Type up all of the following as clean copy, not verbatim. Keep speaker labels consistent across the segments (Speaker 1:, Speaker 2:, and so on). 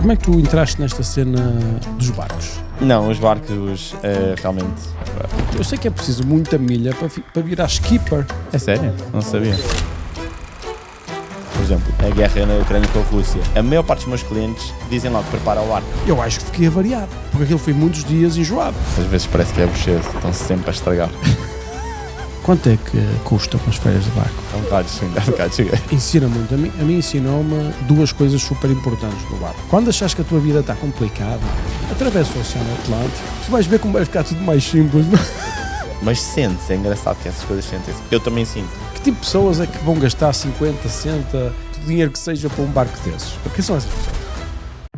Speaker 1: Como é que tu entraste nesta cena dos barcos?
Speaker 2: Não, os barcos realmente...
Speaker 1: Eu sei que é preciso muita milha para virar skipper.
Speaker 2: É sério? Não sabia. Por exemplo, a guerra na Ucrânia com a Rússia. A maior parte dos meus clientes dizem logo prepara o barco.
Speaker 1: Eu acho que fiquei a variar, porque aquilo foi muitos dias enjoado.
Speaker 2: Às vezes parece que é bochedo, estão-se sempre a estragar.
Speaker 1: Quanto é que custam as férias de barco?
Speaker 2: É um bocado cheguei.
Speaker 1: Ensina muito. A mim ensinou-me duas coisas super importantes no barco. Quando achas que a tua vida está complicada, atravessa o Oceano Atlântico, tu vais ver como vai ficar tudo mais simples.
Speaker 2: Mas sente-se, é engraçado que essas coisas sentem-se. Eu também sinto.
Speaker 1: Que tipo de pessoas é que vão gastar 50, 60, o dinheiro que seja para um barco desses? Quem são essas pessoas?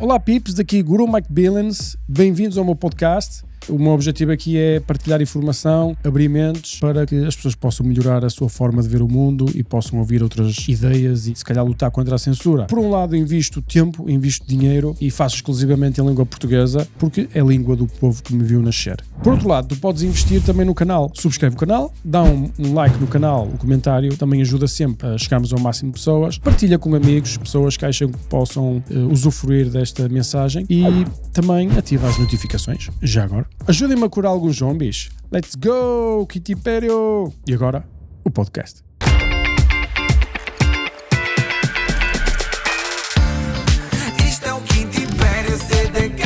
Speaker 1: Olá pips, daqui Guru Mike Billings, bem-vindos ao meu podcast. O meu objetivo aqui é partilhar informação, abrir mentes para que as pessoas possam melhorar a sua forma de ver o mundo e possam ouvir outras ideias e se calhar lutar contra a censura. Por um lado invisto tempo, invisto dinheiro e faço exclusivamente em língua portuguesa porque é a língua do povo que me viu nascer. Por outro lado, tu podes investir também no canal. Subscreve o canal, dá um like no canal, o comentário também ajuda sempre a chegarmos ao máximo de pessoas. Partilha com amigos, pessoas que acham que possam usufruir desta mensagem e também ativa as notificações, já agora. Ajudem-me a curar alguns zombies. Let's go, Kitty Pério! E agora, o podcast.
Speaker 3: Isto é o Kitty Pério CDK.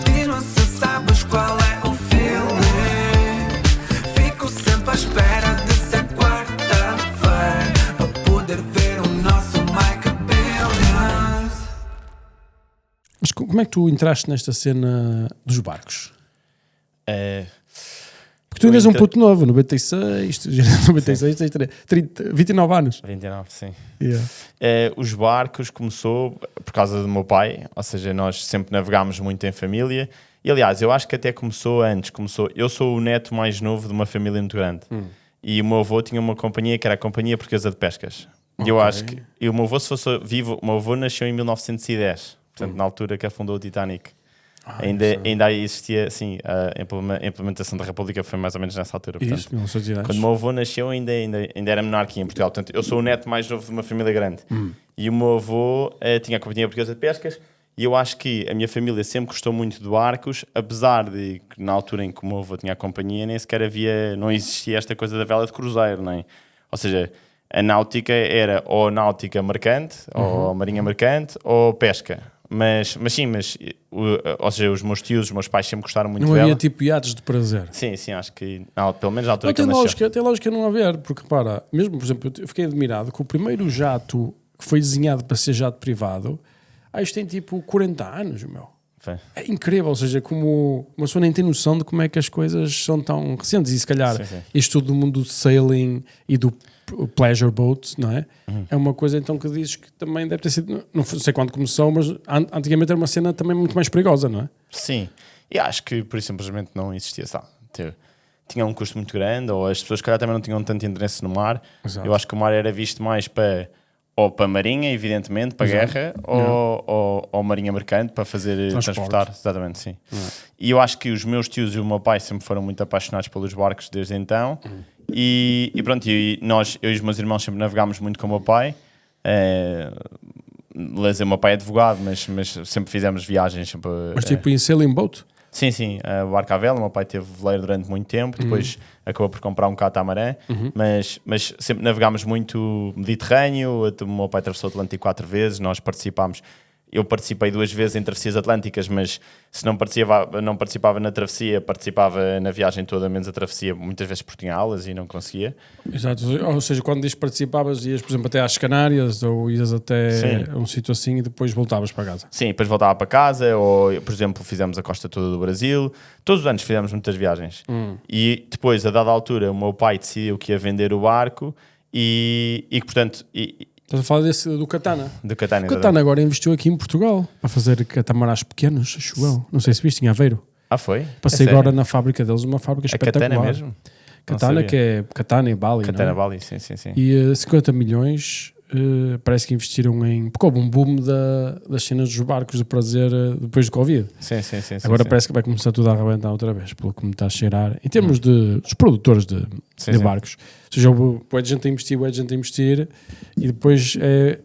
Speaker 3: Diz-me se sabes qual é o feeling. Fico sempre à espera de ser quarta-feira para poder ver o nosso Mike Billions.
Speaker 1: Mas como é que tu entraste nesta cena dos barcos? Porque tu ainda és um puto novo, 96, 30, 29 anos.
Speaker 2: 29, sim.
Speaker 1: Yeah.
Speaker 2: Os barcos começou por causa do meu pai, ou seja, nós sempre navegámos muito em família. E aliás, eu acho que até começou antes. Eu sou o neto mais novo de uma família muito grande. E o meu avô tinha uma companhia que era a Companhia Portuguesa de Pescas. E eu acho que... E o meu avô, se fosse vivo, o meu avô nasceu em 1910. Portanto, na altura que afundou o Titanic. Ainda existia, assim, a implementação da República foi mais ou menos nessa altura. Portanto,
Speaker 1: Isso, 1910.
Speaker 2: quando o meu avô nasceu, ainda era monarquia em Portugal. Portanto, eu sou o neto mais novo de uma família grande. E o meu avô tinha a Companhia Portuguesa de Pescas. E eu acho que a minha família sempre gostou muito de barcos, apesar de que na altura em que o meu avô tinha a companhia, nem sequer não existia esta coisa da vela de cruzeiro, nem. Ou seja, a náutica era ou náutica mercante, ou marinha mercante, ou pesca. Mas ou seja, os meus tios, os meus pais sempre gostaram muito
Speaker 1: Não
Speaker 2: dela.
Speaker 1: havia tipo iates de prazer.
Speaker 2: Sim, acho que pelo menos na altura
Speaker 1: Não,
Speaker 2: que ele nasceu.
Speaker 1: tem lógica não haver, porque para, mesmo por exemplo, eu fiquei admirado que o primeiro jato que foi desenhado para ser jato privado, isto tem tipo 40 anos, meu.
Speaker 2: Foi.
Speaker 1: É incrível, ou seja, como uma pessoa nem tem noção de como é que as coisas são tão recentes. E se calhar
Speaker 2: Sim.
Speaker 1: isto tudo do mundo do sailing e do pleasure boat, não é? É uma coisa então que dizes que também deve ter sido, não sei quando começou, mas antigamente era uma cena também muito mais perigosa, não é?
Speaker 2: Sim, e acho que por isso simplesmente não existia, sabe? Tinha um custo muito grande, ou as pessoas, calhar, também não tinham tanto interesse no mar.
Speaker 1: Exato.
Speaker 2: Eu acho que o mar era visto mais para a marinha, evidentemente, para a guerra, ou marinha mercante, para fazer transportar. Exatamente, sim. E eu acho que os meus tios e o meu pai sempre foram muito apaixonados pelos barcos desde então. E pronto, eu e os meus irmãos sempre navegámos muito com o meu pai. O meu pai é advogado, mas sempre fizemos viagens.
Speaker 1: Mas tipo em sailing boat?
Speaker 2: Sim, barco à vela. O meu pai teve veleiro durante muito tempo, depois acabou por comprar um catamarã, mas sempre navegámos muito Mediterrâneo. O meu pai atravessou o Atlântico 4 vezes, nós participámos. Eu participei 2 vezes em travessias atlânticas, mas se não participava na travessia, participava na viagem toda, menos a travessia, muitas vezes porque tinha aulas e não conseguia.
Speaker 1: Exato, ou seja, quando diz participavas, ias por exemplo até às Canárias ou ias até um sítio assim e depois voltavas para casa.
Speaker 2: Sim, depois voltava para casa, ou por exemplo fizemos a costa toda do Brasil. Todos os anos fizemos muitas viagens. E depois, a dada altura, o meu pai decidiu que ia vender o barco e que portanto...
Speaker 1: Estás a falar do Katana?
Speaker 2: Do Katana.
Speaker 1: O Katana agora investiu aqui em Portugal para fazer catamarãs pequenos, acho eu. Não sei se viste, em Aveiro.
Speaker 2: Foi?
Speaker 1: Passei agora na fábrica deles, uma fábrica espetacular.
Speaker 2: Katana mesmo?
Speaker 1: Katana, que é Katana e Bali.
Speaker 2: Katana
Speaker 1: não é?
Speaker 2: Bali, sim.
Speaker 1: E 50 milhões parece que investiram em... Porque houve um boom das cenas dos barcos de prazer depois do Covid.
Speaker 2: Sim.
Speaker 1: Agora
Speaker 2: sim.
Speaker 1: parece que vai começar tudo a arrebentar outra vez, pelo que me está a cheirar. Em termos dos produtores de
Speaker 2: Sim.
Speaker 1: barcos. Ou seja, houve gente a investir e depois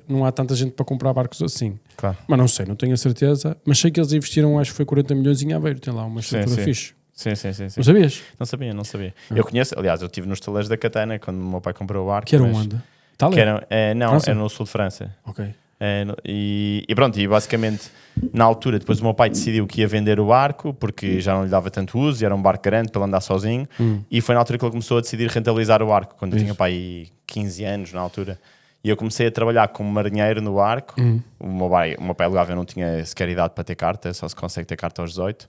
Speaker 1: não há tanta gente para comprar barcos assim.
Speaker 2: Claro.
Speaker 1: Mas não sei, não tenho a certeza. Mas sei que eles investiram, acho que foi 40 milhões em Aveiro. Tem lá uma estrutura fixe.
Speaker 2: Sim.
Speaker 1: Não sabias?
Speaker 2: Não sabia. Eu conheço, aliás, eu estive nos taleiros da Katana quando o meu pai comprou o barco.
Speaker 1: Que era
Speaker 2: mas-
Speaker 1: onde? Itália?
Speaker 2: Que era, não,
Speaker 1: França?
Speaker 2: era no sul de França.
Speaker 1: Ok.
Speaker 2: E pronto, e basicamente na altura depois o meu pai decidiu que ia vender o barco porque já não lhe dava tanto uso e era um barco grande para ele andar sozinho e foi na altura que ele começou a decidir rentabilizar o barco, quando eu tinha pai 15 anos na altura, e eu comecei a trabalhar como marinheiro no barco. O meu pai alugava, eu não tinha sequer idade para ter carta, só se consegue ter carta aos 18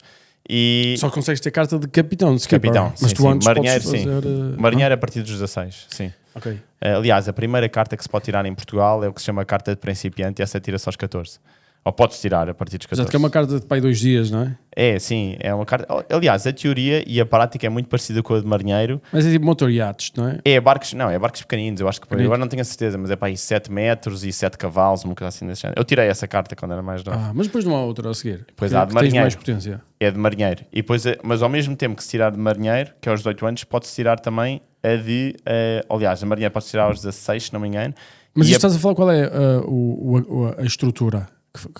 Speaker 2: e
Speaker 1: Só consegues ter carta de capitão, de skipper.
Speaker 2: capitão,
Speaker 1: Mas
Speaker 2: sim,
Speaker 1: tu
Speaker 2: sim.
Speaker 1: antes
Speaker 2: Marinheiro,
Speaker 1: podes fazer...
Speaker 2: marinheiro a partir dos 16, sim.
Speaker 1: Ok.
Speaker 2: Aliás, a primeira carta que se pode tirar em Portugal é o que se chama carta de principiante e essa tira-se aos 14. Ou podes tirar a partir dos 14.
Speaker 1: Já te quer uma carta de pai 2 dias, não é?
Speaker 2: É, sim, é uma carta. Aliás, a teoria e a prática é muito parecida com a de marinheiro.
Speaker 1: Mas é tipo motor yachts, não é?
Speaker 2: É barcos pequeninos, eu acho que
Speaker 1: Pequenino.
Speaker 2: agora não tenho a certeza, mas é para aí 7 metros e 7 cavalos, uma coisa assim desse género. Eu tirei essa carta quando era mais novo.
Speaker 1: Mas depois não há outra a seguir.
Speaker 2: Pois
Speaker 1: Que-
Speaker 2: há de
Speaker 1: que tens
Speaker 2: marinheiro.
Speaker 1: mais potência.
Speaker 2: É de marinheiro. E depois, mas ao mesmo tempo que se tirar de marinheiro, que é aos 18 anos, pode-se tirar também a de. Aliás, a marinheiro pode-se tirar aos 16, se não me engano.
Speaker 1: Mas
Speaker 2: E
Speaker 1: isto estás a falar qual é a estrutura?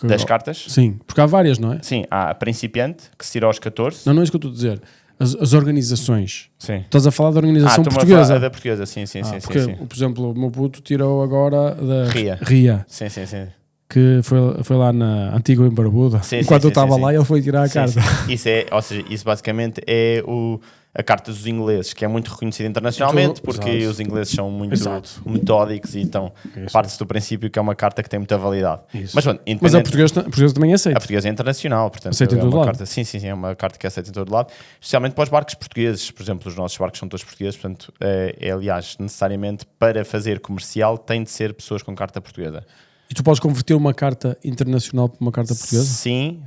Speaker 2: das cartas?
Speaker 1: Sim, porque há várias, não é?
Speaker 2: Sim, há a principiante, que se tira aos 14.
Speaker 1: Não é isso que eu estou a dizer. As organizações.
Speaker 2: Sim.
Speaker 1: Estás a falar da organização
Speaker 2: estou-me a
Speaker 1: portuguesa.
Speaker 2: falar da portuguesa, sim.
Speaker 1: Porque,
Speaker 2: sim.
Speaker 1: por exemplo, o meu puto tirou agora da
Speaker 2: Ria. Sim.
Speaker 1: que foi lá na antiga em Barbuda.
Speaker 2: Sim,
Speaker 1: Enquanto
Speaker 2: sim,
Speaker 1: eu estava
Speaker 2: sim,
Speaker 1: lá,
Speaker 2: sim.
Speaker 1: ele foi tirar a
Speaker 2: Sim,
Speaker 1: carta.
Speaker 2: sim. Isso é, ou seja, isso basicamente é a carta dos ingleses, que é muito reconhecida internacionalmente, porque
Speaker 1: Exato.
Speaker 2: os ingleses são muito
Speaker 1: Exato.
Speaker 2: metódicos e então
Speaker 1: Isso.
Speaker 2: parte-se do princípio que é uma carta que tem muita validade.
Speaker 1: Isso.
Speaker 2: Mas, pronto,
Speaker 1: Mas a
Speaker 2: independente-
Speaker 1: portuguesa também aceita.
Speaker 2: a portuguesa é internacional, portanto
Speaker 1: Aceita em
Speaker 2: é
Speaker 1: todo
Speaker 2: uma
Speaker 1: lado.
Speaker 2: carta, sim, é uma carta que aceita em todo lado, especialmente para os barcos portugueses. Por exemplo, os nossos barcos são todos portugueses, portanto aliás, necessariamente para fazer comercial tem de ser pessoas com carta portuguesa.
Speaker 1: E tu podes converter uma carta internacional para uma carta portuguesa?
Speaker 2: Sim.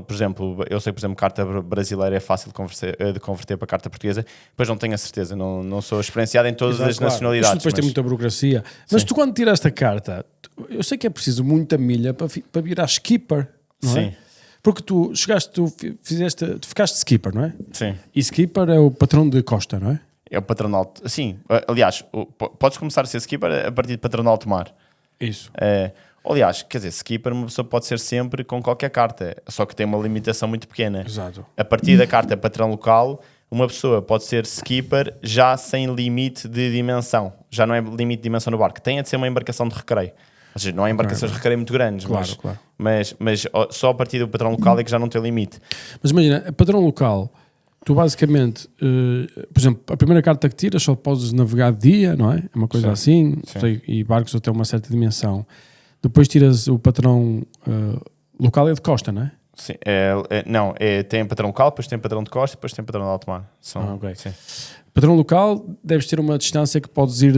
Speaker 2: Por exemplo, eu sei que, por exemplo, carta brasileira é fácil de converter para carta portuguesa, depois não tenho a certeza, não sou experienciado em todas
Speaker 1: Exato,
Speaker 2: as
Speaker 1: claro.
Speaker 2: nacionalidades.
Speaker 1: Isto depois tem muita burocracia. Mas
Speaker 2: Sim.
Speaker 1: tu quando tiraste a carta, eu sei que é preciso muita milha para virar skipper, não é?
Speaker 2: Sim.
Speaker 1: Porque tu ficaste skipper, não é?
Speaker 2: Sim.
Speaker 1: E skipper é o patrão de costa, não é?
Speaker 2: É o patrão de alto. Sim, aliás, podes começar a ser skipper a partir de patrão de alto mar.
Speaker 1: Isso.
Speaker 2: Aliás, quer dizer, skipper uma pessoa pode ser sempre com qualquer carta, só que tem uma limitação muito pequena.
Speaker 1: Exato.
Speaker 2: A partir da carta patrão local, uma pessoa pode ser skipper já sem limite de dimensão. Já não é limite de dimensão no barco. Tem de ser uma embarcação de recreio. Ou seja, não há embarcações de recreio muito grandes,
Speaker 1: Claro.
Speaker 2: mas só a partir do patrão local é que já não tem limite.
Speaker 1: Mas imagina, padrão local, tu basicamente, por exemplo, a primeira carta que tiras só podes navegar de dia, não é? É uma coisa assim, sei, e barcos até uma certa dimensão. Depois tiras o patrão local é de costa, não é?
Speaker 2: Sim, tem patrão local, depois tem patrão de costa, depois tem patrão de alto mar.
Speaker 1: Ok.
Speaker 2: Sim.
Speaker 1: Padrão local, deves ter uma distância que podes ir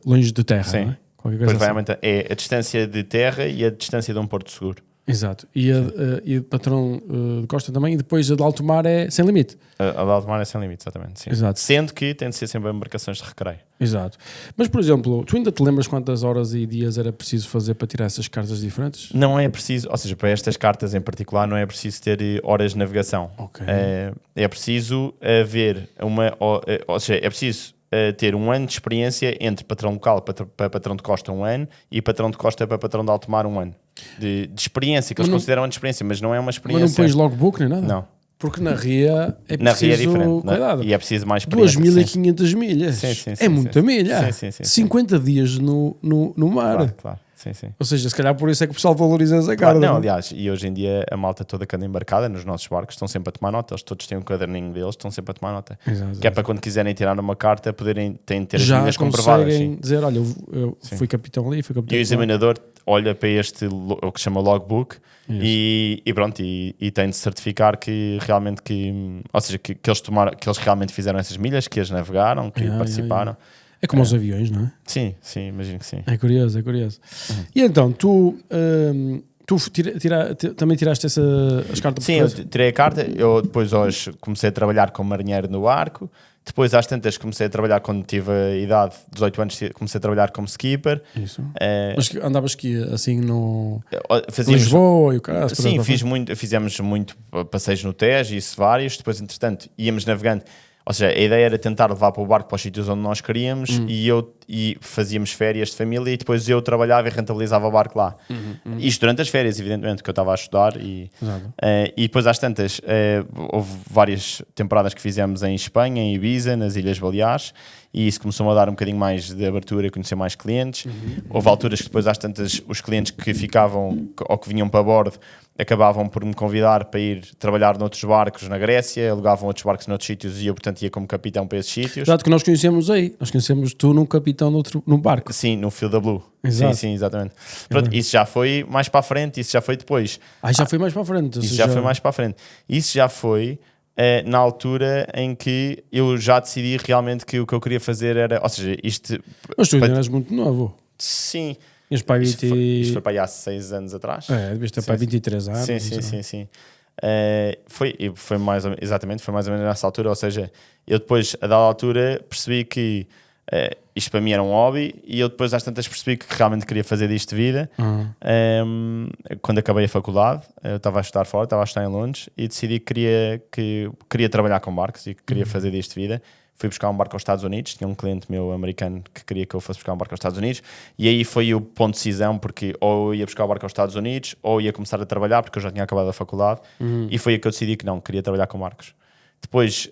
Speaker 1: longe de terra,
Speaker 2: Sim.
Speaker 1: não é? Qualquer
Speaker 2: Depois
Speaker 1: coisa
Speaker 2: vai
Speaker 1: assim.
Speaker 2: aumentar. É a distância de terra e a distância de um porto seguro.
Speaker 1: Exato. E a patrão de costa também, e depois a de alto mar é sem limite.
Speaker 2: A de alto mar é sem limite, exatamente. Sim.
Speaker 1: Exato.
Speaker 2: Sendo que tem de ser sempre embarcações de recreio.
Speaker 1: Exato. Mas, por exemplo, tu ainda te lembras quantas horas e dias era preciso fazer para tirar essas cartas diferentes?
Speaker 2: Não é preciso, ou seja, para estas cartas em particular, não é preciso ter horas de navegação.
Speaker 1: Ok.
Speaker 2: É preciso haver ou seja, é preciso ter um ano de experiência entre patrão local para patrão de costa 1 ano e patrão de costa para patrão de alto mar 1 ano. De experiência, que eles consideram ano de experiência, mas não é uma
Speaker 1: Mas
Speaker 2: experiência.
Speaker 1: não pões logbook nem nada?
Speaker 2: Não.
Speaker 1: Porque na RIA é
Speaker 2: Na
Speaker 1: preciso...
Speaker 2: RIA é diferente.
Speaker 1: Cuidado.
Speaker 2: E é preciso mais experiência.
Speaker 1: 2.500 milhas.
Speaker 2: Sim,
Speaker 1: É muita milha.
Speaker 2: Sim.
Speaker 1: 50 dias no mar.
Speaker 2: Claro. Sim.
Speaker 1: Ou seja, se calhar por isso é que o pessoal valoriza essa carta.
Speaker 2: Não, aliás, e hoje em dia a malta toda que anda embarcada nos nossos barcos estão sempre a tomar nota. Eles todos têm um caderninho deles, estão sempre a tomar nota.
Speaker 1: Exato,
Speaker 2: Que é para quando quiserem tirar uma carta, têm de ter as
Speaker 1: já
Speaker 2: milhas comprovadas.
Speaker 1: conseguem
Speaker 2: Sim.
Speaker 1: dizer, olha, eu fui capitão ali, fui capitão
Speaker 2: E o
Speaker 1: lá.
Speaker 2: examinador olha para o que se chama logbook e pronto, e tem de certificar que realmente ou seja, que eles realmente fizeram essas milhas, que as navegaram, que participaram.
Speaker 1: É como os aviões, não é?
Speaker 2: Sim, imagino que sim.
Speaker 1: É curioso. E então, tu Tu também tiraste as cartas
Speaker 2: Sim, eu
Speaker 1: portuguesas?
Speaker 2: tirei a carta. Eu depois hoje comecei a trabalhar como marinheiro no barco. Depois às tantas comecei a trabalhar quando tive a idade, 18 anos, comecei a trabalhar como skipper.
Speaker 1: Isso. Mas andavas aqui assim no
Speaker 2: Fazíamos,
Speaker 1: Lisboa e o caso?
Speaker 2: sim, fizemos muito passeios no Tejo, isso vários. Depois, entretanto, íamos navegando. Ou seja, a ideia era tentar levar para o barco para os sítios onde nós queríamos e fazíamos férias de família e depois eu trabalhava e rentabilizava o barco lá. Isto durante as férias, evidentemente, que eu estava a estudar. E depois, às tantas, houve várias temporadas que fizemos em Espanha, em Ibiza, nas Ilhas Baleares, e isso começou a dar um bocadinho mais de abertura, conhecer mais clientes. Houve alturas que depois, às tantas, os clientes que ficavam ou que vinham para bordo acabavam por me convidar para ir trabalhar noutros barcos na Grécia, alugavam outros barcos noutros sítios e eu, portanto, ia como capitão para esses sítios.
Speaker 1: Exato, que nós conhecemos aí. Nós conhecemos tu num capitão num barco.
Speaker 2: Sim, no Fio da Blue.
Speaker 1: Exato.
Speaker 2: Sim, exatamente. Pronto, isso já foi mais para a frente, isso já foi depois.
Speaker 1: Já foi mais para a frente.
Speaker 2: Isso já foi mais para a frente. Isso já foi na altura em que eu já decidi realmente que o que eu queria fazer era... Ou seja, isto...
Speaker 1: Mas tu ainda eras muito novo.
Speaker 2: Sim.
Speaker 1: Isto
Speaker 2: foi para aí há 6 anos atrás.
Speaker 1: Devias ter para aí 23 anos.
Speaker 2: Sim. Foi mais ou menos nessa altura. Ou seja, eu depois, a dada altura, percebi que isto para mim era um hobby e eu depois às tantas percebi que realmente queria fazer disto de vida. Quando acabei a faculdade, eu estava a estudar fora, estava a estudar em Londres e decidi que queria trabalhar com barcos e que queria fazer disto de vida. Fui buscar um barco aos Estados Unidos, tinha um cliente meu americano que queria que eu fosse buscar um barco aos Estados Unidos e aí foi o ponto de decisão, porque ou eu ia buscar o barco aos Estados Unidos ou ia começar a trabalhar, porque eu já tinha acabado a faculdade e foi aí que eu decidi que não, queria trabalhar com barcos. Depois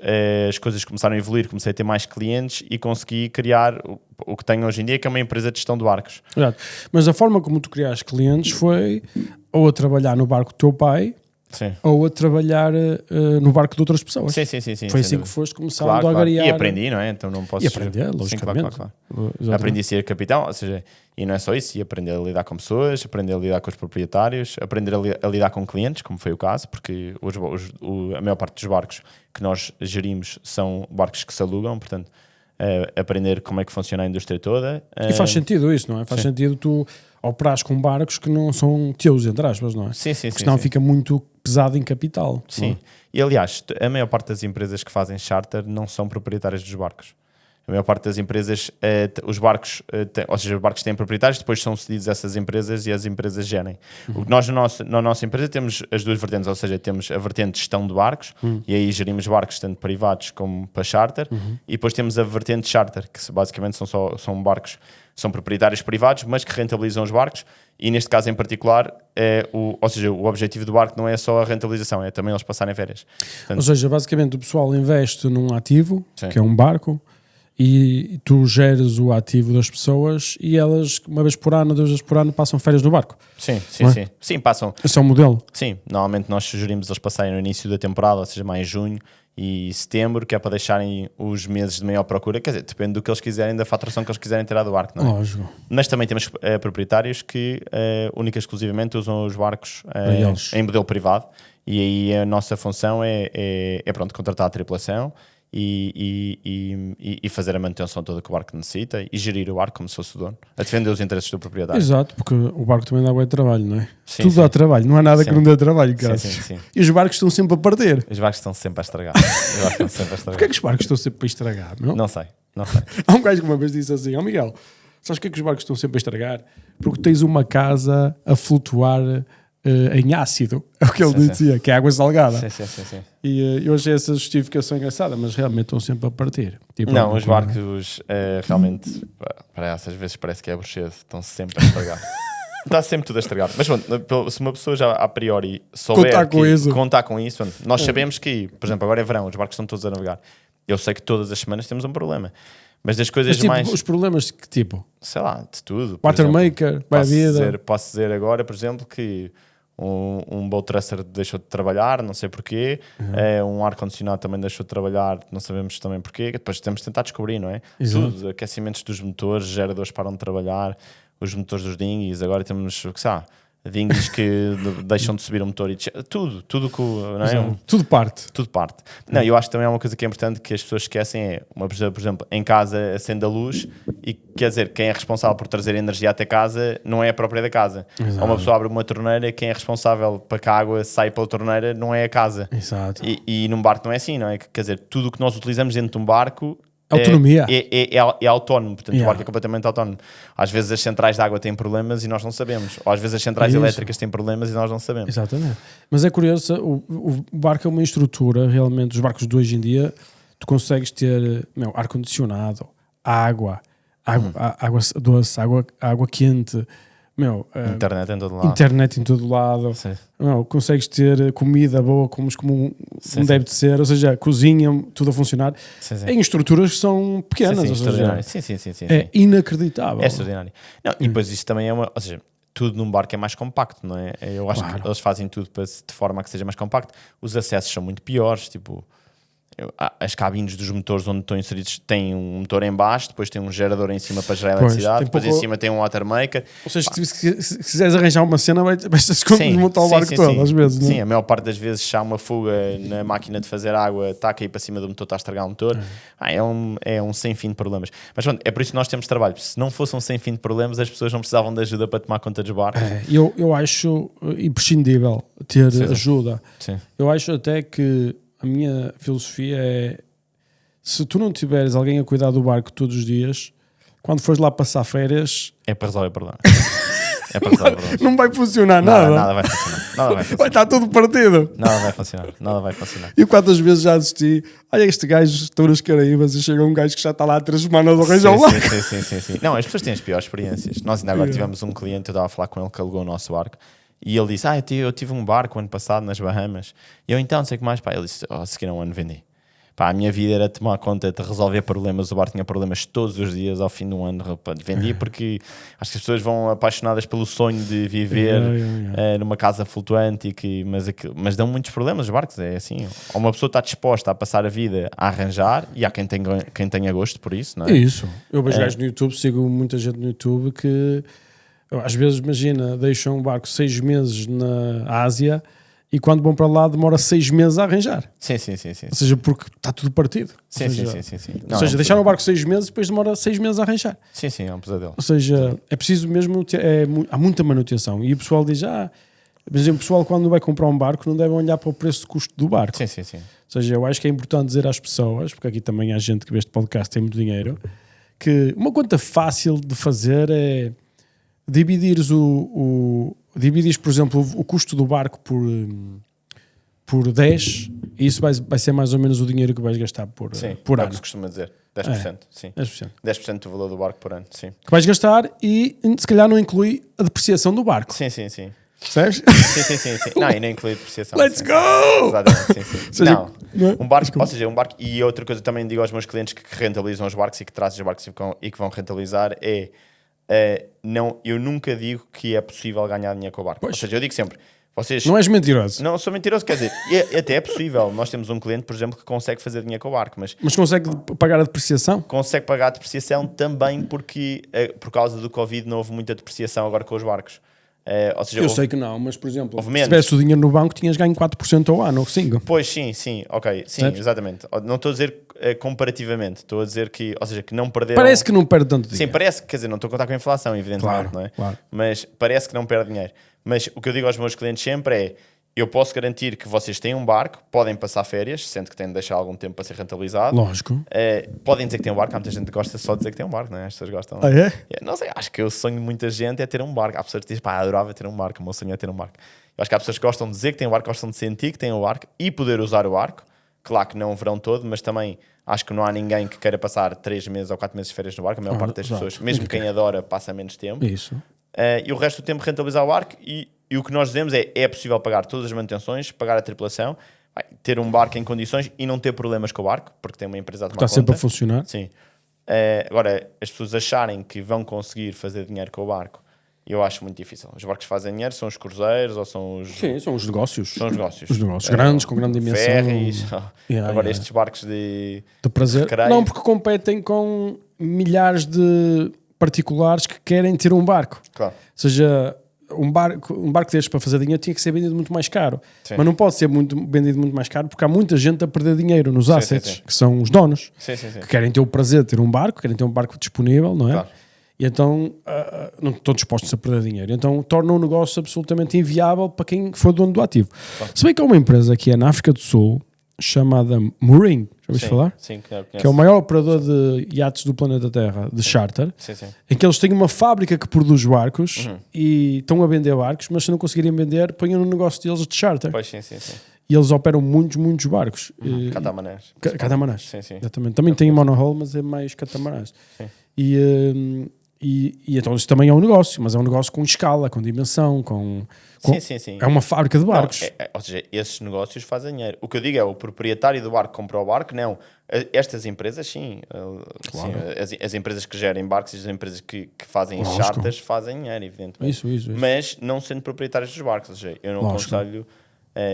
Speaker 2: as coisas começaram a evoluir, comecei a ter mais clientes e consegui criar o que tenho hoje em dia, que é uma empresa de gestão de barcos.
Speaker 1: Exato. Mas a forma como tu criaste clientes foi ou a trabalhar no barco do teu pai,
Speaker 2: Sim.
Speaker 1: ou a trabalhar no barco de outras pessoas.
Speaker 2: Sim.
Speaker 1: Foi assim que foste começando
Speaker 2: claro,
Speaker 1: a agariar.
Speaker 2: E aprendi, não é? Então não posso...
Speaker 1: E aprender, logicamente.
Speaker 2: Sim, claro. Aprendi a ser capitão, ou seja, e não é só isso, e aprender a lidar com pessoas, aprender a lidar com os proprietários, aprender a lidar com clientes, como foi o caso, porque a maior parte dos barcos que nós gerimos são barcos que se alugam, portanto, aprender como é que funciona a indústria toda.
Speaker 1: E faz sentido isso, não é? Faz sentido tu operares com barcos que não são teus, entre aspas, não é?
Speaker 2: Sim.
Speaker 1: Porque senão fica muito pesado em capital.
Speaker 2: Sim. E aliás, a maior parte das empresas que fazem charter não são proprietárias dos barcos. A maior parte das empresas, os barcos, ou seja, os barcos têm proprietários, depois são cedidos a essas empresas e as empresas gerem. Nós, na nossa empresa, temos as duas vertentes, ou seja, temos a vertente de gestão de barcos, e aí gerimos barcos tanto privados como para charter, e depois temos a vertente de charter, que basicamente são barcos, são proprietários privados, mas que rentabilizam os barcos, e neste caso em particular, ou seja, o objetivo do barco não é só a rentabilização, é também eles passarem férias. Portanto,
Speaker 1: ou seja, basicamente o pessoal investe num ativo,
Speaker 2: sim,
Speaker 1: que é um barco, e tu geres o ativo das pessoas e elas, uma vez por ano, 2 vezes por ano, passam férias no barco.
Speaker 2: Sim. Sim, passam.
Speaker 1: Esse é o modelo.
Speaker 2: Sim, normalmente nós sugerimos eles passarem no início da temporada, ou seja, mais junho e setembro, que é para deixarem os meses de maior procura, quer dizer, depende do que eles quiserem, da faturação que eles quiserem tirar do barco, não é?
Speaker 1: Lógico.
Speaker 2: Mas também temos proprietários que única e exclusivamente usam os barcos em modelo privado, e aí a nossa função é contratar a tripulação e fazer a manutenção toda que o barco necessita e gerir o barco como se fosse o dono, a defender os interesses do proprietário.
Speaker 1: Exato, porque o barco também dá bem trabalho, não é?
Speaker 2: Sim,
Speaker 1: Tudo dá trabalho, não há nada que não dê trabalho, cara.
Speaker 2: Sim.
Speaker 1: E os barcos estão sempre a perder.
Speaker 2: Os barcos estão sempre a estragar.
Speaker 1: Porquê é que os barcos estão sempre a estragar?
Speaker 2: Não sei.
Speaker 1: Há um gajo que uma vez disse assim: Miguel, sabes porquê é que os barcos estão sempre a estragar? Porque tens uma casa a flutuar em ácido, é o que ele dizia, que é água salgada.
Speaker 2: Sim.
Speaker 1: E eu achei essa justificação engraçada, mas realmente estão sempre a partir. Tipo,
Speaker 2: não, os barcos realmente, às vezes parece que é bruxedo, estão sempre a estragar. Está sempre tudo a estragar. Mas pronto, se uma pessoa já a priori souber contar com isso, nós sabemos que, por exemplo, agora é verão, os barcos estão todos a navegar. Eu sei que todas as semanas temos um problema. Mas das coisas
Speaker 1: tipo,
Speaker 2: mais...
Speaker 1: Os problemas de que tipo?
Speaker 2: Sei lá, de tudo.
Speaker 1: Watermaker, vai a vida.
Speaker 2: Posso dizer agora, por exemplo, que um boat tracer deixou de trabalhar, não sei porquê. Um ar-condicionado também deixou de trabalhar, não sabemos também porquê. Depois temos de tentar descobrir, não é?
Speaker 1: Exato.
Speaker 2: Tudo, aquecimentos dos motores, geradores param de trabalhar, os motores dos dinghies. Agora temos, o que sabe, dinghies que deixam de subir o motor e tudo que não é?
Speaker 1: Exato. Tudo parte.
Speaker 2: Tudo parte. Não, eu acho que também é uma coisa que é importante que as pessoas esquecem é, uma pessoa, por exemplo, em casa acende a luz e quer dizer, quem é responsável por trazer energia até casa não é a própria da casa.
Speaker 1: Exato.
Speaker 2: Ou uma pessoa abre uma torneira, quem é responsável para que a água saia pela torneira não é a casa.
Speaker 1: Exato.
Speaker 2: E num barco não é assim, não é? Quer dizer, tudo o que nós utilizamos dentro de um barco
Speaker 1: Autonomia.
Speaker 2: é autónomo, portanto o
Speaker 1: Yeah.
Speaker 2: barco é completamente autónomo. Às vezes as centrais de água têm problemas e nós não sabemos, ou às vezes as centrais
Speaker 1: Isso.
Speaker 2: elétricas têm problemas e nós não sabemos.
Speaker 1: Exatamente. Mas é curioso, o barco é uma estrutura, realmente, os barcos de hoje em dia, tu consegues ter ar-condicionado, água doce, água quente,
Speaker 2: Internet em todo lado.
Speaker 1: internet em todo lado.
Speaker 2: Sim.
Speaker 1: Consegues ter comida boa como
Speaker 2: Sim,
Speaker 1: deve de ser, ou seja, cozinha, tudo a funcionar
Speaker 2: Sim, sim.
Speaker 1: em estruturas que são pequenas,
Speaker 2: Sim,
Speaker 1: ou seja,
Speaker 2: extraordinário. Sim.
Speaker 1: é inacreditável.
Speaker 2: É extraordinário. Não, e depois isto também é uma. Ou seja, tudo num barco é mais compacto, não é? Eu acho
Speaker 1: Claro.
Speaker 2: que eles fazem tudo de forma a que seja mais compacto. Os acessos são muito piores, tipo. As cabines dos motores onde estão inseridos têm um motor em baixo, depois tem um gerador em cima para gerar
Speaker 1: Pois,
Speaker 2: eletricidade,
Speaker 1: tem
Speaker 2: depois
Speaker 1: pouco-
Speaker 2: em cima tem um watermaker.
Speaker 1: Ou seja, se quiseres arranjar uma cena, vais ter que desmontar o barco todo, às vezes.
Speaker 2: Sim,
Speaker 1: Não é?
Speaker 2: a maior parte das vezes, se há uma fuga na máquina de fazer água, está a cair para cima do motor, está a estragar o motor. É um sem fim de problemas. Mas pronto, é por isso que nós temos trabalho. Se não fosse um sem fim de problemas, as pessoas não precisavam de ajuda para tomar conta dos barcos.
Speaker 1: Eu acho imprescindível ter ajuda.
Speaker 2: Sim.
Speaker 1: Eu acho até que a minha filosofia é: se tu não tiveres alguém a cuidar do barco todos os dias, quando fores lá passar férias,
Speaker 2: É para resolver problemas. É para resolver problemas.
Speaker 1: não vai funcionar nada.
Speaker 2: Nada vai funcionar. Nada vai
Speaker 1: Vai
Speaker 2: funcionar.
Speaker 1: estar tudo partido.
Speaker 2: Nada vai funcionar. Nada vai funcionar.
Speaker 1: E quantas vezes já assisti, olha, este gajo estou nas Caraíbas e chega um gajo que já está lá há 3 semanas a arranjar o barco.
Speaker 2: Sim. Não, as pessoas têm as piores experiências. Nós ainda agora tivemos um cliente, eu estava a falar com ele que alugou o nosso barco e ele disse, eu tive um barco ano passado nas Bahamas. E eu então, não sei o que mais, pá. Ele disse, a seguir a um ano vendi. Pá, a minha vida era tomar conta de resolver problemas. O barco tinha problemas todos os dias ao fim do ano. Pá, vendi porque acho que as pessoas vão apaixonadas pelo sonho de viver numa casa flutuante, mas dão muitos problemas os barcos. É assim, ou uma pessoa está disposta a passar a vida a arranjar, e há quem tenha gosto por isso, não é?
Speaker 1: É isso. Eu vejo gajos no YouTube, sigo muita gente no YouTube que às vezes, imagina, deixam um barco 6 meses na Ásia e quando vão para lá demora 6 meses a arranjar.
Speaker 2: Sim.
Speaker 1: Ou seja, porque está tudo partido.
Speaker 2: Sim.
Speaker 1: Ou seja, deixaram o barco 6 meses e depois demora 6 meses a arranjar.
Speaker 2: Sim, é um pesadelo.
Speaker 1: Ou seja, é preciso mesmo há muita manutenção. E o pessoal diz, mas o pessoal quando vai comprar um barco não deve olhar para o preço de custo do barco.
Speaker 2: Sim.
Speaker 1: Ou seja, eu acho que é importante dizer às pessoas, porque aqui também há gente que vê este podcast tem muito dinheiro, que uma conta fácil de fazer é dividires dividires, por exemplo, o custo do barco por 10 e isso vai ser mais ou menos o dinheiro que vais gastar por
Speaker 2: É o
Speaker 1: ano.
Speaker 2: que se costuma dizer. 10%. Sim.
Speaker 1: 10%.
Speaker 2: 10% do valor do barco por ano. Sim.
Speaker 1: Que vais gastar e se calhar não inclui a depreciação do barco.
Speaker 2: Sim.
Speaker 1: Percebes?
Speaker 2: Sim. Não, e nem inclui depreciação.
Speaker 1: Let's
Speaker 2: sim.
Speaker 1: go!
Speaker 2: Exatamente, sim.
Speaker 1: seja,
Speaker 2: Não,
Speaker 1: não é?
Speaker 2: um barco, ou seja, um barco, e outra coisa que também digo aos meus clientes que rentabilizam os barcos e que trazem os barcos e que vão rentabilizar é, eu nunca digo que é possível ganhar dinheiro com o barco.
Speaker 1: Pois.
Speaker 2: Ou seja, eu digo sempre, vocês...
Speaker 1: Não és mentiroso.
Speaker 2: Não, sou mentiroso, quer dizer, até é possível. Nós temos um cliente, por exemplo, que consegue fazer dinheiro com o barco, mas
Speaker 1: Mas consegue pagar a depreciação?
Speaker 2: consegue pagar a depreciação também porque, por causa do Covid, não houve muita depreciação agora com os barcos. Ou seja,
Speaker 1: Eu sei que não, mas por exemplo,
Speaker 2: houve
Speaker 1: se
Speaker 2: menos.
Speaker 1: tivesse o dinheiro no banco, tinhas ganho 4% ao ano ou 5%.
Speaker 2: Pois sim, ok, sim,
Speaker 1: Certo?
Speaker 2: exatamente. Não estou a dizer comparativamente, estou a dizer que, ou seja, que não perderam.
Speaker 1: Parece que não perde tanto dinheiro.
Speaker 2: Sim, parece que, quer dizer, não estou a contar com a inflação, evidentemente,
Speaker 1: Claro,
Speaker 2: não é?
Speaker 1: claro.
Speaker 2: Mas parece que não perde dinheiro. Mas o que eu digo aos meus clientes sempre é: eu posso garantir que vocês têm um barco, podem passar férias, sendo que têm de deixar algum tempo para ser rentabilizado.
Speaker 1: Lógico.
Speaker 2: Podem dizer que têm um barco, há muita gente que gosta só de dizer que tem um barco, não é? As pessoas gostam.
Speaker 1: Ah, é?
Speaker 2: Não sei, acho que o sonho de muita gente é ter um barco. Há pessoas que dizem, pá, adorava ter um barco, o meu sonho é ter um barco. Eu acho que há pessoas que gostam de dizer que têm um barco, gostam de sentir que têm um barco e poder usar o barco. Claro que não o verão todo, mas também acho que não há ninguém que queira passar 3 meses ou 4 meses de férias no barco. A maior parte das
Speaker 1: exato.
Speaker 2: pessoas, mesmo quem adora, passa menos tempo.
Speaker 1: Isso.
Speaker 2: E o resto do tempo rentabilizar o barco. E o que nós dizemos é possível pagar todas as manutenções, pagar a tripulação, ter um barco em condições e não ter problemas com o barco, porque tem uma empresa a tomar
Speaker 1: Está sempre a
Speaker 2: conta.
Speaker 1: funcionar.
Speaker 2: Sim. Agora, as pessoas acharem que vão conseguir fazer dinheiro com o barco, eu acho muito difícil. Os barcos que fazem dinheiro são os cruzeiros ou são os...
Speaker 1: Sim, são os negócios.
Speaker 2: São os negócios.
Speaker 1: Os negócios grandes, com grande dimensão.
Speaker 2: Ferries.
Speaker 1: Yeah,
Speaker 2: Agora
Speaker 1: yeah.
Speaker 2: estes barcos de
Speaker 1: prazer.
Speaker 2: recreio.
Speaker 1: Não, porque competem com milhares de particulares que querem ter um barco.
Speaker 2: Claro.
Speaker 1: Ou seja, um barco destes para fazer dinheiro tinha que ser vendido muito mais caro.
Speaker 2: Sim.
Speaker 1: Mas não pode ser vendido muito mais caro porque há muita gente a perder dinheiro nos assets,
Speaker 2: sim.
Speaker 1: que são os donos,
Speaker 2: Sim.
Speaker 1: que querem ter o prazer de ter um barco, querem ter um barco disponível, não é?
Speaker 2: Claro.
Speaker 1: E então não estão dispostos a perder dinheiro. Então torna um negócio absolutamente inviável para quem for dono do ativo.
Speaker 2: Claro.
Speaker 1: Se bem que há uma empresa aqui na África do Sul chamada Mooring, já ouviste falar?
Speaker 2: Sim,
Speaker 1: Que é o maior operador de iates do planeta Terra, de charter,
Speaker 2: Sim.
Speaker 1: em que eles têm uma fábrica que produz barcos e estão a vender barcos, mas se não conseguirem vender, põem no negócio deles de charter.
Speaker 2: Pois, sim.
Speaker 1: E eles operam muitos barcos.
Speaker 2: Catamarãs.
Speaker 1: Catamarãs.
Speaker 2: Sim.
Speaker 1: Exatamente. Também tem monohull, mas é mais catamarãs.
Speaker 2: Sim.
Speaker 1: E então isso também é um negócio, mas é um negócio com escala, com dimensão,
Speaker 2: Sim.
Speaker 1: É uma fábrica de barcos.
Speaker 2: Não, ou seja, esses negócios fazem dinheiro. O que eu digo é o proprietário do barco compra o barco, não. Estas empresas, sim.
Speaker 1: Claro.
Speaker 2: Sim, as empresas que gerem barcos e as empresas que fazem
Speaker 1: Lógico.
Speaker 2: charters fazem dinheiro, evidentemente.
Speaker 1: Isso.
Speaker 2: Mas não sendo proprietários dos barcos. Ou seja, eu não
Speaker 1: Lógico.
Speaker 2: aconselho...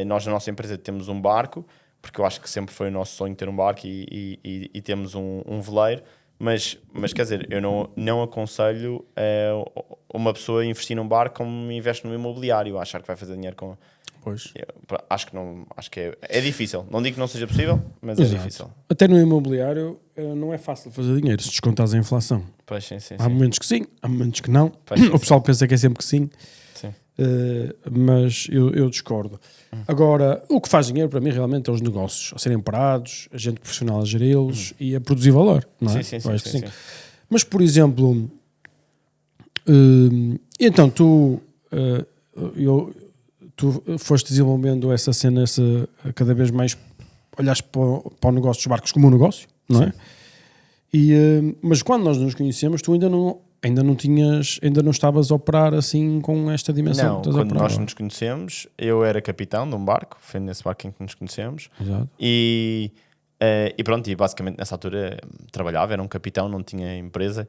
Speaker 2: nós, na nossa empresa, temos um barco, porque eu acho que sempre foi o nosso sonho ter um barco e temos um veleiro. Mas quer dizer, eu não aconselho uma pessoa a investir num barco como investe no imobiliário, achar que vai fazer dinheiro com...
Speaker 1: Pois.
Speaker 2: Acho que é difícil. Não digo que não seja possível, mas é
Speaker 1: Exato.
Speaker 2: difícil.
Speaker 1: Até no imobiliário não é fácil fazer dinheiro se descontares a inflação.
Speaker 2: Pois, sim.
Speaker 1: Há momentos que sim, há momentos que não.
Speaker 2: Pois, sim,
Speaker 1: O pessoal pensa que é sempre que sim.
Speaker 2: Sim.
Speaker 1: Mas eu discordo. Agora, o que faz dinheiro para mim realmente é os negócios a serem parados, a gente profissional a geri-los e a produzir valor, não é?
Speaker 2: Sim.
Speaker 1: Eu acho que sim. Mas, por exemplo, então tu foste desenvolvendo essa cena, cada vez mais olhaste para o negócio dos barcos como um negócio, não é? Mas quando nós nos conhecemos, tu ainda não estavas a operar assim com esta dimensão.
Speaker 2: Não,
Speaker 1: que estás a
Speaker 2: quando
Speaker 1: operar
Speaker 2: nós
Speaker 1: agora.
Speaker 2: nos conhecemos, eu era capitão de um barco, foi nesse barco em que nos conhecemos.
Speaker 1: Exato.
Speaker 2: E pronto, e basicamente nessa altura trabalhava, era um capitão, não tinha empresa.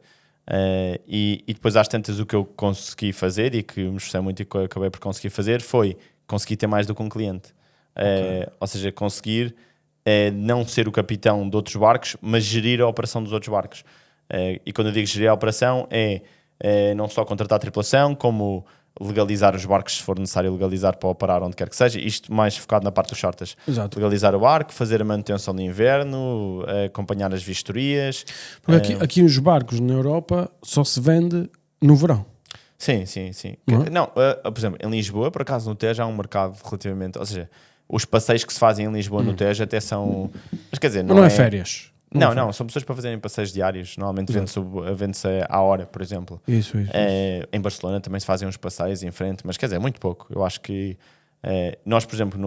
Speaker 2: E depois às tantas o que eu consegui fazer e que me esforcei muito e que eu acabei por conseguir fazer foi conseguir ter mais do que um cliente. Ou seja, conseguir não ser o capitão de outros barcos, mas gerir a operação dos outros barcos. E quando eu digo gerir a operação é não só contratar a tripulação, como legalizar os barcos se for necessário legalizar para operar onde quer que seja, isto mais focado na parte dos charters.
Speaker 1: Exato.
Speaker 2: Legalizar o barco, fazer a manutenção de inverno, acompanhar as vistorias.
Speaker 1: Porque aqui os barcos na Europa só se vende no verão.
Speaker 2: Sim.
Speaker 1: Não
Speaker 2: Por exemplo, em Lisboa, por acaso no Tejo há um mercado relativamente, ou seja, os passeios que se fazem em Lisboa no Tejo até são, mas quer dizer,
Speaker 1: Não é férias.
Speaker 2: Não, são pessoas para fazerem passeios diários. Normalmente vende-se à hora, por exemplo.
Speaker 1: Isso.
Speaker 2: Em Barcelona também se fazem uns passeios em frente, mas quer dizer, muito pouco. Eu acho que nós, por exemplo,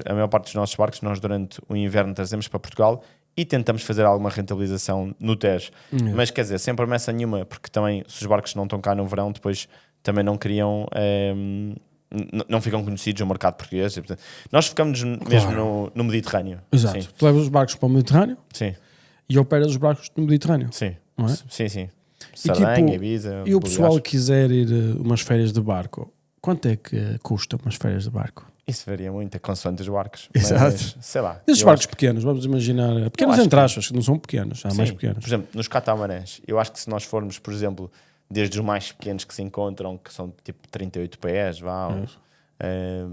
Speaker 2: a maior parte dos nossos barcos, nós durante o inverno trazemos para Portugal e tentamos fazer alguma rentabilização no Tejo. Mas quer dizer, sem promessa nenhuma, porque também se os barcos não estão cá no verão, depois também não criam... não ficam conhecidos no mercado português. E, portanto, nós ficamos mesmo no Mediterrâneo.
Speaker 1: Exato.
Speaker 2: Sim.
Speaker 1: Tu levas os barcos para o Mediterrâneo
Speaker 2: Sim.
Speaker 1: e operas os barcos no Mediterrâneo.
Speaker 2: Sim.
Speaker 1: Não é?
Speaker 2: Sim.
Speaker 1: E,
Speaker 2: Sardenha, Ibiza...
Speaker 1: e o pessoal
Speaker 2: Baleares.
Speaker 1: que quiser ir umas férias de barco, quanto é que custa umas férias de barco?
Speaker 2: Isso varia muito, é consoante os barcos.
Speaker 1: Exato.
Speaker 2: Mas, sei lá.
Speaker 1: Esses
Speaker 2: eu
Speaker 1: barcos
Speaker 2: acho
Speaker 1: pequenos, vamos imaginar, pequenos
Speaker 2: acho
Speaker 1: entre
Speaker 2: que-
Speaker 1: aspas, que não são pequenos, há
Speaker 2: que-
Speaker 1: mais
Speaker 2: sim.
Speaker 1: pequenos.
Speaker 2: Por exemplo, nos catamarãs, eu acho que se nós formos, por exemplo, desde os mais pequenos que se encontram, que são tipo 38 pés,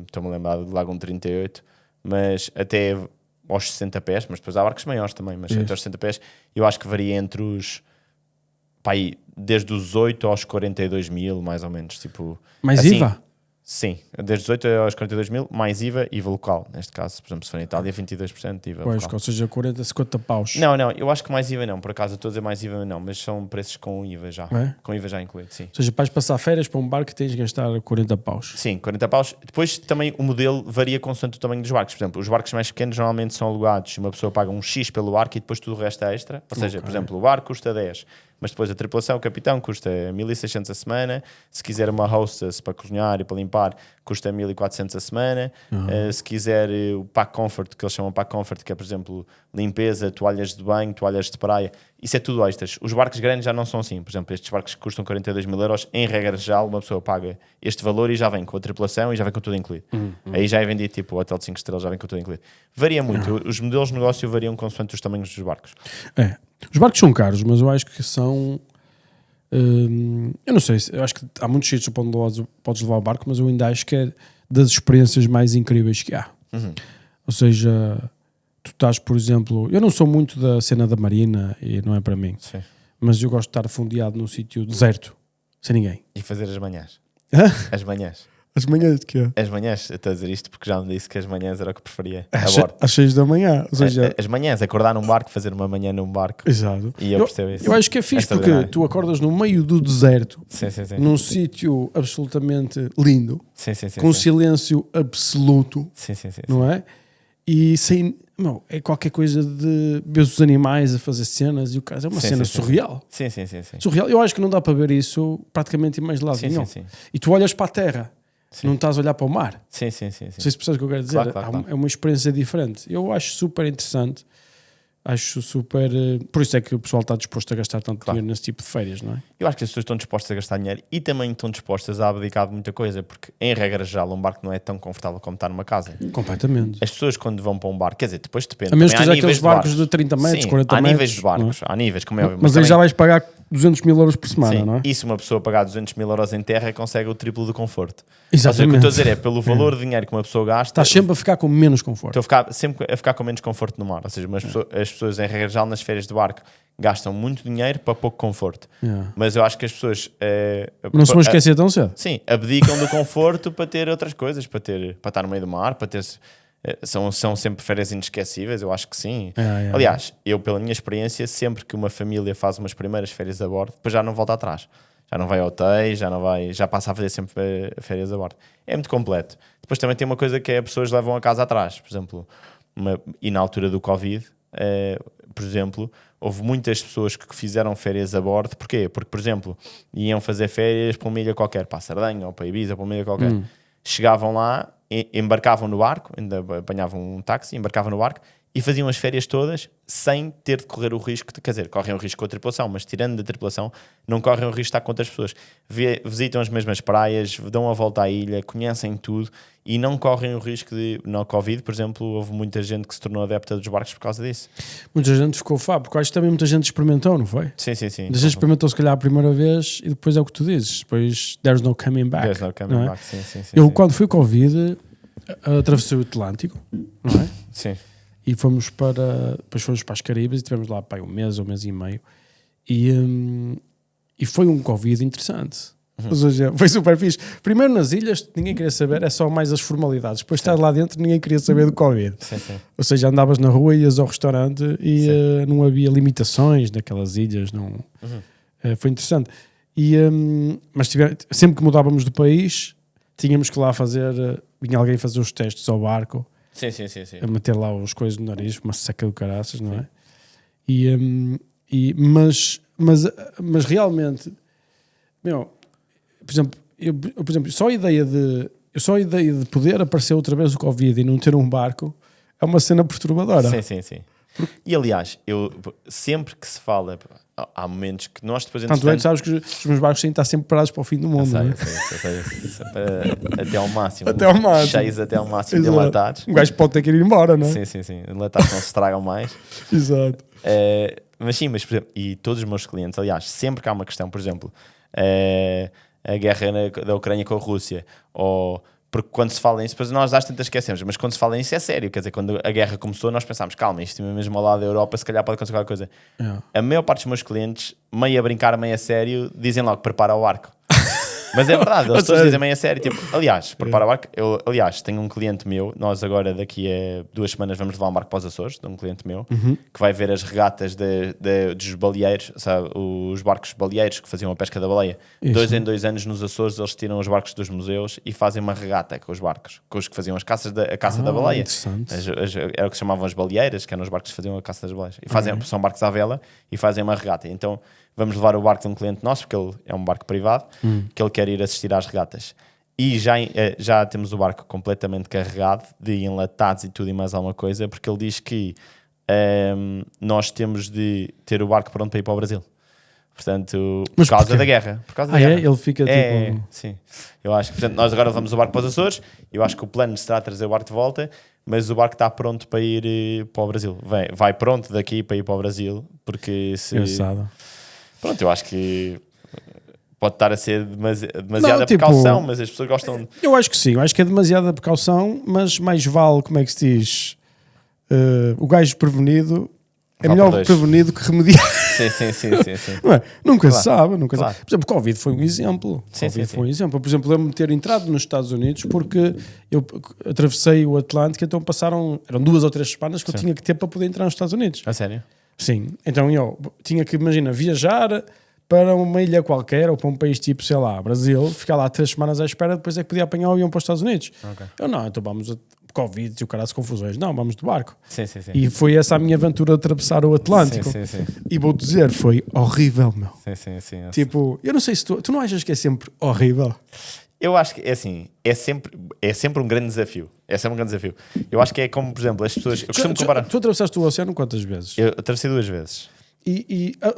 Speaker 2: estou-me a lembrar do Lagoon 38, mas até aos 60 pés, mas depois há barcos maiores também, mas até aos 60 pés, eu acho que varia entre os... desde os 8 aos 42 mil, mais ou menos. Tipo,
Speaker 1: Mais
Speaker 2: assim,
Speaker 1: IVA?
Speaker 2: Sim, desde os 8 aos 42 mil, mais IVA local. Neste caso, por exemplo, se for em Itália, 22% de IVA
Speaker 1: Pois,
Speaker 2: local.
Speaker 1: ou seja, 40, 50 paus.
Speaker 2: Não, eu acho que mais IVA não, por acaso eu estou a dizer mais IVA não, mas são preços com IVA já.
Speaker 1: É?
Speaker 2: Com IVA já incluído, sim.
Speaker 1: Ou seja, vais passar férias para um barco que tens de gastar 40 paus.
Speaker 2: Sim, 40 paus. Depois também o modelo varia consoante o tamanho dos barcos. Por exemplo, os barcos mais pequenos normalmente são alugados. Uma pessoa paga um X pelo barco e depois tudo o resto é extra. Ou seja, por exemplo, o barco custa 10, mas depois a tripulação, o capitão, custa 1.600 a semana. Se quiser uma hostess para cozinhar e para limpar, custa 1.400 a semana. Se quiser o pack comfort, que eles chamam pack comfort, que é, por exemplo, limpeza, toalhas de banho, toalhas de praia, isso é tudo extras. Os barcos grandes já não são assim. Por exemplo, estes barcos que custam 42 mil euros, em regra geral, uma pessoa paga este valor e já vem com a tripulação e já vem com tudo incluído. Aí já é vendido tipo o hotel de 5 estrelas, já vem com tudo incluído. Varia muito. Os modelos de negócio variam consoante os tamanhos dos barcos.
Speaker 1: É. Os barcos são caros, mas eu acho que são Eu não sei, eu acho que há muitos sítios onde podes levar o barco, mas eu ainda acho que é das experiências mais incríveis que há. Ou seja, tu estás, por exemplo, eu não sou muito da cena da marina e não é para mim,
Speaker 2: Sim.
Speaker 1: mas eu gosto de estar afundeado num sítio deserto, sem ninguém.
Speaker 2: E fazer as manhãs.
Speaker 1: Hã?
Speaker 2: As manhãs.
Speaker 1: As manhãs de quê?
Speaker 2: As manhãs, eu estou a dizer isto porque já me disse que as manhãs era o que preferia.
Speaker 1: Às 6 da manhã, ou seja...
Speaker 2: As manhãs, acordar num barco, fazer uma manhã num barco.
Speaker 1: Exato.
Speaker 2: E eu percebo isso.
Speaker 1: Eu acho que é fixe porque
Speaker 2: Extraordinário.
Speaker 1: tu acordas no meio do deserto,
Speaker 2: Sim, sim, sim.
Speaker 1: num sítio absolutamente lindo,
Speaker 2: Sim, sim, sim.
Speaker 1: com
Speaker 2: sim.
Speaker 1: silêncio absoluto,
Speaker 2: Sim, sim, sim.
Speaker 1: não é? E sem... Não, é qualquer coisa de ver os animais a fazer cenas e o cara é uma
Speaker 2: Sim,
Speaker 1: cena
Speaker 2: sim, sim.
Speaker 1: surreal.
Speaker 2: Sim, sim, sim, sim.
Speaker 1: Surreal. Eu acho que não dá para ver isso praticamente em mais lado
Speaker 2: Sim,
Speaker 1: nenhum.
Speaker 2: sim, sim.
Speaker 1: E tu olhas para a terra,
Speaker 2: Sim.
Speaker 1: não estás a olhar para o mar.
Speaker 2: Sim, sim, sim,
Speaker 1: Não
Speaker 2: sim.
Speaker 1: sei se percebes o que eu quero dizer.
Speaker 2: Claro, claro, claro.
Speaker 1: É uma experiência diferente. Eu acho super interessante. Acho super... Por isso é que o pessoal está disposto a gastar tanto dinheiro nesse tipo de férias, não é?
Speaker 2: Eu acho que as pessoas estão dispostas a gastar dinheiro e também estão dispostas a abdicar de muita coisa, porque em regra geral um barco não é tão confortável como estar numa casa.
Speaker 1: Completamente.
Speaker 2: As pessoas quando vão para um barco, quer dizer, depois depende.
Speaker 1: A menos que
Speaker 2: também há
Speaker 1: seja aqueles
Speaker 2: níveis de
Speaker 1: barcos de 30 metros,
Speaker 2: Sim,
Speaker 1: 40
Speaker 2: há
Speaker 1: metros.
Speaker 2: níveis de barcos, há níveis, como é óbvio.
Speaker 1: Mas aí
Speaker 2: também-
Speaker 1: já vais pagar 200 mil euros por semana,
Speaker 2: Sim,
Speaker 1: não é?
Speaker 2: e se uma pessoa pagar 200 mil euros em terra consegue o triplo do conforto. Ou seja, o que eu
Speaker 1: Exatamente.
Speaker 2: estou a dizer é, pelo valor de dinheiro que uma pessoa gasta,
Speaker 1: Estás sempre a ficar com menos conforto.
Speaker 2: estou a ficar, sempre a ficar com menos conforto no mar. Ou seja, as pessoas em regra geral nas férias de barco gastam muito dinheiro para pouco conforto.
Speaker 1: Yeah.
Speaker 2: Mas eu acho que as pessoas...
Speaker 1: Não se vão esquecer tão cedo.
Speaker 2: Sim, abdicam do conforto para ter outras coisas, para estar no meio do mar, para ter... São sempre férias inesquecíveis, eu acho que sim. Aliás, eu pela minha experiência, sempre que uma família faz umas primeiras férias a bordo, depois já não volta atrás. Já não vai a hotéis, já passa a fazer sempre férias a bordo. É muito completo. Depois também tem uma coisa que é as pessoas levam a casa atrás. Por exemplo, e na altura do Covid, por exemplo, houve muitas pessoas que fizeram férias a bordo. Porquê? Porque, por exemplo, iam fazer férias para uma ilha qualquer, para a Sardenha ou para a Ibiza, para uma ilha qualquer. Chegavam lá, embarcavam no barco, ainda apanhavam um táxi, embarcavam no barco e faziam as férias todas sem ter de correr o risco, quer dizer, correm o risco com a tripulação, mas tirando da tripulação, não correm o risco de estar com outras pessoas. Visitam as mesmas praias, dão a volta à ilha, conhecem tudo e não correm o risco de, no Covid, por exemplo, houve muita gente que se tornou adepta dos barcos por causa disso.
Speaker 1: Muita gente ficou fã, porque eu acho que também muita gente experimentou, não foi?
Speaker 2: Sim, sim, sim.
Speaker 1: Muita gente experimentou se calhar a primeira vez e depois é o que tu dizes. Depois there's no coming back.
Speaker 2: There's no coming
Speaker 1: não é?
Speaker 2: back, sim, sim, sim.
Speaker 1: Eu
Speaker 2: sim.
Speaker 1: quando fui Covid atravessei o Atlântico, não é?
Speaker 2: Sim.
Speaker 1: E depois fomos para as Caraíbas e estivemos lá um mês e meio e foi um Covid interessante. Ou seja, foi super fixe. Primeiro nas ilhas ninguém queria saber, é só mais as formalidades. Depois estás lá dentro ninguém queria saber do Covid.
Speaker 2: Sim, sim.
Speaker 1: Ou seja, andavas na rua, ias ao restaurante e não havia limitações naquelas ilhas. Não. Foi interessante. Mas sempre que mudávamos de país tínhamos que lá vinha alguém fazer os testes ao barco,
Speaker 2: Sim, sim, sim, sim.
Speaker 1: a meter lá os coisas no nariz, uma seca do caraças, não é? Mas realmente, por exemplo, só a ideia de poder aparecer outra vez o Covid e não ter um barco é uma cena perturbadora.
Speaker 2: Sim, sim, sim. E aliás, eu sempre que se fala, há momentos que nós depois
Speaker 1: Tanto é que sabes que os meus barcos têm de estar sempre parados para o fim do mundo, não é?
Speaker 2: sei, até ao máximo.
Speaker 1: Até ao máximo.
Speaker 2: Cheios até ao máximo de
Speaker 1: Exato.
Speaker 2: enlatados.
Speaker 1: Um gajo pode ter que ir embora, não é?
Speaker 2: Sim, sim, sim. Enlatados não se estragam mais.
Speaker 1: Exato.
Speaker 2: Mas sim, por exemplo, e todos os meus clientes, aliás, sempre que há uma questão, por exemplo, a guerra da Ucrânia com a Rússia, ou porque quando se fala nisso, depois nós às tantas esquecemos, mas quando se fala nisso é sério, quer dizer, quando a guerra começou nós pensámos, calma, isto mesmo ao lado da Europa, se calhar pode acontecer qualquer coisa. A maior parte dos meus clientes, meio a brincar, meio a sério, dizem logo, prepara o barco. Mas é verdade, eles todos dizem meio a sério, tipo, aliás, prepara o barco. Eu, aliás, tenho um cliente meu, nós agora daqui a 2 semanas vamos levar um barco para os Açores, de um cliente meu, que vai ver as regatas dos baleeiros, sabe, os barcos baleeiros que faziam a pesca da baleia.
Speaker 1: Isso.
Speaker 2: 2 em 2 anos nos Açores eles tiram os barcos dos museus e fazem uma regata com os barcos, com os que faziam a caça da baleia.
Speaker 1: Interessante.
Speaker 2: Era o que se chamavam as baleeiras, que eram os barcos que faziam a caça das baleias. E são barcos à vela e fazem uma regata. Então vamos levar o barco de um cliente nosso, porque ele é um barco privado, que ele quer ir assistir às regatas. E já temos o barco completamente carregado de enlatados e tudo e mais alguma coisa, porque ele diz que nós temos de ter o barco pronto para ir para o Brasil. Portanto, por causa da guerra. Por causa da guerra.
Speaker 1: Ele fica tipo...
Speaker 2: Sim. Eu acho que, portanto, nós agora levamos o barco para os Açores. Eu acho que o plano será trazer o barco de volta, mas o barco está pronto para ir para o Brasil. Vai pronto daqui para ir para o Brasil, porque se...
Speaker 1: Engraçado.
Speaker 2: Pronto, eu acho que Pode estar a ser demasiada
Speaker 1: Não, tipo,
Speaker 2: precaução, mas as pessoas gostam de...
Speaker 1: Eu acho que sim, eu acho que é demasiada precaução, mas mais vale, como é que se diz, o gajo prevenido é
Speaker 2: Vá
Speaker 1: melhor
Speaker 2: por dois.
Speaker 1: prevenido que remediar.
Speaker 2: Sim.
Speaker 1: Não é? Nunca
Speaker 2: Claro,
Speaker 1: se sabe, nunca
Speaker 2: claro.
Speaker 1: se sabe. Por exemplo, Covid foi um exemplo.
Speaker 2: Sim,
Speaker 1: Covid
Speaker 2: sim,
Speaker 1: foi um exemplo. Por exemplo, lembro-me de ter entrado nos Estados Unidos porque eu atravessei o Atlântico, então eram 2 ou 3 semanas que eu tinha que ter para poder entrar nos Estados Unidos.
Speaker 2: A sério?
Speaker 1: Sim, então eu tinha que, imagina, viajar para uma ilha qualquer ou para um país tipo, sei lá, Brasil, ficar lá 3 semanas à espera, depois é que podia apanhar o avião para os Estados Unidos.
Speaker 2: Ok.
Speaker 1: Eu não, então vamos a Covid e o caralho de confusões. Não, vamos de barco.
Speaker 2: Sim.
Speaker 1: E foi essa a minha aventura de atravessar o Atlântico.
Speaker 2: Sim.
Speaker 1: E vou dizer, foi horrível, meu.
Speaker 2: Sim.
Speaker 1: Tipo, eu não sei se tu não achas que é sempre horrível?
Speaker 2: Eu acho que é assim, é sempre um grande desafio. É sempre um grande desafio. Eu acho que é como, por exemplo, as pessoas... Eu costumo comparar...
Speaker 1: Tu atravessaste o oceano quantas vezes?
Speaker 2: Eu atravessei 2 vezes.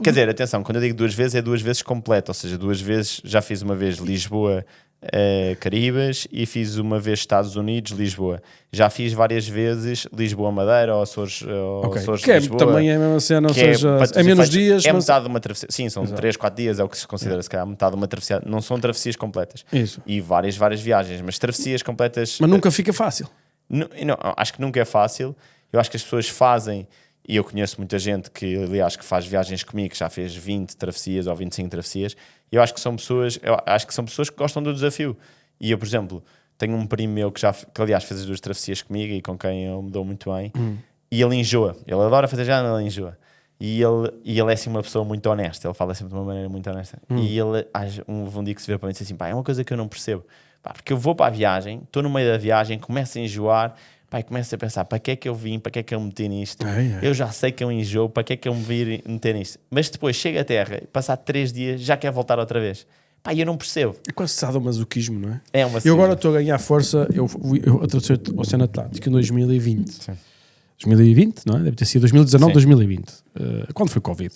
Speaker 2: Quer dizer, atenção, quando eu digo 2 vezes, é 2 vezes completo. Ou seja, 2 vezes, já fiz uma vez Lisboa, Caribas, e fiz uma vez Estados Unidos, Lisboa. Já fiz várias vezes Lisboa, Madeira, ou Açores, Açores
Speaker 1: que
Speaker 2: Lisboa.
Speaker 1: também é a mesma cena, ou
Speaker 2: que
Speaker 1: seja,
Speaker 2: para ter
Speaker 1: é menos
Speaker 2: efeitos,
Speaker 1: dias,
Speaker 2: é
Speaker 1: mas...
Speaker 2: metade de uma travessia. Sim, são 3, 4 dias, é o que se considera, se calhar, metade de uma travessia. Não são travessias completas.
Speaker 1: Isso.
Speaker 2: E várias viagens, mas travessias completas...
Speaker 1: Mas nunca fica fácil.
Speaker 2: Não, acho que nunca é fácil. Eu acho que as pessoas fazem, e eu conheço muita gente que, aliás, que faz viagens comigo, que já fez 20 travessias ou 25 travessias, e eu acho que são pessoas que gostam do desafio. E eu, por exemplo, tenho um primo meu que aliás fez as 2 travessias comigo e com quem eu me dou muito bem, e ele enjoa. Ele adora fazer já, ele enjoa. E ele é assim uma pessoa muito honesta, ele fala sempre de uma maneira muito honesta. E ele, um dia que se vê para mim e diz assim, pá, é uma coisa que eu não percebo. Pá, porque eu vou para a viagem, estou no meio da viagem, começo a enjoar, pá, e começo a pensar, para que é que eu vim, para que é que eu me meti nisto? Eu já sei que eu enjoo, para que é que eu me vim meter nisto? Mas depois chego à Terra, passar 3 dias, já quer voltar outra vez. Pá, eu não percebo.
Speaker 1: É quase sadomasoquismo, não é?
Speaker 2: É uma
Speaker 1: Eu agora estou a ganhar força, eu atravessei o Oceano Atlântico em 2020.
Speaker 2: Sim.
Speaker 1: 2020, não é? Deve ter sido 2019,
Speaker 2: Sim.
Speaker 1: 2020. Quando foi Covid.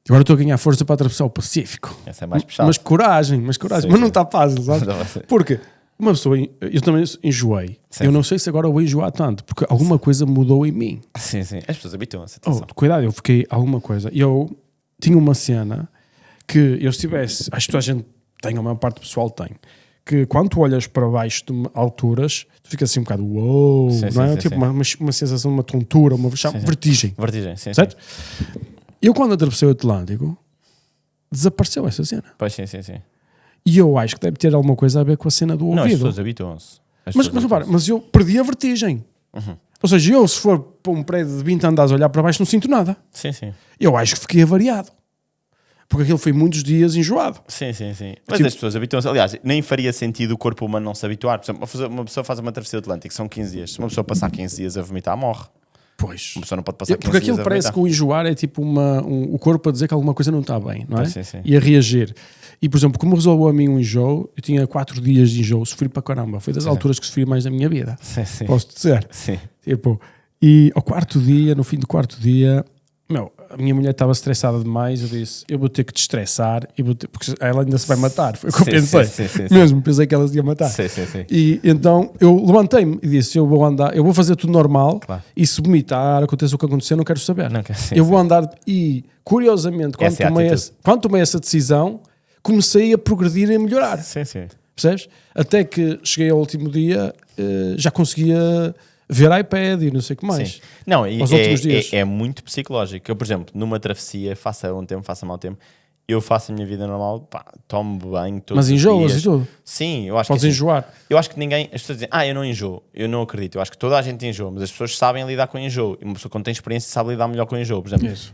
Speaker 1: Agora estou a ganhar força para atravessar o Pacífico.
Speaker 2: Essa é mais puxada.
Speaker 1: Mas coragem,
Speaker 2: Sim,
Speaker 1: mas
Speaker 2: sim.
Speaker 1: não está fácil, sabes?
Speaker 2: Não vai ser.
Speaker 1: Porque uma pessoa, eu também enjoei.
Speaker 2: Sim.
Speaker 1: Eu não sei se agora eu vou enjoar tanto, porque alguma coisa mudou em mim.
Speaker 2: Sim. As pessoas habituam-se.
Speaker 1: Oh, cuidado, eu fiquei alguma coisa. Eu tinha uma cena que eu se tivesse, acho que toda a gente tem, a maior parte do pessoal tem, que quando tu olhas para baixo de alturas, tu ficas assim um bocado uou,
Speaker 2: Sim,
Speaker 1: não é?
Speaker 2: sim,
Speaker 1: Tipo
Speaker 2: sim.
Speaker 1: uma sensação, uma tontura, uma vertigem.
Speaker 2: Vertigem, sim.
Speaker 1: Certo? Eu quando atravessei o Atlântico, desapareceu essa cena.
Speaker 2: Pois sim.
Speaker 1: E eu acho que deve ter alguma coisa a ver com a cena do
Speaker 2: Não, as
Speaker 1: ouvido.
Speaker 2: pessoas habituam-se.
Speaker 1: Mas repara, mas eu perdi a vertigem. Ou seja, eu se for para um prédio de 20 andares a olhar para baixo não sinto nada.
Speaker 2: Sim.
Speaker 1: Eu acho que fiquei avariado. Porque aquilo foi muitos dias enjoado.
Speaker 2: Sim. Mas
Speaker 1: Tipo-
Speaker 2: as pessoas habituam-se. Aliás, nem faria sentido o corpo humano não se habituar. Por exemplo, uma pessoa faz uma travessia do Atlântico, são 15 dias. Se uma pessoa passar 15 dias a vomitar, morre.
Speaker 1: Pois.
Speaker 2: Uma pessoa não pode passar 15
Speaker 1: Porque
Speaker 2: dias
Speaker 1: aquilo
Speaker 2: a
Speaker 1: parece
Speaker 2: vomitar.
Speaker 1: que o enjoar é tipo o corpo a dizer que alguma coisa não está bem, não é?
Speaker 2: Pois, sim.
Speaker 1: E a reagir. E, por exemplo, como resolveu a mim um enjoo, eu tinha 4 dias de enjoo, sofri para caramba. Foi das alturas que sofri mais da minha vida.
Speaker 2: Sim.
Speaker 1: Posso dizer.
Speaker 2: Sim.
Speaker 1: Tipo, e ao 4º dia, no fim do 4º dia, a minha mulher estava estressada demais. Eu disse, eu vou ter que te estressar, porque ela ainda se vai matar. Foi o que eu pensei.
Speaker 2: Sim.
Speaker 1: Mesmo, pensei que ela se ia matar.
Speaker 2: Sim.
Speaker 1: E então eu levantei-me e disse, eu vou fazer tudo normal,
Speaker 2: Claro.
Speaker 1: e se vomitar, aconteça o que acontecer, não quero saber.
Speaker 2: Não quero- sim,
Speaker 1: eu vou andar, e curiosamente, quando
Speaker 2: Essa é a
Speaker 1: tomei,
Speaker 2: atitude.
Speaker 1: quando tomei essa decisão, comecei a progredir e a melhorar.
Speaker 2: Sim.
Speaker 1: Percebes? Até que cheguei ao último dia, já conseguia ver iPad e não sei o que mais.
Speaker 2: Sim. Não, e
Speaker 1: Aos últimos dias.
Speaker 2: é muito psicológico. Eu, por exemplo, numa travessia, faça bom tempo, faça mau tempo, eu faço a minha vida normal, pá, tomo banho todos
Speaker 1: Mas
Speaker 2: os
Speaker 1: enjoas
Speaker 2: dias.
Speaker 1: e tudo.
Speaker 2: Sim, eu acho
Speaker 1: Podes
Speaker 2: que assim,
Speaker 1: enjoar.
Speaker 2: eu acho que ninguém, as pessoas dizem, eu não enjoo, eu não acredito. Eu acho que toda a gente enjoa, mas as pessoas sabem lidar com enjoo. E uma pessoa quando tem experiência sabe lidar melhor com enjoo. Por exemplo,
Speaker 1: Isso.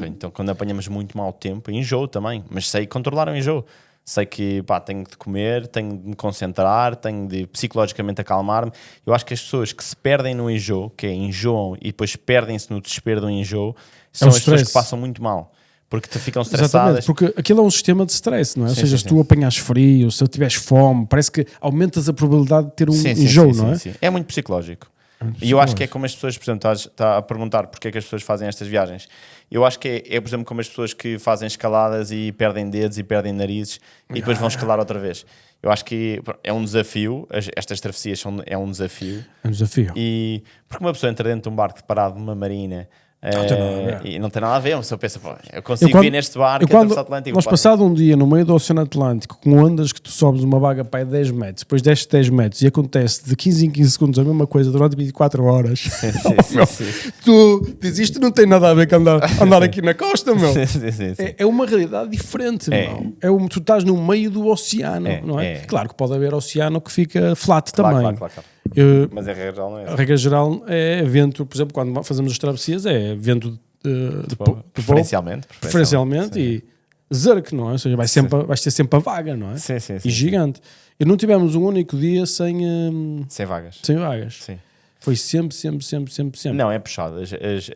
Speaker 2: então quando apanhamos muito mau tempo, enjoo também, mas sei controlar o enjoo. Sei que tenho de comer, tenho de me concentrar, tenho de psicologicamente acalmar-me. Eu acho que as pessoas que se perdem no enjoo, que enjoam e depois perdem-se no desespero do enjoo, são as pessoas
Speaker 1: stress.
Speaker 2: que passam muito mal. Porque te ficam
Speaker 1: Exatamente,
Speaker 2: estressadas.
Speaker 1: porque aquilo é um sistema de stress, não é? Ou
Speaker 2: Sim,
Speaker 1: seja,
Speaker 2: sim,
Speaker 1: se tu apanhas frio, se tu tiveres fome, parece que aumentas a probabilidade de ter um enjoo, não é?
Speaker 2: Sim. É muito psicológico. E eu acho que é como as pessoas, por exemplo, está a perguntar porque é que as pessoas fazem estas viagens. Eu acho que é, por exemplo, como as pessoas que fazem escaladas e perdem dedos e perdem narizes e depois vão escalar outra vez. Eu acho que é um desafio, estas travessias é um desafio.
Speaker 1: É um desafio.
Speaker 2: E porque uma pessoa entra dentro de um barco parado numa marina
Speaker 1: tem nada a ver.
Speaker 2: E não tem nada a ver. Uma pessoa pensa, pô, eu consigo vir neste barco, atravessar o Atlântico.
Speaker 1: Nós passado um dia no meio do Oceano Atlântico com ondas que tu sobes uma vaga para 10 metros, depois desces 10 metros e acontece de 15 em 15 segundos a mesma coisa durante 24 horas.
Speaker 2: Sim.
Speaker 1: Tu dizes, isto não tem nada a ver com andar aqui na costa, meu.
Speaker 2: Sim.
Speaker 1: É uma realidade diferente, meu. Tu estás no meio do oceano, não é? Claro que pode haver oceano que fica flat também.
Speaker 2: Claro. Mas a regra geral não é.
Speaker 1: A regra geral é vento, por exemplo, quando fazemos as travessias, é vento de pouco, preferencialmente e zerk, não é? Ou seja, vais ter sempre a vaga, não é?
Speaker 2: Sim.
Speaker 1: E gigante. E não tivemos um único dia sem
Speaker 2: vagas.
Speaker 1: Sem vagas.
Speaker 2: Sim.
Speaker 1: Foi sempre.
Speaker 2: Não, é puxado.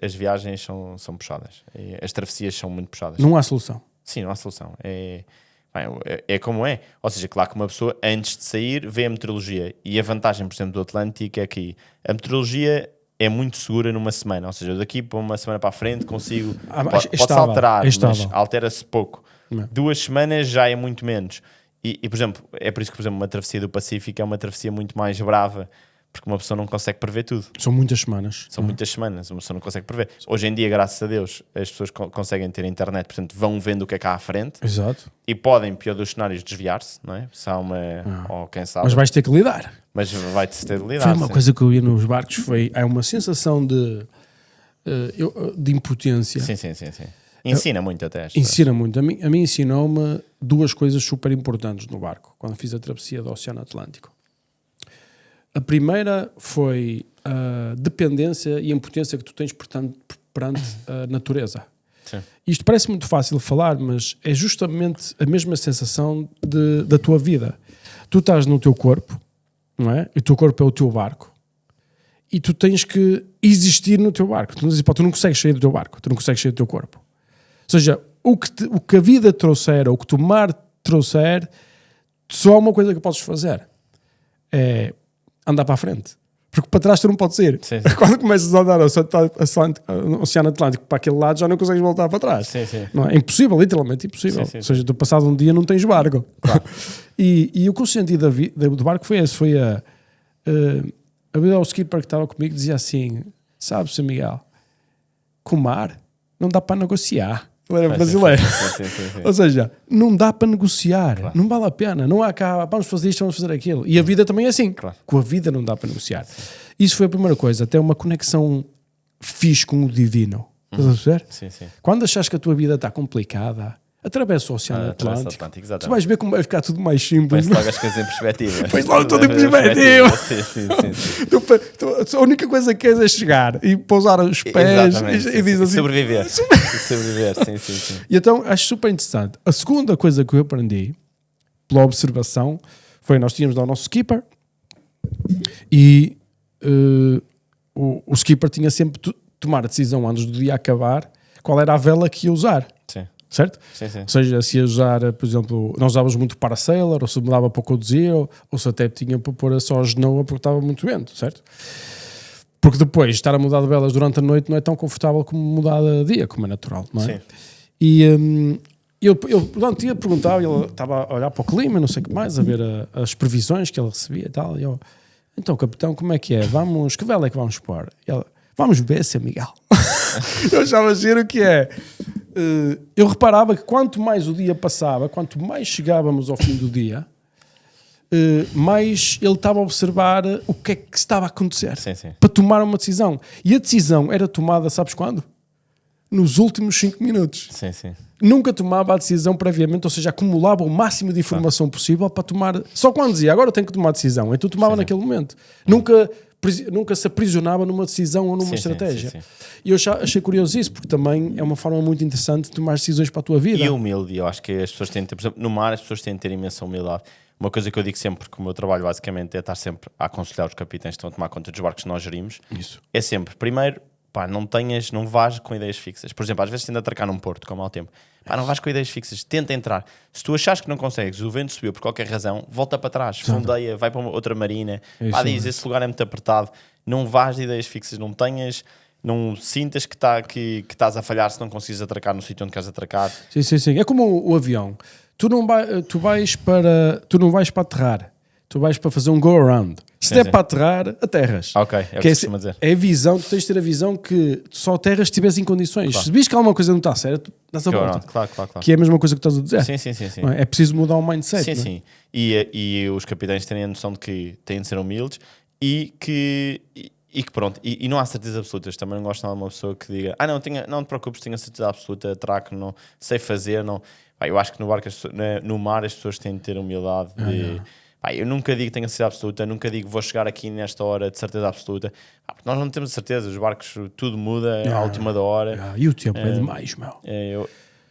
Speaker 2: As viagens são puxadas. As travessias são muito puxadas.
Speaker 1: Não há solução.
Speaker 2: Sim, não há solução. É como é. Ou seja, claro que uma pessoa, antes de sair, vê a meteorologia. E a vantagem, por exemplo, do Atlântico é que a meteorologia é muito segura numa semana. Ou seja, daqui para uma semana para a frente consigo... Pode-se alterar, mas altera-se pouco. 2 semanas já é muito menos. E, por exemplo, é por isso que, por exemplo, uma travessia do Pacífico é uma travessia muito mais brava, porque uma pessoa não consegue prever tudo.
Speaker 1: São muitas semanas.
Speaker 2: São muitas semanas, uma pessoa não consegue prever. Hoje em dia, graças a Deus, as pessoas conseguem ter internet, portanto, vão vendo o que é cá à frente.
Speaker 1: Exato.
Speaker 2: E podem, pior dos cenários, desviar-se, não é? Se há uma... Ou quem sabe.
Speaker 1: Mas vais ter que lidar.
Speaker 2: Mas vai-te ter de lidar.
Speaker 1: Foi uma coisa que eu ia nos barcos, é uma sensação de impotência.
Speaker 2: Sim. Ensina muito até.
Speaker 1: Ensina muito. A mim ensinou-me 2 coisas super importantes no barco, quando fiz a travessia do Oceano Atlântico. A primeira foi a dependência e a impotência que tu tens perante a natureza.
Speaker 2: Sim.
Speaker 1: Isto parece muito fácil de falar, mas é justamente a mesma sensação da tua vida. Tu estás no teu corpo, não é? E o teu corpo é o teu barco. E tu tens que existir no teu barco. Tu não consegues sair do teu barco, tu não consegues sair do teu corpo. Ou seja, o que a vida trouxer, ou o que o mar trouxer, só há uma coisa que podes fazer. É andar para a frente. Porque para trás tu não podes ir.
Speaker 2: Sim.
Speaker 1: Quando começas a andar no Oceano Atlântico para aquele lado, já não consegues voltar para trás.
Speaker 2: Sim.
Speaker 1: Não é impossível, literalmente impossível.
Speaker 2: Sim.
Speaker 1: Ou seja, tu passado um dia não tens barco.
Speaker 2: Claro.
Speaker 1: E o que eu senti do barco foi esse. Foi a vida ao skipper que estava comigo dizia assim, sabe, Sr. Miguel, com o mar não dá para negociar. Ele era brasileiro.
Speaker 2: Sim.
Speaker 1: Ou seja, não dá para negociar.
Speaker 2: Claro.
Speaker 1: Não vale a pena. Não há cá, vamos fazer isto, vamos fazer aquilo. E a vida também é assim.
Speaker 2: Claro.
Speaker 1: Com a vida não dá para negociar. Isso foi a primeira coisa. Até uma conexão fixe com o divino. Estás a perceber?
Speaker 2: Sim.
Speaker 1: Quando achas que a tua vida está complicada, atravessa o Oceano Atlântico. Tu vais ver como vai ficar tudo mais simples.
Speaker 2: Põe-se logo as coisas em perspectiva.
Speaker 1: Põe-se logo tudo em perspectiva.
Speaker 2: Sim.
Speaker 1: A única coisa que queres é chegar e pousar os pés e diz assim...
Speaker 2: Sobreviver. Sim.
Speaker 1: E então acho super interessante. A segunda coisa que eu aprendi pela observação foi, nós tínhamos lá o nosso skipper e o skipper tinha sempre de tomar a decisão antes do dia acabar qual era a vela que ia usar.
Speaker 2: Sim.
Speaker 1: Certo?
Speaker 2: Sim.
Speaker 1: Ou seja, se ia usar, por exemplo, nós usávamos muito parasailor, ou se mudava para conduzir, ou se até tinha para pôr só a genoa porque estava muito vento, certo? Porque depois, estar a mudar de velas durante a noite não é tão confortável como mudar de dia, como é natural, não é?
Speaker 2: Sim.
Speaker 1: E eu durante o dia perguntava, ele estava a olhar para o clima, não sei o que mais, a ver as previsões que ele recebia e tal, e eu, então, capitão, como é que é? Que vela é que vamos pôr? Ele, vamos ver, Sr. Miguel. Eu achava giro que é... eu reparava que quanto mais o dia passava, quanto mais chegávamos ao fim do dia, mais ele estava a observar o que é que estava a acontecer para tomar uma decisão. E a decisão era tomada, sabes quando? Nos últimos 5 minutos.
Speaker 2: Sim.
Speaker 1: Nunca tomava a decisão previamente, ou seja, acumulava o máximo de informação possível para tomar... Só quando dizia, agora eu tenho que tomar a decisão. Então tomava naquele momento. Nunca se aprisionava numa decisão ou numa estratégia.
Speaker 2: Sim.
Speaker 1: E eu achei curioso isso, porque também é uma forma muito interessante de tomar decisões para a tua vida.
Speaker 2: E humilde, eu acho que as pessoas têm de ter, por exemplo, no mar as pessoas têm de ter imensa humildade. Uma coisa que eu digo sempre, porque o meu trabalho basicamente é estar sempre a aconselhar os capitães que estão a tomar conta dos barcos que nós gerimos, é sempre, primeiro, não vás com ideias fixas. Por exemplo, às vezes tende a atracar num porto, com mau tempo. Não vás com ideias fixas, tenta entrar. Se tu achares que não consegues, o vento subiu por qualquer razão, volta para trás, fundeia, vai para outra marina, diz, esse lugar é muito apertado, não vás de ideias fixas, não sintas que estás a falhar se não consegues atracar no sítio onde queres atracar.
Speaker 1: Sim. É como o avião. Tu não vais para aterrar, tu vais para fazer um go-around. Se
Speaker 2: Sim,
Speaker 1: der
Speaker 2: sim.
Speaker 1: para aterrar, aterras.
Speaker 2: Ok, é o que
Speaker 1: Que
Speaker 2: se costuma dizer.
Speaker 1: é a visão, tu tens de ter a visão que tu só aterras se estiveres em condições.
Speaker 2: Claro.
Speaker 1: Se vis que alguma coisa não está certo, dás a volta.
Speaker 2: Claro.
Speaker 1: Que é a mesma coisa que estás a dizer.
Speaker 2: Sim.
Speaker 1: Não é? É preciso mudar o mindset.
Speaker 2: Sim,
Speaker 1: não é?
Speaker 2: sim. E os capitães têm a noção de que têm de ser humildes e que pronto, e não há certezas absolutas. Também não gosto de uma pessoa que diga não te preocupes, tenho a certeza absoluta, trago, não sei fazer, não. Pá, eu acho que no mar as pessoas têm de ter humildade de... Pá, eu nunca digo que tenho a certeza absoluta, nunca digo vou chegar aqui nesta hora de certeza absoluta. Pá, porque nós não temos certeza, os barcos tudo muda à última da hora.
Speaker 1: E o tempo é demais, meu.
Speaker 2: O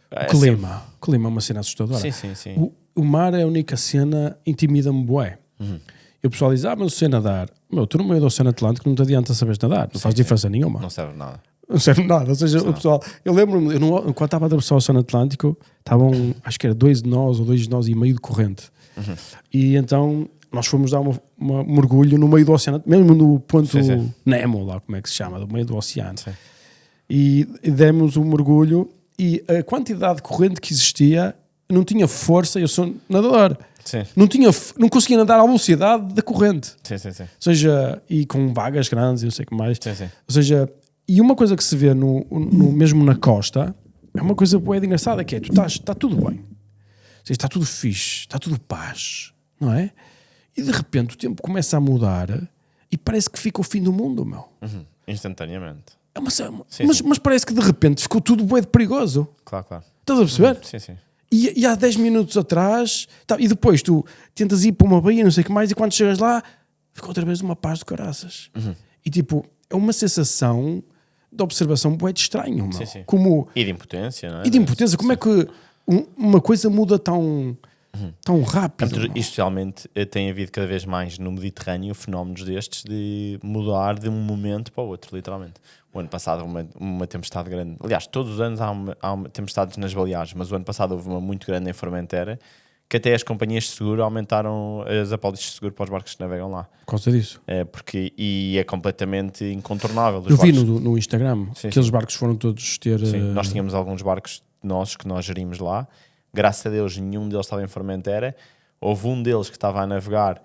Speaker 1: O clima é uma cena assustadora.
Speaker 2: Sim.
Speaker 1: O mar é a única cena, intimida-me bué. E o pessoal diz, mas eu sei nadar. Meu, tu no meio do Oceano Atlântico não te adianta saberes nadar, não faz diferença nenhuma.
Speaker 2: Não serve nada.
Speaker 1: Não serve nada. Ou seja, o pessoal, eu lembro-me, quando estava a atravessar o Oceano Atlântico, estavam, acho que era 2 nós ou 2 nós e meio de corrente. E então nós fomos dar um mergulho no meio do oceano, mesmo no ponto
Speaker 2: Sim.
Speaker 1: Nemo, lá como é que se chama, do meio do oceano.
Speaker 2: Sim.
Speaker 1: E demos um mergulho e a quantidade de corrente que existia não tinha força, eu sou nadador.
Speaker 2: Sim.
Speaker 1: Não conseguia nadar à velocidade da corrente.
Speaker 2: Sim.
Speaker 1: Ou seja, e com vagas grandes e não sei o que mais.
Speaker 2: Sim.
Speaker 1: Ou seja, e uma coisa que se vê mesmo na costa é uma coisa boa e engraçada, que é, está tudo bem. Ou seja, está tudo fixe, está tudo paz, não é? E de repente o tempo começa a mudar e parece que fica o fim do mundo, meu.
Speaker 2: Instantaneamente.
Speaker 1: É uma,
Speaker 2: Sim.
Speaker 1: mas parece que de repente ficou tudo bué de perigoso.
Speaker 2: Claro.
Speaker 1: Estás a perceber?
Speaker 2: Sim.
Speaker 1: E há 10 minutos atrás, e depois tu tentas ir para uma baía, não sei o que mais, e quando chegas lá, fica outra vez uma paz de caraças. E tipo, é uma sensação de observação bué de estranho, meu.
Speaker 2: Sim.
Speaker 1: Como,
Speaker 2: E de impotência, não é?
Speaker 1: e de impotência, como é que uma coisa muda tão rápido? meu?
Speaker 2: E socialmente tem havido cada vez mais no Mediterrâneo fenómenos destes de mudar de um momento para o outro, literalmente. O ano passado uma tempestade grande. Aliás, todos os anos há tempestades nas Baleares, mas o ano passado houve uma muito grande em Formentera, que até as companhias de seguro aumentaram as apólices de seguro para os barcos que navegam lá.
Speaker 1: Por causa disso.
Speaker 2: E é completamente incontornável.
Speaker 1: Eu vi no Instagram que aqueles
Speaker 2: sim.
Speaker 1: barcos foram todos ter...
Speaker 2: Sim, nós tínhamos alguns barcos nossos que nós gerimos lá. Graças a Deus, nenhum deles estava em Formentera. Houve um deles que estava a navegar,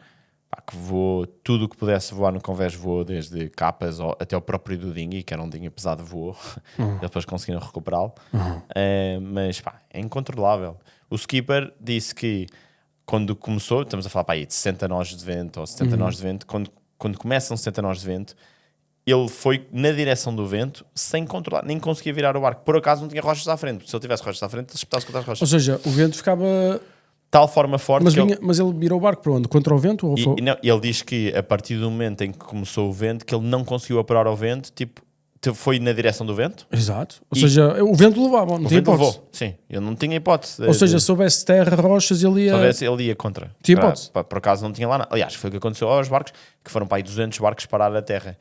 Speaker 2: que voou tudo o que pudesse voar no convés, voou desde capas até o próprio do dinghy, que era um dinghy pesado, voou. Eles depois conseguiram recuperá-lo. Mas é incontrolável. O skipper disse que quando começou, estamos a falar aí de 60 nós de vento ou 70 nós de vento, quando começam 60 nós de vento, ele foi na direção do vento sem controlar, nem conseguia virar o barco. Por acaso não tinha rochas à frente. Se ele tivesse rochas à frente, ele espetava-se contra as rochas.
Speaker 1: Ou seja, o vento ficava...
Speaker 2: Tal forma forte
Speaker 1: Mas ele virou o barco para onde? Contra o vento? Ou foi...
Speaker 2: não, ele diz que a partir do momento em que começou o vento, que ele não conseguiu operar ao vento, foi na direção do vento.
Speaker 1: Exato. Ou seja, o vento levava, não tinha hipótese.
Speaker 2: Levou. Sim, ele não tinha hipótese.
Speaker 1: Ou seja, se houvesse terra, rochas, ele ia...
Speaker 2: Ele ia contra.
Speaker 1: Tinha hipótese.
Speaker 2: Por acaso não tinha lá nada. Aliás, foi o que aconteceu aos barcos, que foram para aí 200 barcos parar a terra.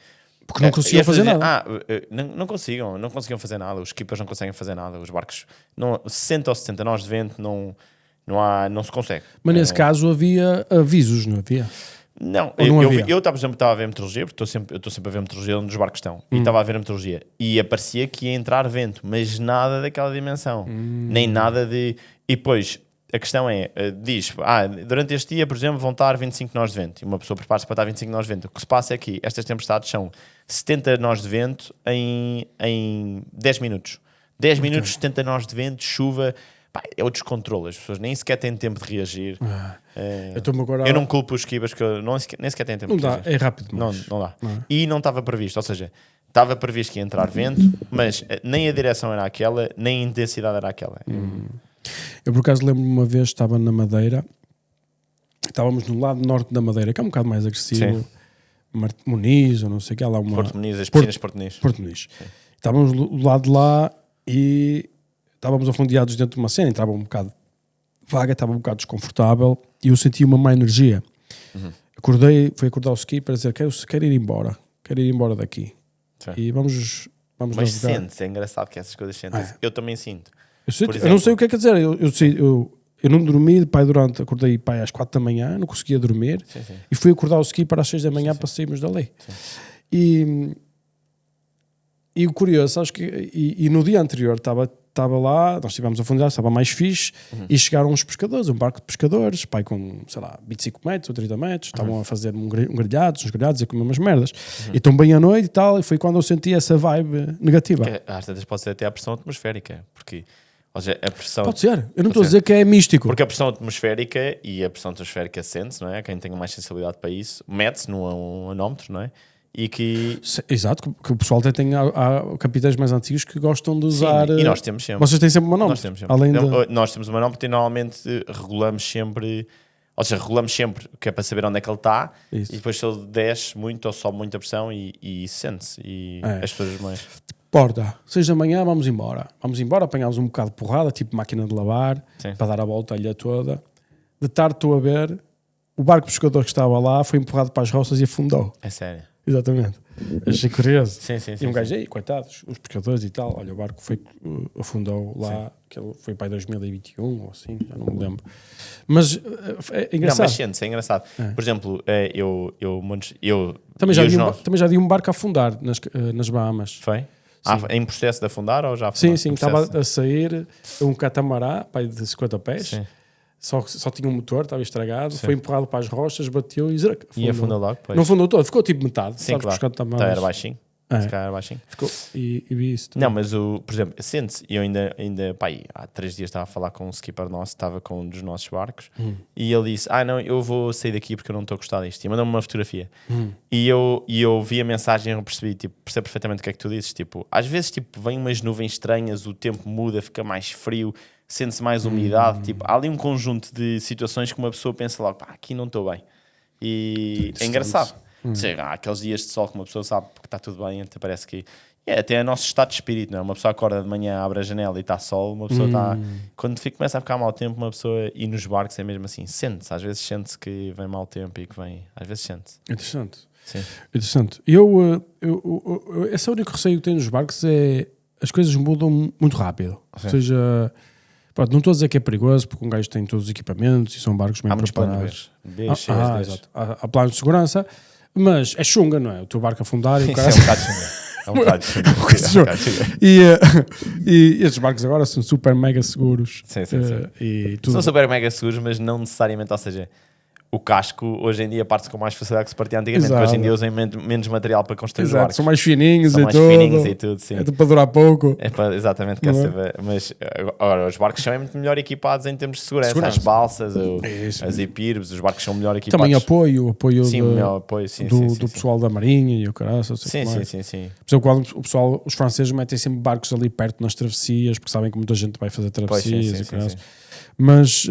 Speaker 1: Porque não conseguiam fazer nada.
Speaker 2: Não conseguiam fazer nada. Os skippers não conseguem fazer nada. Os barcos, 60 ou 70 nós de vento, não se consegue.
Speaker 1: Mas nesse caso havia avisos, não havia?
Speaker 2: Não,
Speaker 1: havia?
Speaker 2: eu por exemplo, estava a ver meteorologia, porque eu estou sempre a ver meteorologia onde os barcos estão, e estava a ver a meteorologia, e aparecia que ia entrar vento, mas nada daquela dimensão, nem nada de... E depois, a questão é, diz, durante este dia, por exemplo, vão estar 25 nós de vento, e uma pessoa prepara-se para estar 25 nós de vento. O que se passa é que estas tempestades são 70 nós de vento em 10 minutos. 10 minutos, 70 nós de vento, chuva... é o descontrole, as pessoas nem sequer têm tempo de reagir. Eu não culpo os skippers, que nem sequer têm tempo de reagir.
Speaker 1: É rápido demais.
Speaker 2: Não dá. E não estava previsto, ou seja, estava previsto que ia entrar vento, mas nem a direção era aquela, nem a intensidade era aquela.
Speaker 1: Eu por acaso lembro-me uma vez, estava na Madeira, estávamos no lado norte da Madeira, que é um bocado mais agressivo, Muniz, ou não sei o que, há lá uma...
Speaker 2: Porto Muniz, as piscinas Porto Muniz.
Speaker 1: Porto Muniz. Estávamos do lado de lá e... estávamos afundeados dentro de uma cena, entrava um bocado vaga, estava um bocado desconfortável e eu senti uma má energia. Fui acordar o skipper a dizer, quero ir embora daqui.
Speaker 2: Sim.
Speaker 1: E vamos
Speaker 2: Mas
Speaker 1: navegar.
Speaker 2: sente-se, é engraçado que essas coisas sentem. Eu também sinto.
Speaker 1: Eu não sei o que é que dizer, eu não dormi, acordei às 4 da manhã, não conseguia dormir,
Speaker 2: Sim.
Speaker 1: e fui acordar o skipper às 6 da manhã para sairmos dali. E o curioso, acho que e no dia anterior estava lá, nós estivemos a afundar, estava mais fixe, e chegaram uns pescadores, um barco de pescadores, pai com, sei lá, 25 metros ou 30 metros, estavam a fazer uns grelhados e a comer umas merdas. E estão bem à noite e tal, e foi quando eu senti essa vibe negativa.
Speaker 2: Que às vezes pode ser até a pressão atmosférica, porque ou seja, a pressão...
Speaker 1: Pode ser, eu não estou a dizer que é místico.
Speaker 2: Porque a pressão atmosférica e a pressão atmosférica sente-se, não é? Quem tem mais sensibilidade para isso, mete-se num anómetro, não é? E que...
Speaker 1: Exato, que o pessoal até tem há capitães mais antigos que gostam de usar...
Speaker 2: Sim, e nós temos sempre.
Speaker 1: Vocês têm sempre um manómetro?
Speaker 2: Nós temos sempre.
Speaker 1: Além de...
Speaker 2: Nós temos um manómetro e normalmente regulamos sempre... Ou seja, regulamos sempre, que é para saber onde é que ele está,
Speaker 1: Isso.
Speaker 2: e depois se ele desce muito ou sobe muita pressão e sente-se. E as pessoas mais...
Speaker 1: Porta, 6 da manhã, vamos embora. Vamos embora, apanhámos um bocado de porrada, tipo máquina de lavar,
Speaker 2: Sim.
Speaker 1: para dar a volta à ilha toda. De tarde estou a ver, o barco pescador que estava lá foi empurrado para as roças e afundou.
Speaker 2: É sério.
Speaker 1: Exatamente. Achei curioso.
Speaker 2: Sim, sim,
Speaker 1: E
Speaker 2: sim.
Speaker 1: um gajo aí, coitados, os pescadores e tal. Olha, o barco foi, afundou lá, que ele foi para 2021 ou assim, já não me lembro. Mas é engraçado.
Speaker 2: Não, mas sente-se, é engraçado. Por exemplo, eu
Speaker 1: Também já,
Speaker 2: e os
Speaker 1: vi
Speaker 2: nossos-
Speaker 1: também já vi um barco a afundar nas Bahamas.
Speaker 2: Foi? Em processo de afundar ou já afundou?
Speaker 1: Sim, sim,
Speaker 2: Em
Speaker 1: estava
Speaker 2: processo?
Speaker 1: a sair um catamarã, pai de 50 pés,
Speaker 2: Sim.
Speaker 1: só tinha um motor, estava estragado, foi empurrado para as rochas, bateu e
Speaker 2: E afundou logo, pois.
Speaker 1: Não afundou todo, ficou tipo metade.
Speaker 2: Sim,
Speaker 1: sabes,
Speaker 2: claro.
Speaker 1: que os
Speaker 2: Então
Speaker 1: catamaraãs-
Speaker 2: era baixinho.
Speaker 1: É.
Speaker 2: Se calhar era baixinho.
Speaker 1: Ficou, e vi isso também.
Speaker 2: Não, mas por exemplo, sente-se, eu ainda pá, aí, há 3 dias estava a falar com um skipper nosso, estava com um dos nossos barcos, e ele disse, não, eu vou sair daqui porque eu não estou a gostar disto, e mandou-me uma fotografia. E eu vi a mensagem e eu percebi perfeitamente o que é que tu dizes, tipo, às vezes tipo, vem umas nuvens estranhas, o tempo muda, fica mais frio, sente-se mais umidade, tipo, há ali um conjunto de situações que uma pessoa pensa logo, pá, aqui não estou bem. E é engraçado. Ou seja, há aqueles dias de sol que uma pessoa sabe que está tudo bem, até parece que... até é nosso estado de espírito, não é? Uma pessoa acorda de manhã, abre a janela e está sol, uma pessoa está... Quando começa a ficar mau tempo, uma pessoa... E nos barcos é mesmo assim, sente-se. Às vezes sente-se que vem mau tempo e que vem... Às vezes sente-se.
Speaker 1: Interessante.
Speaker 2: Sim.
Speaker 1: Interessante. Esse é o único receio que tenho nos barcos, é as coisas mudam muito rápido. Ou seja, pronto, não estou a dizer que é perigoso, porque um gajo tem todos os equipamentos e são barcos bem
Speaker 2: Há muitos
Speaker 1: preparados.
Speaker 2: planos B, C, D.
Speaker 1: Exato. Há planos de segurança, mas é chunga, não é? O teu barco afundar e o
Speaker 2: Isso
Speaker 1: cara...
Speaker 2: é um bocado chunga. É um bocado chunga. É um bocado chunga.
Speaker 1: E estes barcos agora são super mega seguros.
Speaker 2: Sim, sim, sim.
Speaker 1: E tudo.
Speaker 2: São super mega seguros, mas não necessariamente, ou seja... O casco, hoje em dia, parte-se com mais facilidade que se partia antigamente, porque hoje em dia usam menos material para construir os
Speaker 1: Exato,
Speaker 2: barcos.
Speaker 1: são mais fininhos
Speaker 2: São
Speaker 1: e
Speaker 2: mais
Speaker 1: tudo.
Speaker 2: fininhos e tudo, sim.
Speaker 1: É tudo para durar pouco.
Speaker 2: É para, exatamente, quer saber. Mas agora, os barcos são muito melhor equipados em termos de segurança. As balsas, as epírbes, os barcos são melhor equipados.
Speaker 1: Também apoio
Speaker 2: sim,
Speaker 1: de-
Speaker 2: melhor apoio, sim,
Speaker 1: do,
Speaker 2: sim, sim,
Speaker 1: do
Speaker 2: sim.
Speaker 1: pessoal da Marinha e o caralho.
Speaker 2: Sim, sim, sim, sim.
Speaker 1: Por exemplo, quando o pessoal, os franceses metem sempre barcos ali perto nas travessias, porque sabem que muita gente vai fazer
Speaker 2: Pois, sim,
Speaker 1: travessias
Speaker 2: sim,
Speaker 1: e
Speaker 2: sim,
Speaker 1: caralho.
Speaker 2: sim.
Speaker 1: Mas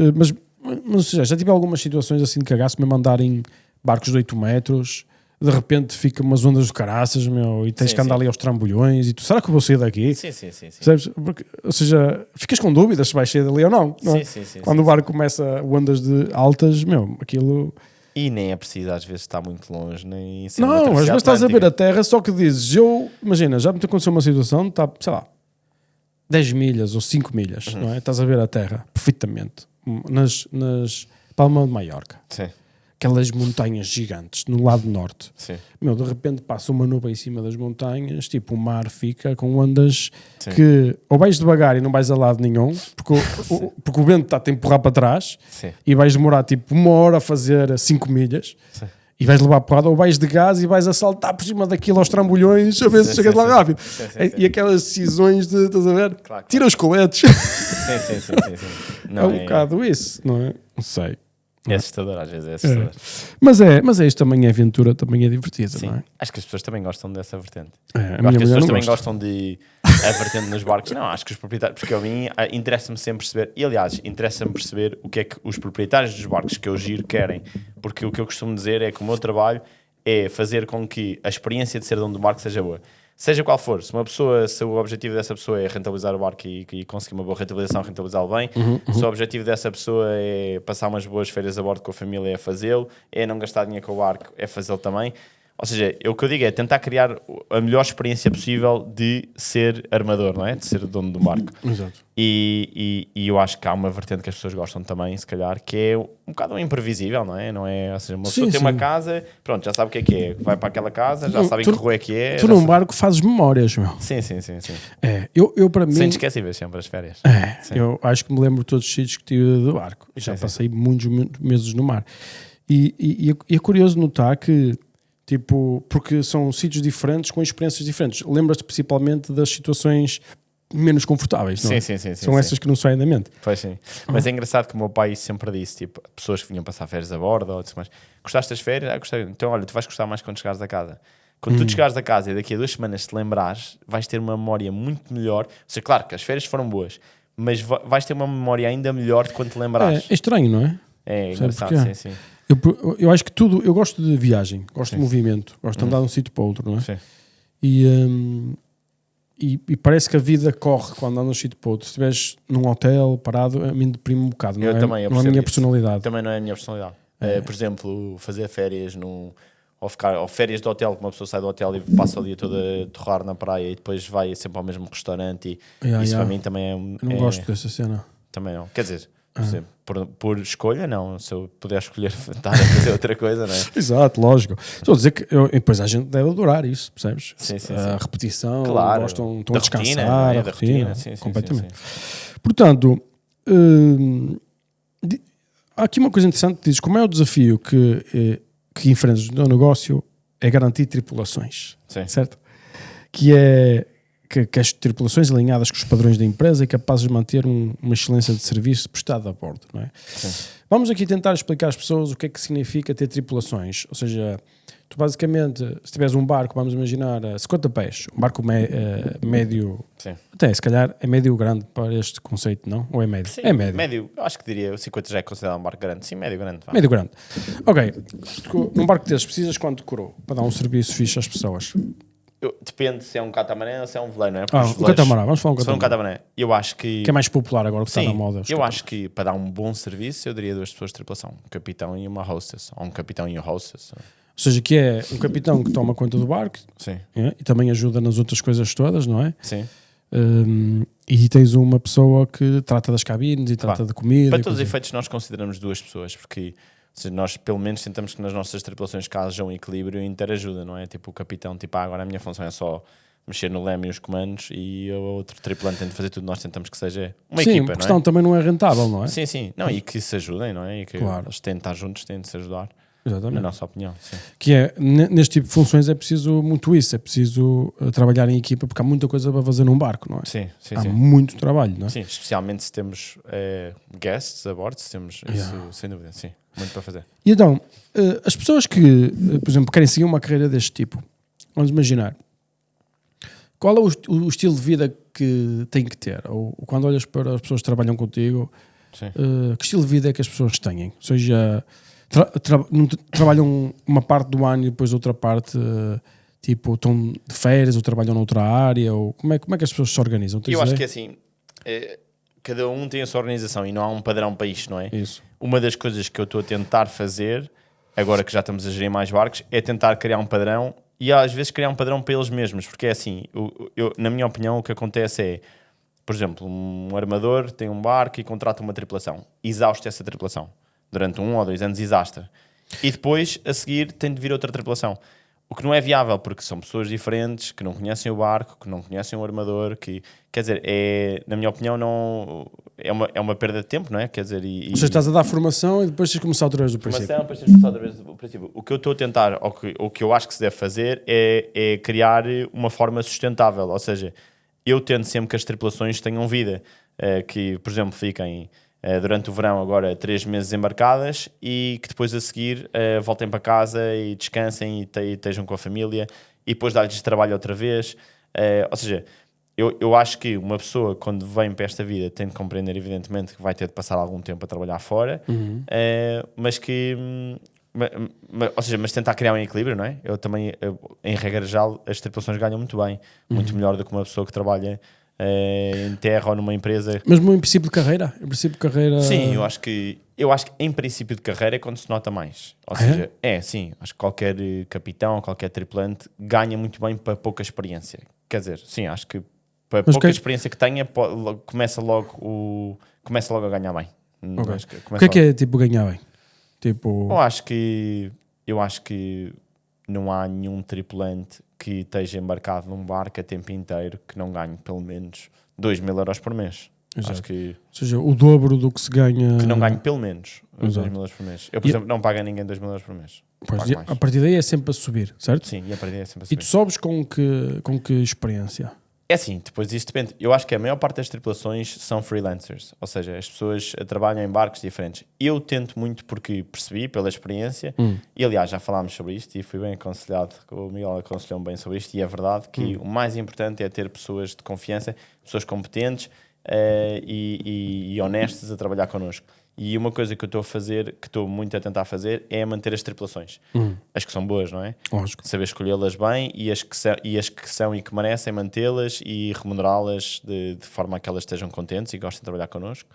Speaker 1: ou seja, já tive algumas situações assim de cagaço, mesmo andar em barcos de 8 metros, de repente fica umas ondas de caraças, meu, e tens
Speaker 2: Sim,
Speaker 1: que andar
Speaker 2: sim.
Speaker 1: ali aos trambolhões e tu, será que eu vou sair daqui?
Speaker 2: Sim, sim, sim, sim.
Speaker 1: Percebes? Porque, ou seja, ficas com dúvidas se vais sair dali ou não. Não é?
Speaker 2: Sim, sim, sim,
Speaker 1: Quando
Speaker 2: sim,
Speaker 1: o barco começa ondas de altas, meu, aquilo...
Speaker 2: E nem é preciso às vezes estar muito longe, nem ser uma
Speaker 1: Não, às
Speaker 2: travessia
Speaker 1: vezes estás a ver a
Speaker 2: atlântica.
Speaker 1: terra, só que dizes, imagina, já me aconteceu uma situação, está, sei lá, 10 milhas ou 5 milhas,
Speaker 2: Uhum.
Speaker 1: não é? Estás a ver a terra, perfeitamente, nas Palma de Maiorca,
Speaker 2: Sim,
Speaker 1: aquelas montanhas gigantes no lado norte.
Speaker 2: sim.
Speaker 1: Meu, de repente passa uma nuvem em cima das montanhas, tipo, o mar fica com ondas
Speaker 2: Sim.
Speaker 1: que ou vais devagar e não vais a lado nenhum, porque o vento está a empurrar para trás,
Speaker 2: Sim.
Speaker 1: e vais demorar tipo 1 hora a fazer 5 milhas.
Speaker 2: Sim.
Speaker 1: E vais levar porrada, ou vais de gás e vais a saltar por cima daquilo aos trambolhões a ver se
Speaker 2: Sim,
Speaker 1: chegas
Speaker 2: sim,
Speaker 1: lá
Speaker 2: sim.
Speaker 1: rápido.
Speaker 2: Sim, sim,
Speaker 1: E
Speaker 2: sim.
Speaker 1: aquelas decisões de, estás a ver?
Speaker 2: Claro.
Speaker 1: Tira os coletes.
Speaker 2: Sim, sim, sim, sim, sim.
Speaker 1: É
Speaker 2: Não,
Speaker 1: um bocado isso, não é? Não sei.
Speaker 2: É assustador, às vezes é assustador.
Speaker 1: Mas isto também é aventura, também é divertido,
Speaker 2: Sim,
Speaker 1: não é?
Speaker 2: acho que as pessoas também gostam dessa vertente.
Speaker 1: É, a
Speaker 2: Eu acho
Speaker 1: minha
Speaker 2: que as
Speaker 1: mulher
Speaker 2: pessoas
Speaker 1: não
Speaker 2: também
Speaker 1: gosta.
Speaker 2: gostam de a vertente nos barcos. Não, acho que os proprietários, porque a mim interessa-me sempre perceber, e aliás, interessa-me perceber o que é que os proprietários dos barcos que eu giro querem, porque o que eu costumo dizer é que o meu trabalho é fazer com que a experiência de ser dono do barco seja boa. Seja qual for, se o objetivo dessa pessoa é rentabilizar o barco e conseguir uma boa rentabilização, rentabilizá-lo bem, se o objetivo dessa pessoa é passar umas boas férias a bordo com a família, é fazê-lo, é não gastar dinheiro com o barco, é fazê-lo também. Ou seja, o que eu digo é tentar criar a melhor experiência possível de ser armador, não é? De ser dono do barco.
Speaker 1: Exato.
Speaker 2: E eu acho que há uma vertente que as pessoas gostam também, se calhar, que é um bocado imprevisível, não é? Não é, ou seja, uma pessoa tem uma casa, pronto, já sabe o que é, vai para aquela casa, já sabem que rua é que é.
Speaker 1: Tu num barco fazes memórias, meu.
Speaker 2: Sim.
Speaker 1: Eu para mim...
Speaker 2: Sem esquecíveis sempre as férias. Sim.
Speaker 1: Eu acho que me lembro de todos os sítios que tive do barco. Já passei muitos meses no mar. E é curioso notar que, tipo, porque são sítios diferentes com experiências diferentes. Lembras-te principalmente das situações menos confortáveis, não é?
Speaker 2: Sim.
Speaker 1: São essas que não saem da mente.
Speaker 2: Pois sim. Mas é engraçado que o meu pai sempre disse, tipo, pessoas que vinham passar férias a bordo, ou disse, mas gostaste das férias? Gostei. Então, olha, tu vais gostar mais quando chegares a casa. Quando tu chegares a casa e daqui a 2 semanas te lembrares, vais ter uma memória muito melhor. Ou seja, claro que as férias foram boas, mas vais ter uma memória ainda melhor de quando te lembrares.
Speaker 1: É estranho, não é?
Speaker 2: É engraçado, sim.
Speaker 1: Eu acho que tudo... Eu gosto de viagem, gosto de movimento, gosto de andar de um sítio para o outro, não é?
Speaker 2: Sim.
Speaker 1: E parece que a vida corre quando andas de um sítio para o outro. Se estiveres num hotel parado, a mim deprime um bocado. Não
Speaker 2: Eu
Speaker 1: é,
Speaker 2: também, eu
Speaker 1: não é a
Speaker 2: percebo
Speaker 1: minha
Speaker 2: isso.
Speaker 1: personalidade.
Speaker 2: Também não é a minha personalidade. Por exemplo, fazer férias ou férias de hotel, que uma pessoa sai do hotel e passa o dia todo a torrar na praia e depois vai sempre ao mesmo restaurante isso para mim também é...
Speaker 1: Eu não gosto dessa cena.
Speaker 2: Também não. Quer dizer, por exemplo, por escolha, não. Se eu puder escolher estar a fazer outra coisa, não é?
Speaker 1: Exato, lógico. Estou a dizer que depois a gente deve adorar isso, percebes?
Speaker 2: Sim.
Speaker 1: A repetição,
Speaker 2: Claro.
Speaker 1: estão
Speaker 2: Da
Speaker 1: a descansar,
Speaker 2: rotina, não é?
Speaker 1: a
Speaker 2: Da
Speaker 1: rotina,
Speaker 2: rotina, sim.
Speaker 1: completamente. Portanto, há aqui uma coisa interessante, dizes, como é o desafio que enfrentas no negócio é garantir tripulações,
Speaker 2: Sim.
Speaker 1: certo? Que é que as tripulações alinhadas com os padrões da empresa e capazes de manter uma excelência de serviço prestado a bordo, não é?
Speaker 2: Sim.
Speaker 1: Vamos aqui tentar explicar às pessoas o que é que significa ter tripulações, ou seja, tu basicamente, se tiveres um barco, vamos imaginar 50 pés, um barco médio,
Speaker 2: Sim.
Speaker 1: até se calhar é médio grande para este conceito, não? Ou é médio?
Speaker 2: Sim,
Speaker 1: É médio.
Speaker 2: eu acho que diria, o 50 já é considerado um barco grande. Sim, médio grande. Vá.
Speaker 1: Médio grande. Ok, num barco desses precisas quanto de coroa para dar um serviço fixe às pessoas?
Speaker 2: Depende se é um catamarã ou se é um veleiro, não é?
Speaker 1: O catamarã, vamos falar
Speaker 2: Se for um catamarã, eu acho
Speaker 1: que é mais popular agora, que está na moda.
Speaker 2: Eu acho que para dar um bom serviço eu daria 2 pessoas de tripulação, um capitão e uma hostess, ou um capitão e um hostess.
Speaker 1: Ou seja, que é um capitão que toma conta do barco,
Speaker 2: Sim.
Speaker 1: e também ajuda nas outras coisas todas, não é?
Speaker 2: Sim.
Speaker 1: E tens uma pessoa que trata das cabines e trata da comida.
Speaker 2: Para todos os efeitos nós consideramos 2 pessoas, porque nós pelo menos tentamos que nas nossas tripulações haja um equilíbrio e interajuda, não é? Tipo o capitão, agora a minha função é só mexer no leme e os comandos e o outro tripulante tenta fazer tudo, nós tentamos que seja uma equipa, não é?
Speaker 1: A questão também não é rentável, não é?
Speaker 2: Sim. Não, e que se ajudem, não é? E que eles têm de estar juntos, têm de se ajudar.
Speaker 1: Exatamente.
Speaker 2: Na nossa opinião, sim.
Speaker 1: Que é, neste tipo de funções é preciso muito isso, é preciso trabalhar em equipa, porque há muita coisa para fazer num barco, não é?
Speaker 2: Sim.
Speaker 1: Há muito trabalho, não é?
Speaker 2: Sim, especialmente se temos guests a bordo, se temos isso, sem dúvida, sim, muito para fazer.
Speaker 1: E então, as pessoas que, por exemplo, querem seguir uma carreira deste tipo, vamos imaginar, qual é o estilo de vida que tem que ter? Ou quando olhas para as pessoas que trabalham contigo, que estilo de vida é que as pessoas têm? Ou seja, trabalham uma parte do ano e depois outra parte, tipo, estão de férias ou trabalham noutra área? Ou como é que as pessoas se organizam?
Speaker 2: Eu acho que é assim, cada um tem a sua organização e não há um padrão para isto, não é?
Speaker 1: Isso.
Speaker 2: Uma das coisas que eu estou a tentar fazer, agora que já estamos a gerir mais barcos, é tentar criar um padrão e às vezes criar um padrão para eles mesmos, porque é assim, na minha opinião o que acontece é, por exemplo, um armador tem um barco e contrata uma tripulação, exausta essa tripulação, durante 1 ou 2 anos exausta, e depois a seguir tem de vir outra tripulação, o que não é viável, porque são pessoas diferentes, que não conhecem o barco, que não conhecem o armador, que, quer dizer, na minha opinião, não, é uma perda de tempo, não é? Quer dizer,
Speaker 1: Ou seja, estás a dar formação e depois tens de começar outra vez do princípio.
Speaker 2: Depois tens de começar outra vez do princípio. O que eu estou a tentar, o que eu acho que se deve fazer é criar uma forma sustentável, ou seja, eu tento sempre que as tripulações tenham vida, que, por exemplo, fiquem durante o verão agora 3 meses embarcadas e que depois a seguir voltem para casa e descansem e estejam com a família e depois dar-lhes trabalho outra vez. Ou seja, eu acho que uma pessoa quando vem para esta vida tem de compreender evidentemente que vai ter de passar algum tempo a trabalhar fora, mas que... mas tentar criar um equilíbrio, não é? Em regra geral, as tripulações ganham muito bem, muito melhor do que uma pessoa que trabalha em terra ou numa empresa.
Speaker 1: Mas em princípio de carreira? Em princípio de carreira...
Speaker 2: Sim, eu acho que em princípio de carreira é quando se nota mais. Ou seja, sim, acho que qualquer capitão, qualquer tripulante ganha muito bem para pouca experiência. Quer dizer, sim, acho que para pouca experiência que tenha, começa logo a ganhar bem.
Speaker 1: Okay. O que é tipo ganhar bem? Tipo...
Speaker 2: Eu acho que não há nenhum tripulante que esteja embarcado num barco a tempo inteiro que não ganhe pelo menos 2.000 euros por mês.
Speaker 1: Exato.
Speaker 2: Acho que...
Speaker 1: Ou seja, o dobro do que se ganha...
Speaker 2: Que não ganhe pelo menos 2.000 euros por mês. Eu, por exemplo, não pago a ninguém 2.000 euros por mês.
Speaker 1: Pois, a partir daí é sempre a subir, certo?
Speaker 2: Sim, e a partir daí é sempre a subir.
Speaker 1: E tu sobes com que experiência?
Speaker 2: É assim, depois isto depende. Eu acho que a maior parte das tripulações são freelancers, ou seja, as pessoas trabalham em barcos diferentes. Eu tento muito porque percebi pela experiência, e aliás já falámos sobre isto e fui bem aconselhado, o Miguel aconselhou-me bem sobre isto, e é verdade que o mais importante é ter pessoas de confiança, pessoas competentes e honestas a trabalhar connosco. E uma coisa que eu estou a fazer, que estou muito a tentar fazer, é manter as tripulações. As que são boas, não é?
Speaker 1: Lógico.
Speaker 2: Saber escolhê-las bem e as que são e que merecem mantê-las e remunerá-las de forma a que elas estejam contentes e gostem de trabalhar connosco.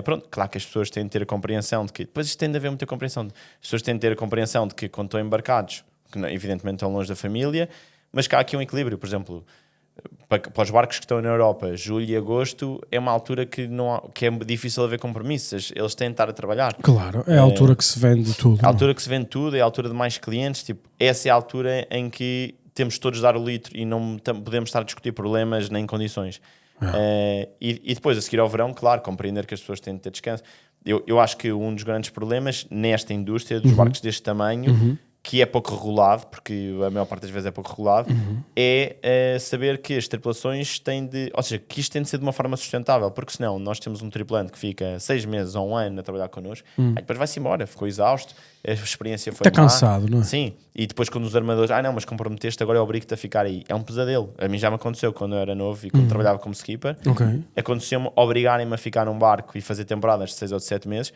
Speaker 2: Pronto, claro que as pessoas têm de ter a compreensão de que... Depois isto tem de haver muita compreensão. As pessoas têm de ter a compreensão de que quando estão embarcados, que evidentemente estão longe da família, mas que há aqui um equilíbrio. Por exemplo... Para os barcos que estão na Europa, julho e agosto é uma altura que é difícil haver compromissos, eles têm de estar a trabalhar.
Speaker 1: Claro, é a altura que se vende tudo.
Speaker 2: É a altura que se vende tudo, é a altura de mais clientes. Tipo, essa é a altura em que temos todos de dar o litro e não podemos estar a discutir problemas nem condições. E depois, a seguir ao verão, claro, compreender que as pessoas têm de ter descanso. Eu acho que um dos grandes problemas nesta indústria dos barcos deste tamanho, que é pouco regulado, porque a maior parte das vezes é pouco regulado, é saber que as tripulações têm de... Ou seja, que isto tem de ser de uma forma sustentável, porque senão nós temos um tripulante que fica 6 meses ou 1 ano a trabalhar connosco, aí depois vai-se embora, ficou exausto, a experiência foi
Speaker 1: Está cansado, não é?
Speaker 2: Sim, e depois quando os armadores... não, mas comprometeste, agora eu obrigo-te a ficar aí. É um pesadelo. A mim já me aconteceu quando eu era novo e quando trabalhava como skipper. Aconteceu-me obrigarem-me a ficar num barco e fazer temporadas de 6 ou de 7 meses.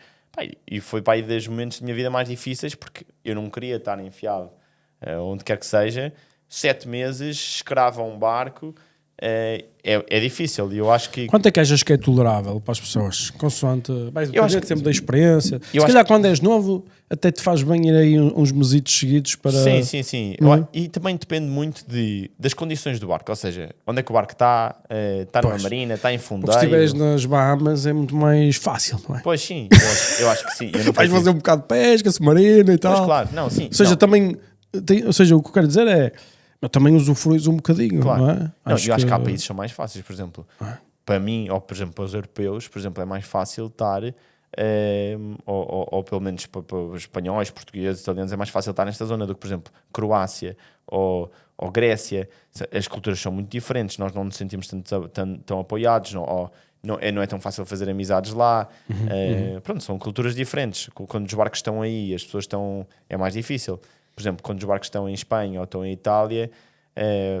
Speaker 2: E foi para aí dos momentos da minha vida mais difíceis, porque eu não queria estar enfiado onde quer que seja, 7 meses, escravo a um barco, é difícil. E eu acho que...
Speaker 1: Quanto é que achas que é tolerável para as pessoas? Consoante, vais depender sempre da experiência. Se calhar
Speaker 2: que...
Speaker 1: quando és novo, até te faz bem ir aí uns mesitos seguidos para...
Speaker 2: Sim. E também depende muito das condições do barco, ou seja, onde é que o barco está numa marina, está em fundeiro...
Speaker 1: Porque se estiveres nas Bahamas é muito mais fácil, não é?
Speaker 2: Pois sim, eu acho que sim.
Speaker 1: Vais fazer um bocado de pesca, submarina e tal.
Speaker 2: Mas claro, não, sim.
Speaker 1: Ou seja, também... Ou seja, o que eu quero dizer é... Mas também usufruis um bocadinho,
Speaker 2: claro.
Speaker 1: Não é?
Speaker 2: Eu acho que há países que são mais fáceis, por exemplo. Para mim, ou por exemplo para os europeus, por exemplo, é mais fácil estar... ou pelo menos para os espanhóis, portugueses, italianos, é mais fácil estar nesta zona do que, por exemplo, Croácia ou Grécia. As culturas são muito diferentes, nós não nos sentimos tão apoiados, não é tão fácil fazer amizades lá. Pronto, são culturas diferentes. Quando os barcos estão aí, as pessoas estão... É mais difícil. Por exemplo, quando os barcos estão em Espanha ou estão em Itália,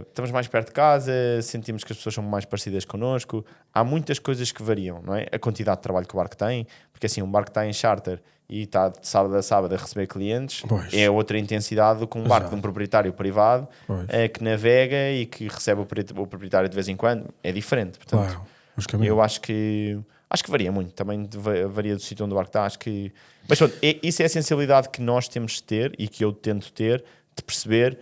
Speaker 2: estamos mais perto de casa, sentimos que as pessoas são mais parecidas connosco. Há muitas coisas que variam, não é? A quantidade de trabalho que o barco tem, porque assim, um barco está em charter e está de sábado a sábado a receber clientes, é outra intensidade do que um barco de um proprietário privado que navega e que recebe o proprietário de vez em quando. É diferente, portanto, eu acho que varia muito, também varia do sítio onde o barco está, acho que... Mas pronto, isso é a sensibilidade que nós temos de ter e que eu tento ter, de perceber,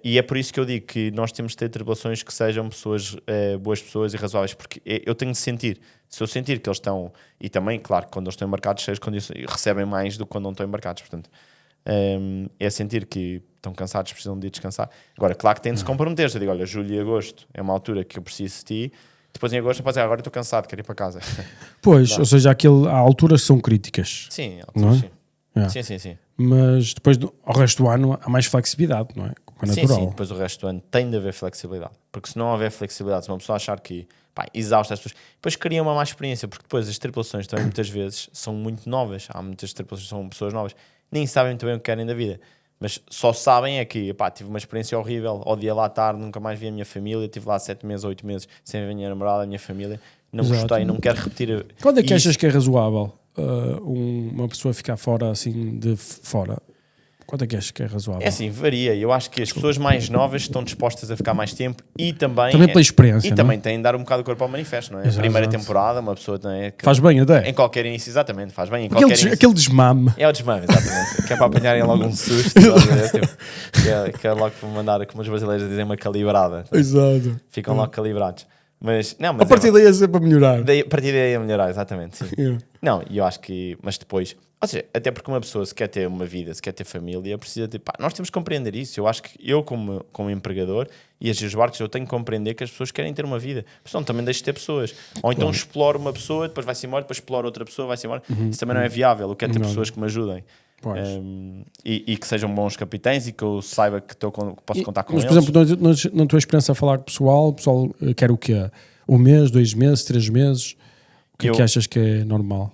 Speaker 2: e é por isso que eu digo que nós temos de ter tripulações que sejam pessoas, boas pessoas e razoáveis, porque eu tenho de sentir, se eu sentir que eles estão, e também, claro, quando eles estão embarcados, cheios de condições, recebem mais do que quando não estão embarcados, portanto, é sentir que estão cansados, precisam de descansar. Agora, claro que têm de se comprometer, eu digo, olha, julho e agosto é uma altura que eu preciso de ti. Depois em agosto, agora estou cansado, quero ir para casa.
Speaker 1: Pois, ou seja, há alturas que são críticas.
Speaker 2: Sim,
Speaker 1: alturas,
Speaker 2: sim.
Speaker 1: Mas depois, ao resto do ano, há mais flexibilidade, não é? Como é natural.
Speaker 2: Sim, depois o resto do ano tem de haver flexibilidade. Porque se não houver flexibilidade, se uma pessoa achar que exausta as pessoas, depois cria uma má experiência, porque depois as tripulações também muitas vezes são muito novas. Há muitas tripulações que são pessoas novas, nem sabem muito bem o que querem da vida. Mas só sabem é que tive uma experiência horrível, odiei lá à tarde, nunca mais vi a minha família, estive lá 7 meses ou 8 meses sem ver a minha namorada, a minha família, não gostei, não quero repetir.
Speaker 1: Quando é que achas que é razoável uma pessoa ficar fora assim de fora? Quanto é que achas que é razoável?
Speaker 2: É assim, varia. Eu acho que as pessoas mais novas estão dispostas a ficar mais tempo e também
Speaker 1: pela experiência,
Speaker 2: e
Speaker 1: não é?
Speaker 2: também têm de dar um bocado o corpo ao manifesto, não é?
Speaker 1: Exato,
Speaker 2: A primeira
Speaker 1: exato.
Speaker 2: temporada, uma pessoa tem
Speaker 1: Faz bem até.
Speaker 2: em qualquer início, exatamente, faz bem em qualquer início.
Speaker 1: Aquele desmame.
Speaker 2: É o desmame, exatamente. Que é para apanharem logo um susto. que é logo para mandar, como os brasileiros dizem, uma calibrada.
Speaker 1: Exato.
Speaker 2: Ficam logo calibrados. Mas, não, mas
Speaker 1: A partir daí é sempre a melhorar.
Speaker 2: a partir daí é melhorar, exatamente. Sim.
Speaker 1: Yeah.
Speaker 2: Não, e eu acho que. Mas depois. Ou seja, até porque uma pessoa, se quer ter uma vida, se quer ter família, precisa de. Pá, nós temos que compreender isso. Eu acho que eu, como empregador e a gerir os barcos, eu tenho que compreender que as pessoas querem ter uma vida. Senão também deixo de ter pessoas. Ou então exploro uma pessoa, depois vai-se embora, depois exploro outra pessoa, vai-se embora. Isso também não é viável. Eu quero ter pessoas que me ajudem.
Speaker 1: Pois.
Speaker 2: E que sejam bons capitães e que eu saiba que posso contar com
Speaker 1: Mas,
Speaker 2: eles.
Speaker 1: por exemplo, na tua experiência a falar com o pessoal quer o quê? Um mês, 2 meses, 3 meses? O que é que achas que é normal?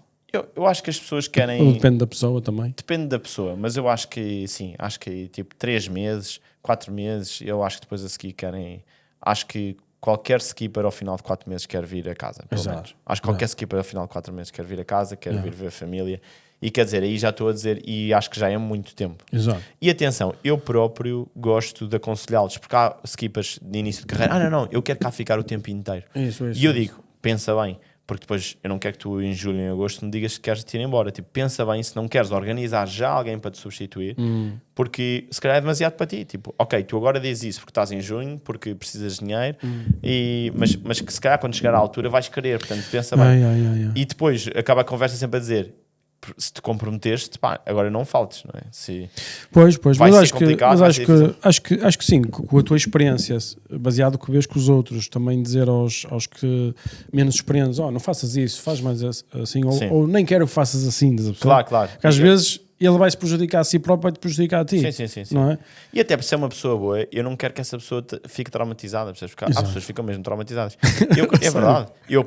Speaker 2: Eu acho que as pessoas
Speaker 1: Ou
Speaker 2: querem.
Speaker 1: depende da pessoa também?
Speaker 2: Depende da pessoa, mas eu acho que sim, acho que tipo 3 meses, 4 meses, eu acho que depois a seguir querem. Acho que qualquer skipper ao final de 4 meses quer vir a casa, pelo
Speaker 1: Exato.
Speaker 2: menos. Acho que qualquer skipper ao final de 4 meses quer vir a casa, quer vir ver a família. E quer dizer, aí já estou a dizer, e acho que já é muito tempo.
Speaker 1: Exato.
Speaker 2: E atenção, eu próprio gosto de aconselhá-los, porque há skippers de início de carreira, não, eu quero cá ficar o tempo inteiro.
Speaker 1: Isso,
Speaker 2: E eu digo, pensa bem, porque depois eu não quero que tu em julho e em agosto me digas que queres te ir embora. Tipo, pensa bem se não queres organizar já alguém para te substituir, porque se calhar é demasiado para ti. Tipo, ok, tu agora dizes isso porque estás em junho, porque precisas de dinheiro, mas que se calhar quando chegar à altura vais querer, portanto pensa bem. E depois acaba a conversa sempre a dizer, se te comprometeste, pá, agora não faltes, não é?
Speaker 1: Pois,
Speaker 2: vai
Speaker 1: mas
Speaker 2: ser
Speaker 1: acho que,
Speaker 2: complicado,
Speaker 1: mas
Speaker 2: vai
Speaker 1: acho
Speaker 2: ser
Speaker 1: que,
Speaker 2: difícil.
Speaker 1: acho que sim, com a tua experiência, baseado no que vês com os outros, também dizer aos que menos experientes, não faças isso, faz mais assim,
Speaker 2: Sim.
Speaker 1: ou nem quero que faças assim.
Speaker 2: Claro.
Speaker 1: Porque às vezes ele vai se prejudicar a si próprio, vai te prejudicar a ti.
Speaker 2: Sim.
Speaker 1: Não é?
Speaker 2: E até por ser uma pessoa boa, eu não quero que essa pessoa fique traumatizada, percebes? Porque há pessoas que ficam mesmo traumatizadas. É verdade. Eu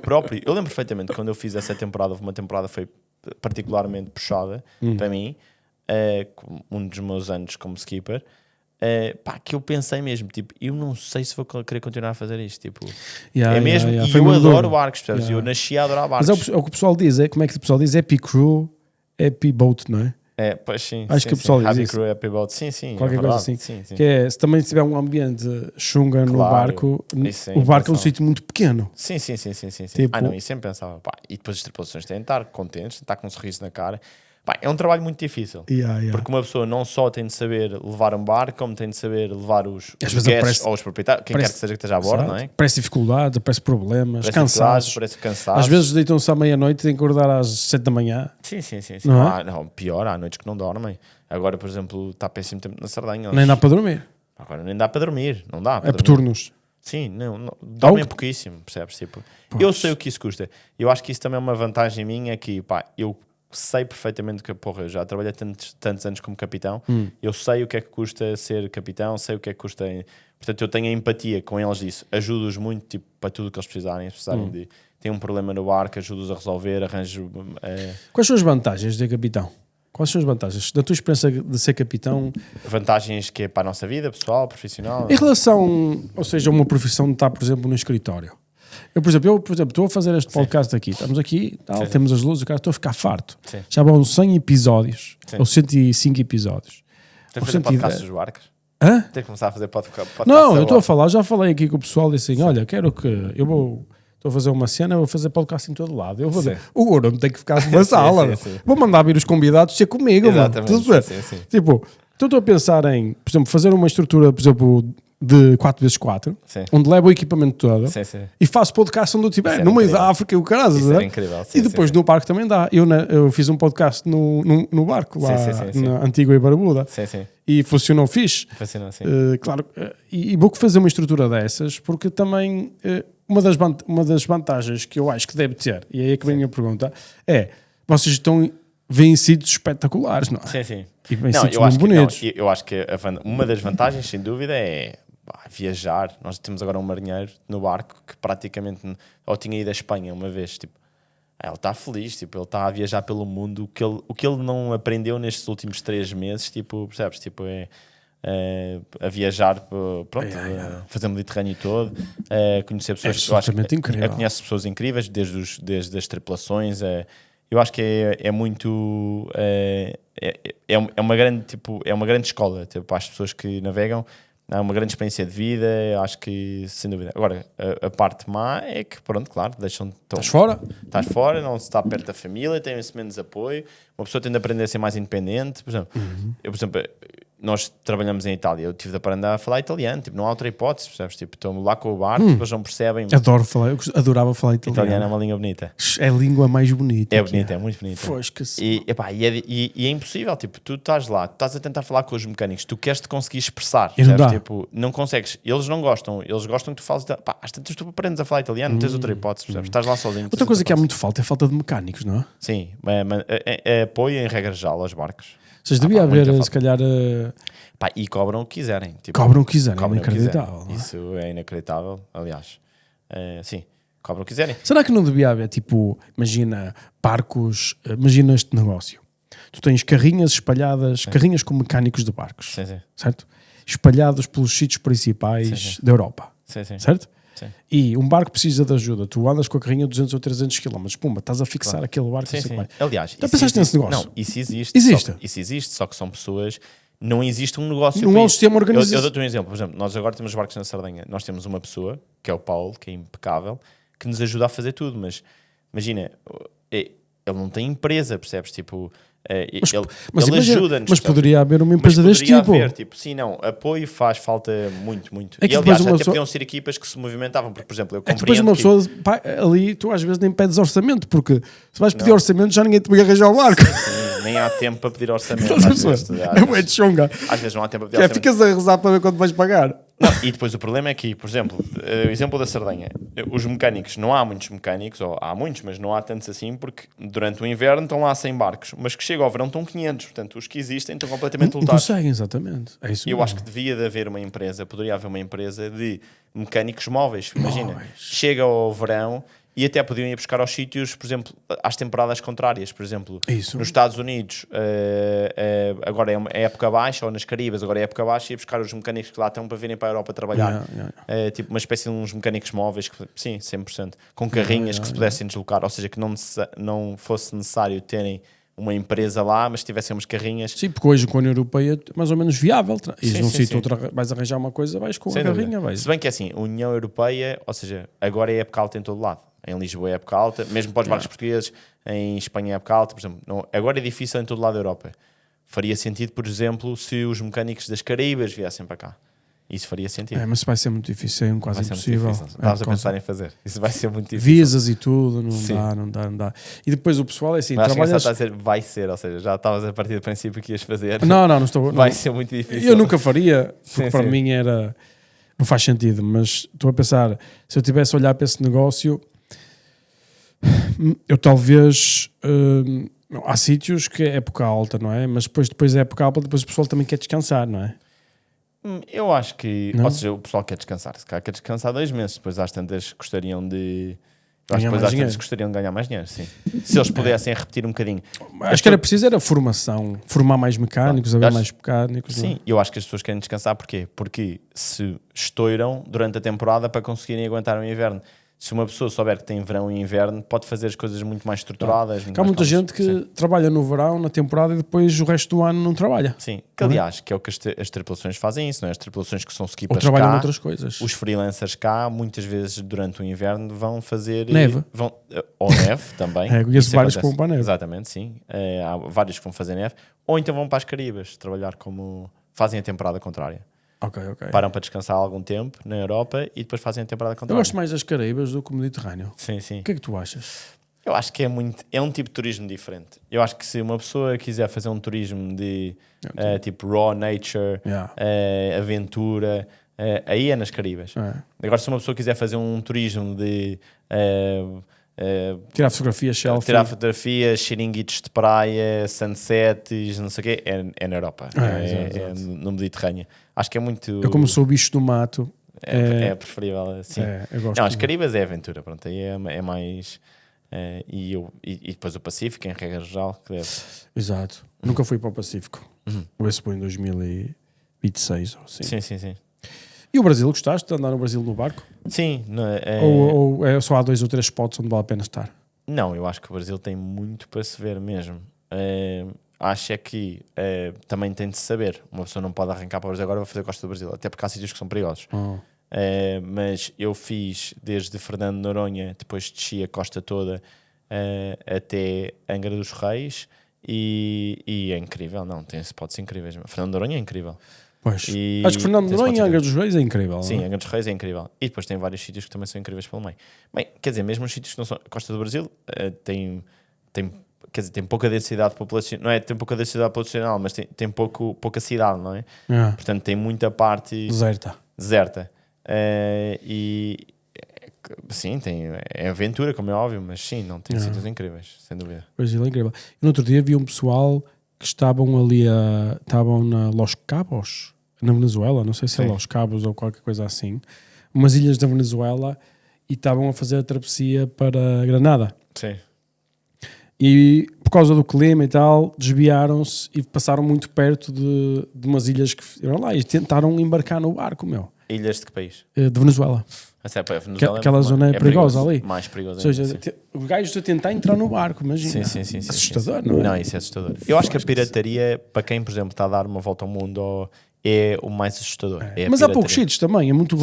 Speaker 2: lembro perfeitamente quando eu fiz essa temporada, houve uma temporada que foi particularmente puxada para mim, um dos meus anos como skipper, que eu pensei mesmo, tipo, eu não sei se vou querer continuar a fazer isto, tipo, é mesmo, e
Speaker 1: Foi
Speaker 2: eu
Speaker 1: muito
Speaker 2: adoro
Speaker 1: duro.
Speaker 2: barcos, percebes? Eu nasci a adorar
Speaker 1: Mas
Speaker 2: barcos.
Speaker 1: é o que o pessoal diz, como é que o pessoal diz? Happy Crew, Happy Boat, não é?
Speaker 2: Pois sim.
Speaker 1: Acho que o pessoal diz
Speaker 2: Happy
Speaker 1: isso.
Speaker 2: Crew, Happy Boat, sim,
Speaker 1: Qualquer
Speaker 2: é
Speaker 1: coisa
Speaker 2: verdade.
Speaker 1: assim.
Speaker 2: Sim.
Speaker 1: Que é, se também tiver um ambiente chunga no
Speaker 2: Claro,
Speaker 1: barco,
Speaker 2: isso é
Speaker 1: o barco é um
Speaker 2: impensável.
Speaker 1: sítio muito pequeno.
Speaker 2: Sim.
Speaker 1: Tipo-
Speaker 2: Não, e sempre pensava, pá, e depois as tripulações têm de estar contentes, têm de estar com um sorriso na cara. Pá, é um trabalho muito difícil. Porque uma pessoa não só tem de saber levar um barco, como tem de saber levar os
Speaker 1: Às vezes
Speaker 2: guests
Speaker 1: aparece-
Speaker 2: ou os proprietários, quem quer que seja que esteja a bordo, não é?
Speaker 1: Parece dificuldades, parece problemas,
Speaker 2: Parece
Speaker 1: cansaços.
Speaker 2: dificuldades, parece cansaço.
Speaker 1: Às vezes deitam-se à meia-noite e têm que acordar às 7 da manhã.
Speaker 2: Sim.
Speaker 1: Não é?
Speaker 2: Não, pior, há noites que não dormem. Agora, por exemplo, está péssimo tempo na Sardenha.
Speaker 1: Nem dá para dormir.
Speaker 2: Agora nem dá para dormir, não dá para
Speaker 1: É por
Speaker 2: dormir.
Speaker 1: turnos.
Speaker 2: Sim, não dormem
Speaker 1: Ao-
Speaker 2: pouquíssimo, percebes? Tipo, eu sei o que isso custa. Eu acho que isso também é uma vantagem minha que, pá, eu sei perfeitamente que, porra, eu já trabalhei tantos anos como capitão, eu sei o que é que custa ser capitão, sei o que é que custa. Portanto, eu tenho a empatia com eles disso, ajudo-os muito, tipo, para tudo o que eles precisarem. Se precisarem de ter um problema no barco, ajudo-os a resolver, arranjo.
Speaker 1: Quais são as vantagens de ser capitão? Quais são as vantagens? Da tua experiência de ser capitão,
Speaker 2: Vantagens que é para a nossa vida, pessoal, profissional.
Speaker 1: em relação, ou seja, a uma profissão de estar, por exemplo, no escritório. Eu, por exemplo, estou a fazer este podcast aqui. Estamos aqui, tal, temos as luzes, estou a ficar farto.
Speaker 2: Sim.
Speaker 1: Já vão 100 episódios,
Speaker 2: Sim.
Speaker 1: ou 105 episódios.
Speaker 2: Tem
Speaker 1: ou
Speaker 2: que fazer
Speaker 1: 110.
Speaker 2: podcast dos barcos?
Speaker 1: Hã?
Speaker 2: Tem que começar a fazer podcast.
Speaker 1: Não, eu estou a falar, já falei aqui com o pessoal, disse assim, olha, quero que, estou a fazer uma cena, vou fazer podcast em todo lado. Eu vou dizer, o Goro não tem que ficar numa sala.
Speaker 2: sim.
Speaker 1: Vou mandar vir os convidados ser comigo.
Speaker 2: Exatamente,
Speaker 1: Mano. Estás a ver?
Speaker 2: sim.
Speaker 1: Tipo, então estou a pensar em, por exemplo, fazer uma estrutura, por exemplo, de 4x4,
Speaker 2: Sim.
Speaker 1: onde levo o equipamento todo
Speaker 2: Sim.
Speaker 1: e faço podcast onde eu estiver,
Speaker 2: Isso era
Speaker 1: no meio
Speaker 2: incrível.
Speaker 1: da África e o caralho.
Speaker 2: Isso
Speaker 1: né?
Speaker 2: era incrível, sim,
Speaker 1: E depois
Speaker 2: sim.
Speaker 1: no barco também dá. Eu fiz um podcast no barco, lá
Speaker 2: Sim.
Speaker 1: na Antigua e Barbuda,
Speaker 2: Sim.
Speaker 1: e funcionou fixe.
Speaker 2: Fascinante, sim.
Speaker 1: Claro, e vou fazer uma estrutura dessas, porque também uma das vantagens que eu acho que deve ter, e aí é que vem a minha pergunta, é, vocês veem sítios espetaculares, não é?
Speaker 2: Sim.
Speaker 1: E bem
Speaker 2: Não,
Speaker 1: sítios
Speaker 2: eu
Speaker 1: muito
Speaker 2: acho que,
Speaker 1: bonitos.
Speaker 2: eu acho que uma das vantagens, sem dúvida, é viajar. Nós temos agora um marinheiro no barco que praticamente ou tinha ido à Espanha uma vez, tipo, ele está feliz, tipo, ele está a viajar pelo mundo. O que ele não aprendeu nestes últimos 3 meses, tipo, percebes? Tipo, a viajar, pronto, fazer o Mediterrâneo todo, conhecer pessoas,
Speaker 1: absolutamente incrível.
Speaker 2: conhece pessoas incríveis, desde as tripulações, eu acho que é muito... É uma grande, tipo, é uma grande escola, tipo, para as pessoas que navegam. É uma grande experiência de vida, acho que sem dúvida. Agora, a parte má é que, pronto, claro, deixam-te... Estás fora, não se está perto da família, tem-se menos apoio. Uma pessoa tende a aprender a ser mais independente. Por exemplo, nós trabalhamos em Itália, eu tive de aprender a falar italiano, tipo, não há outra hipótese, percebes? Tipo, estou lá com o barco, eles não percebem.
Speaker 1: Adoro falar, eu adorava falar italiano.
Speaker 2: Italiano é uma língua bonita.
Speaker 1: É a língua mais bonita.
Speaker 2: É bonita, é muito bonita.
Speaker 1: Fosca-se.
Speaker 2: E é impossível, tipo, tu estás lá, tu estás a tentar falar com os mecânicos, tu queres te conseguir expressar,
Speaker 1: E não dá.
Speaker 2: Tipo, não consegues, eles não gostam, eles gostam que tu fales, pá, às tantas tu aprendes a falar italiano, não tens outra hipótese, percebes? Estás lá sozinho.
Speaker 1: Outra coisa que há muito falta é a falta de mecânicos, não é?
Speaker 2: Sim, é apoio em regra geral aos barcos.
Speaker 1: Vocês devia haver, se calhar...
Speaker 2: Pá, e cobram o que quiserem. Tipo,
Speaker 1: cobram o que quiserem, é
Speaker 2: cobram o que
Speaker 1: inacreditável.
Speaker 2: quiserem.
Speaker 1: Não é?
Speaker 2: Isso é inacreditável, aliás. Sim, cobram o que quiserem.
Speaker 1: Será que não devia haver, tipo, imagina, barcos, imagina este negócio. Tu tens carrinhas espalhadas, carrinhas com mecânicos de barcos,
Speaker 2: Sim.
Speaker 1: certo? Espalhados pelos sítios principais da Europa,
Speaker 2: Sim.
Speaker 1: certo?
Speaker 2: Sim.
Speaker 1: E um barco precisa de ajuda, tu andas com a carrinha 200 ou 300 km, pumba, estás a fixar aquele barco.
Speaker 2: Sim. Aliás,
Speaker 1: já pensaste nesse negócio?
Speaker 2: Não, isso existe. Isso existe, só que são pessoas... Não existe um negócio.
Speaker 1: Não é um sistema organizado.
Speaker 2: Eu dou-te um exemplo. Por exemplo, nós agora temos barcos na Sardenha. Nós temos uma pessoa, que é o Paulo, que é impecável, que nos ajuda a fazer tudo. Mas imagina, ele não tem empresa, percebes? Tipo, ele ajuda-nos.
Speaker 1: Mas poderia haver uma empresa deste tipo.
Speaker 2: Sim, não. Apoio faz falta muito.
Speaker 1: É que
Speaker 2: e aliás, até
Speaker 1: pessoa...
Speaker 2: podiam ser equipas que se movimentavam. Porque, por exemplo, eu
Speaker 1: compreendo depois uma pessoa, pá, ali tu às vezes nem pedes orçamento, porque se vais pedir orçamento já ninguém te vai arranjar o barco.
Speaker 2: Sim, nem há tempo para pedir orçamento.
Speaker 1: É de chunga.
Speaker 2: Às vezes não há tempo para pedir orçamento.
Speaker 1: Ficas a rezar para ver quanto vais pagar.
Speaker 2: Não, e depois o problema é que, por exemplo, o exemplo da Sardenha, os mecânicos, não há muitos mecânicos, ou há muitos, mas não há tantos assim, porque durante o inverno estão lá 100 barcos, mas que chega ao verão estão 500, portanto os que existem estão completamente lotados.
Speaker 1: Conseguem, exatamente. É isso
Speaker 2: eu acho que devia de haver uma empresa, poderia haver uma empresa de mecânicos móveis, imagina, chega ao verão e até podiam ir buscar aos sítios, por exemplo, às temporadas contrárias, por exemplo, nos Estados Unidos, agora é época baixa, ou nas Caribas, agora é época baixa, e buscar os mecânicos que lá estão para virem para a Europa trabalhar. Tipo uma espécie de uns mecânicos móveis, sim, 100%, com carrinhas que se pudessem deslocar, ou seja, que não fosse necessário terem uma empresa lá, mas tivessem umas carrinhas.
Speaker 1: Sim, porque hoje com a União Europeia é mais ou menos viável. E num sítio vais arranjar uma coisa, vais com a carrinha. Vais.
Speaker 2: Se bem que é assim, a União Europeia, ou seja, agora é época alta em todo lado. Em Lisboa é época alta, mesmo para os barcos portugueses, em Espanha é época alta, por exemplo. Agora é difícil em todo lado da Europa. Faria sentido, por exemplo, se os mecânicos das Caraíbas viessem para cá. Isso faria sentido.
Speaker 1: Mas vai ser muito difícil, é quase impossível.
Speaker 2: Estavas a pensar em fazer. Isso vai ser muito difícil.
Speaker 1: Visas e tudo, não dá. E depois o pessoal é assim,
Speaker 2: mas trabalhas... Está a dizer vai ser, ou seja, já estavas a partir do princípio que ias fazer.
Speaker 1: Não estou...
Speaker 2: Vai ser muito difícil.
Speaker 1: Eu nunca faria, porque para mim era... Não faz sentido, mas estou a pensar, se eu tivesse a olhar para esse negócio, eu talvez... há sítios que é época alta, não é? Mas depois é época alta, depois o pessoal também quer descansar, não é?
Speaker 2: Eu acho que, ou seja, o pessoal quer descansar. Se calhar quer descansar 2 meses, depois às tantas gostariam de... gostariam de ganhar mais dinheiro, sim. Se eles pudessem repetir um bocadinho.
Speaker 1: Acho que era preciso formação, formar mais mecânicos, haver mais mecânicos.
Speaker 2: Sim, eu acho que as pessoas querem descansar, porquê? Porque se estouram durante a temporada para conseguirem aguentar o inverno. Se uma pessoa souber que tem verão e inverno, pode fazer as coisas muito mais estruturadas. Há
Speaker 1: muita gente que trabalha no verão, na temporada, e depois o resto do ano não trabalha.
Speaker 2: Sim, que aliás, que é o que as tripulações fazem isso, não é? As tripulações que são skippers
Speaker 1: ou trabalham
Speaker 2: cá,
Speaker 1: noutras coisas.
Speaker 2: Os freelancers cá, muitas vezes durante o inverno, vão fazer...
Speaker 1: Neve.
Speaker 2: Ou neve também.
Speaker 1: Conheço vários que vão para a neve.
Speaker 2: Exatamente, sim. Há vários que vão fazer neve. Ou então vão para as Caribas, trabalhar como... Fazem a temporada contrária.
Speaker 1: Ok.
Speaker 2: Param para descansar algum tempo na Europa e depois fazem a temporada contrária.
Speaker 1: Eu gosto mais das Caraíbas do que o Mediterrâneo.
Speaker 2: Sim.
Speaker 1: O que é que tu achas?
Speaker 2: Eu acho que é um tipo de turismo diferente. Eu acho que se uma pessoa quiser fazer um turismo de tipo raw nature, aventura, aí é nas Caribas. Agora, se uma pessoa quiser fazer um turismo de...
Speaker 1: tirar fotografias, selfie.
Speaker 2: Tirar fotografias, xiringuitos de praia, sunsets, não sei o quê, é na Europa. No Mediterrâneo. Acho que é muito...
Speaker 1: Eu como sou bicho do mato...
Speaker 2: É preferível assim.
Speaker 1: Eu gosto
Speaker 2: não, as Caribas é aventura, pronto, aí é mais... E depois o Pacífico, em regra geral, que deve...
Speaker 1: Exato. Nunca fui para o Pacífico. Esse foi em 2026 ou assim.
Speaker 2: Sim.
Speaker 1: E o Brasil, gostaste de andar no Brasil no barco?
Speaker 2: Sim.
Speaker 1: Ou só há 2 ou 3 spots onde vale a pena estar?
Speaker 2: Não, eu acho que o Brasil tem muito para se ver mesmo. Acho é que também tem de se saber. Uma pessoa não pode arrancar para o Brasil agora vai fazer a Costa do Brasil, até porque há sítios que são perigosos. Mas eu fiz desde Fernando de Noronha, depois desci a costa toda até Angra dos Reis e é incrível. Não, tem spots incríveis. Fernando de Noronha é incrível.
Speaker 1: Pois. Acho que Fernando de Noronha e Angra dos Reis é incrível.
Speaker 2: Sim,
Speaker 1: não é?
Speaker 2: Angra dos Reis é incrível. E depois tem vários sítios que também são incríveis pelo meio. Bem, quer dizer, mesmo os sítios que não são a Costa do Brasil tem pouca densidade populacional, não é? Tem pouca densidade populacional, mas tem pouca cidade, não é? Portanto, tem muita parte deserta. Sim, é aventura, como é óbvio, mas sim, não tem sítios incríveis, sem dúvida.
Speaker 1: O Brasil é incrível. E no outro dia vi um pessoal que estavam ali estavam na Los Cabos, na Venezuela, não sei se é Los Cabos ou qualquer coisa assim, umas ilhas da Venezuela, e estavam a fazer a travessia para Granada.
Speaker 2: Sim.
Speaker 1: E por causa do clima e tal, desviaram-se e passaram muito perto de umas ilhas que eram lá e tentaram embarcar no barco, meu.
Speaker 2: Ilhas de que país?
Speaker 1: De Venezuela. Aquela zona é perigosa ali.
Speaker 2: Mais perigosa.
Speaker 1: Ou seja, os gajos a tentar entrar no barco, imagina.
Speaker 2: Sim.
Speaker 1: Assustador, não é?
Speaker 2: Não, isso é assustador. Eu acho que a pirataria, para quem, por exemplo, está a dar uma volta ao mundo, é o mais assustador.
Speaker 1: Mas há poucos sítios também. É muito.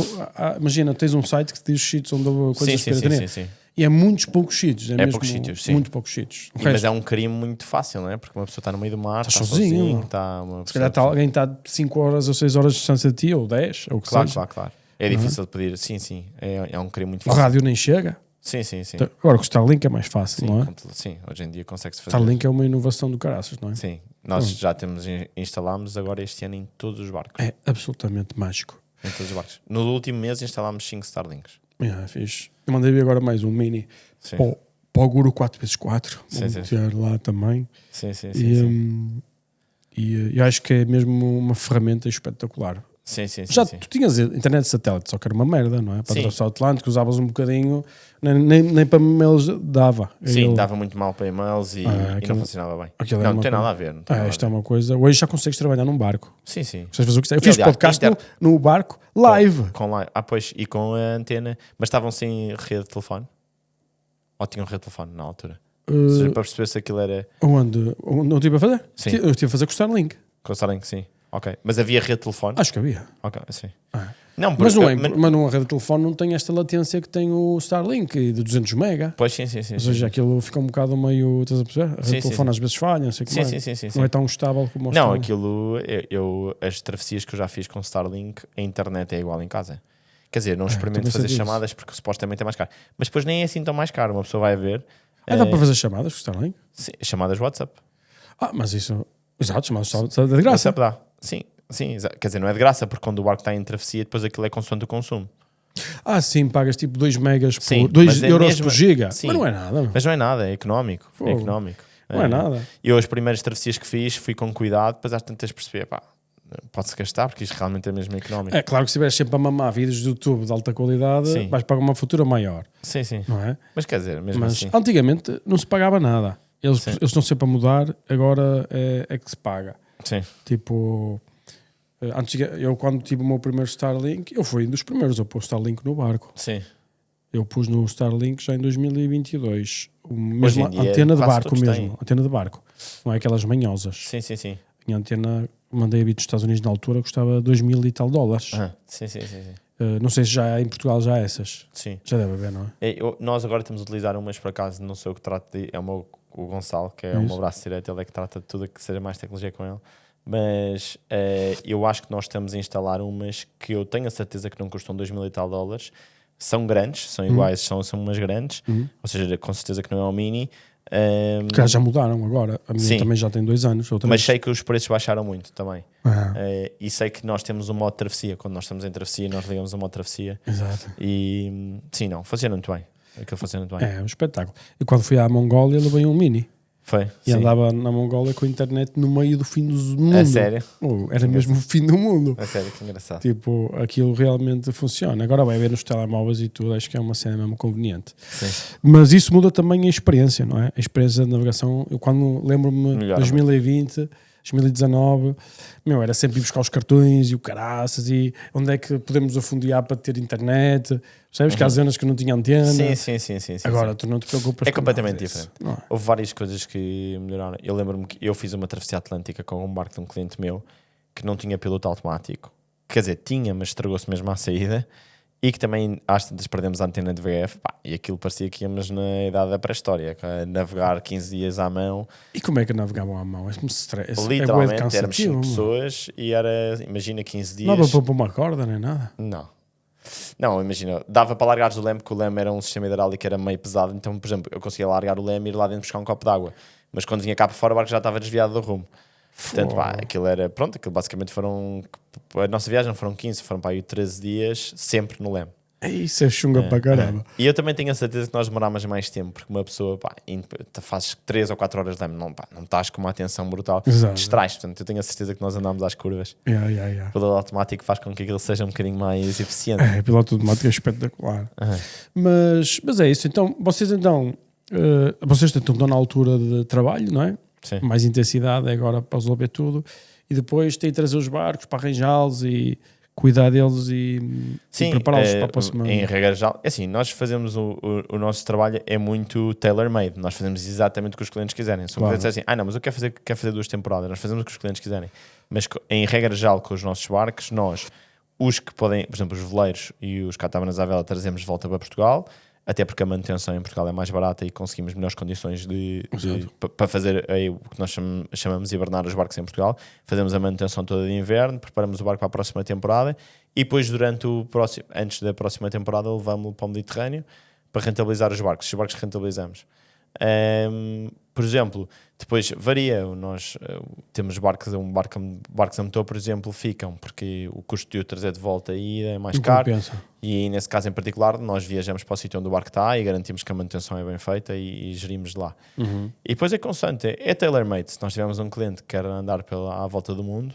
Speaker 1: Imagina, tens um site que diz os sítios onde houve coisas de pirataria.
Speaker 2: Sim.
Speaker 1: E é muitos poucos sítios. É mesmo
Speaker 2: poucos sítios, sim.
Speaker 1: Muito poucos sítios.
Speaker 2: Mas é um crime muito fácil, não é? Porque uma pessoa está no meio do mar, está sozinho. Se
Speaker 1: calhar alguém está 5 horas ou 6 horas de distância de ti, ou 10, ou o que seja.
Speaker 2: Claro. É difícil de pedir. Sim. É um crime muito fácil.
Speaker 1: O rádio nem chega.
Speaker 2: Sim.
Speaker 1: Agora com o Starlink é mais fácil, não é?
Speaker 2: Sim, hoje em dia consegue-se fazer.
Speaker 1: Starlink é uma inovação do caraças, não é?
Speaker 2: Sim, nós já instalámos agora este ano em todos os barcos.
Speaker 1: É absolutamente mágico.
Speaker 2: Em todos os barcos. No último mês instalámos 5 Starlinks.
Speaker 1: Fixe. Eu mandei vir agora mais um mini para o Guru 4x4. Vou meter lá também.
Speaker 2: Sim.
Speaker 1: E eu acho que é mesmo uma ferramenta espetacular.
Speaker 2: Sim.
Speaker 1: Tu tinhas internet de satélite, só que era uma merda, não é? Para atravessar o Atlântico, usavas um bocadinho, nem para e-mails dava.
Speaker 2: Sim, dava muito mal para e-mails e não funcionava bem. Não tem nada a ver.
Speaker 1: Isto é uma coisa. Hoje já consegues trabalhar num barco.
Speaker 2: Sim.
Speaker 1: Consegues fazer o que eu fiz podcast no barco, live.
Speaker 2: Com live. Pois, e com a antena. Mas estavam sem rede de telefone? Ou tinham rede de telefone na altura? Ou seja, para perceber se aquilo era...
Speaker 1: Onde eu estive a fazer?
Speaker 2: Sim.
Speaker 1: Eu estive a fazer com o Starlink.
Speaker 2: Com o Starlink, sim. Ok. Mas havia rede de telefone?
Speaker 1: Acho que havia.
Speaker 2: Ok, sim.
Speaker 1: Não, mas numa rede de telefone não tem esta latência que tem o Starlink de 200 mega.
Speaker 2: Pois sim.
Speaker 1: Ou seja, aquilo fica um bocado meio... Estás a perceber? A rede de telefone às vezes falha, não sei o que mais.
Speaker 2: Sim.
Speaker 1: Não é tão estável como o
Speaker 2: Não,
Speaker 1: Starlink.
Speaker 2: as travessias que eu já fiz com o Starlink, a internet é igual em casa. Quer dizer, não experimento fazer chamadas porque supostamente é mais caro. Mas depois nem é assim tão mais caro. Uma pessoa vai ver...
Speaker 1: Dá para fazer chamadas com o Starlink?
Speaker 2: Sim, chamadas WhatsApp.
Speaker 1: Mas isso... Exato, chamadas WhatsApp de graça.
Speaker 2: WhatsApp dá. Sim. Quer dizer, não é de graça, porque quando o barco está em travessia, depois aquilo é consoante o consumo.
Speaker 1: Sim, pagas tipo 2 megas por 2 euros por giga.
Speaker 2: Sim.
Speaker 1: Mas não é nada.
Speaker 2: Mas não é nada, é económico.
Speaker 1: Não é nada.
Speaker 2: Eu as primeiras travessias que fiz, fui com cuidado, depois às tantas percebi, pode-se gastar, porque isto realmente é mesmo económico.
Speaker 1: É claro que se estiveres sempre a mamar vídeos do YouTube de alta qualidade, vais pagar uma fatura maior.
Speaker 2: Sim.
Speaker 1: Não é?
Speaker 2: Mas quer dizer, mesmo assim...
Speaker 1: Antigamente não se pagava nada. Eles estão sempre a mudar, agora é que se paga.
Speaker 2: Sim.
Speaker 1: Tipo... Eu quando tive o meu primeiro Starlink, eu fui um dos primeiros a pôr o Starlink no barco.
Speaker 2: Sim.
Speaker 1: Eu pus no Starlink já em 2022. Mesmo antena de barco mesmo. Antena de barco. Não é aquelas manhosas.
Speaker 2: Sim.
Speaker 1: Minha antena, mandei a vir dos Estados Unidos na altura, custava $2,000 e tal.
Speaker 2: Sim.
Speaker 1: Não sei se já em Portugal já há essas.
Speaker 2: Sim.
Speaker 1: Já deve haver, não é?
Speaker 2: Nós agora estamos a utilizar umas, por acaso, não sei o que trata de... É o Gonçalo, que é o meu braço direito, ele é que trata de tudo que seja mais tecnologia com ele. Mas eu acho que nós estamos a instalar umas que eu tenho a certeza que não custam $2,000 e tal. São grandes, são iguais, são umas grandes. Ou seja, com certeza que não é um mini.
Speaker 1: Porque já mudaram agora. A minha também já tem 2 anos.
Speaker 2: Mas sei que os preços baixaram muito também. E sei que nós temos um modo de travessia. Quando nós estamos em travessia, nós ligamos o modo de travessia.
Speaker 1: Exato.
Speaker 2: E sim, funciona muito bem. Aquilo funciona muito bem.
Speaker 1: É um espetáculo. E quando fui à Mongólia, levei um mini.
Speaker 2: Foi.
Speaker 1: E andava na Mongólia com a internet no meio do fim do mundo.
Speaker 2: É sério?
Speaker 1: Era mesmo o fim do mundo.
Speaker 2: É sério, que engraçado.
Speaker 1: Tipo, aquilo realmente funciona. Agora vai ver nos telemóveis e tudo, acho que é uma cena mesmo conveniente.
Speaker 2: Sim.
Speaker 1: Mas isso muda também a experiência, não é? A experiência de navegação. Eu quando lembro-me de 2020, 2019, meu, era sempre ir buscar os cartões e o caraças e onde é que podemos afundiar para ter internet, percebes? Que há zonas que não tinham antena.
Speaker 2: Sim.
Speaker 1: Agora tu não te preocupas
Speaker 2: É
Speaker 1: com
Speaker 2: completamente
Speaker 1: nada disso,
Speaker 2: diferente.
Speaker 1: não é?
Speaker 2: Houve várias coisas que melhoraram. Eu lembro-me que eu fiz uma travessia atlântica com um barco de um cliente meu que não tinha piloto automático. Quer dizer, tinha, mas estragou-se mesmo à saída. E que também, às tantas, perdemos a antena de VF. Pá, e aquilo parecia que íamos na idade da pré-história, a navegar 15 dias à mão.
Speaker 1: E como é que navegavam à mão? É
Speaker 2: Literalmente, éramos 5 pessoas e era, imagina, 15 dias.
Speaker 1: Não dava para pôr uma corda nem nada.
Speaker 2: Não, imagina, dava para largares o leme, porque o leme era um sistema hidráulico que era meio pesado. Então, por exemplo, eu conseguia largar o leme e ir lá dentro buscar um copo de água. Mas quando vinha cá para fora, o barco já estava desviado do rumo. Portanto, pá, aquilo era, pronto, aquilo basicamente foram, a nossa viagem não foram 15, foram para aí 13 dias, sempre no leme.
Speaker 1: Isso é chunga para caramba.
Speaker 2: E eu também tenho a certeza que nós demorámos mais tempo, porque uma pessoa, pá, fazes 3 ou 4 horas de leme, não estás com uma atenção brutal, distrais, portanto, eu tenho a certeza que nós andámos às curvas. O piloto automático faz com que aquilo seja um bocadinho mais eficiente.
Speaker 1: O piloto automático é espetacular. Mas é isso, então, vocês estão na altura de trabalho, não é?
Speaker 2: Sim.
Speaker 1: Mais intensidade é agora para resolver tudo e depois tem de trazer os barcos para arranjá-los e cuidar deles e prepará-los para a próxima.
Speaker 2: Em regra geral, é assim, nós fazemos o nosso trabalho é muito tailor-made, nós fazemos exatamente o que os clientes quiserem. Se o cliente diz assim, não, mas eu quero fazer 2 temporadas, nós fazemos o que os clientes quiserem. Mas em regra geral, com os nossos barcos, nós, os que podem, por exemplo, os veleiros e os catamaras à vela, trazemos de volta para Portugal, até porque a manutenção em Portugal é mais barata e conseguimos melhores condições para fazer o que nós chamamos de hibernar os barcos em Portugal. Fazemos a manutenção toda de inverno, preparamos o barco para a próxima temporada e depois antes da próxima temporada levamos-lo para o Mediterrâneo para rentabilizar os barcos. Os barcos rentabilizamos. Por exemplo, depois varia, nós temos barcos a motor, por exemplo, ficam, porque o custo de o trazer de volta e é mais caro, e nesse caso em particular nós viajamos para o sítio onde o barco está e garantimos que a manutenção é bem feita e gerimos de lá. E depois é constante, é tailor-made. Se nós tivermos um cliente que quer andar à volta do mundo,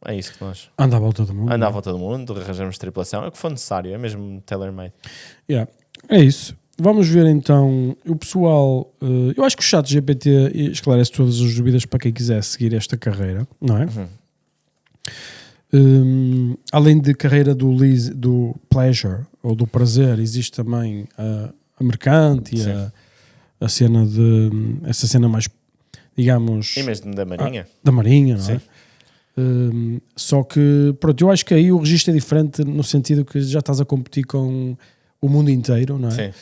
Speaker 2: é isso que nós...
Speaker 1: Anda à volta do mundo.
Speaker 2: Anda à volta do mundo, arranjamos tripulação, é o que for necessário, é mesmo tailor-made.
Speaker 1: É isso. Vamos ver então, o pessoal, eu acho que o ChatGPT esclarece todas as dúvidas para quem quiser seguir esta carreira, não é? Além de carreira do pleasure, ou do prazer, existe também a mercante e a cena essa cena mais, digamos...
Speaker 2: E mesmo da Marinha.
Speaker 1: Da Marinha, não é? Só que, pronto, eu acho que aí o registro é diferente no sentido que já estás a competir com o mundo inteiro, não é?
Speaker 2: Sim.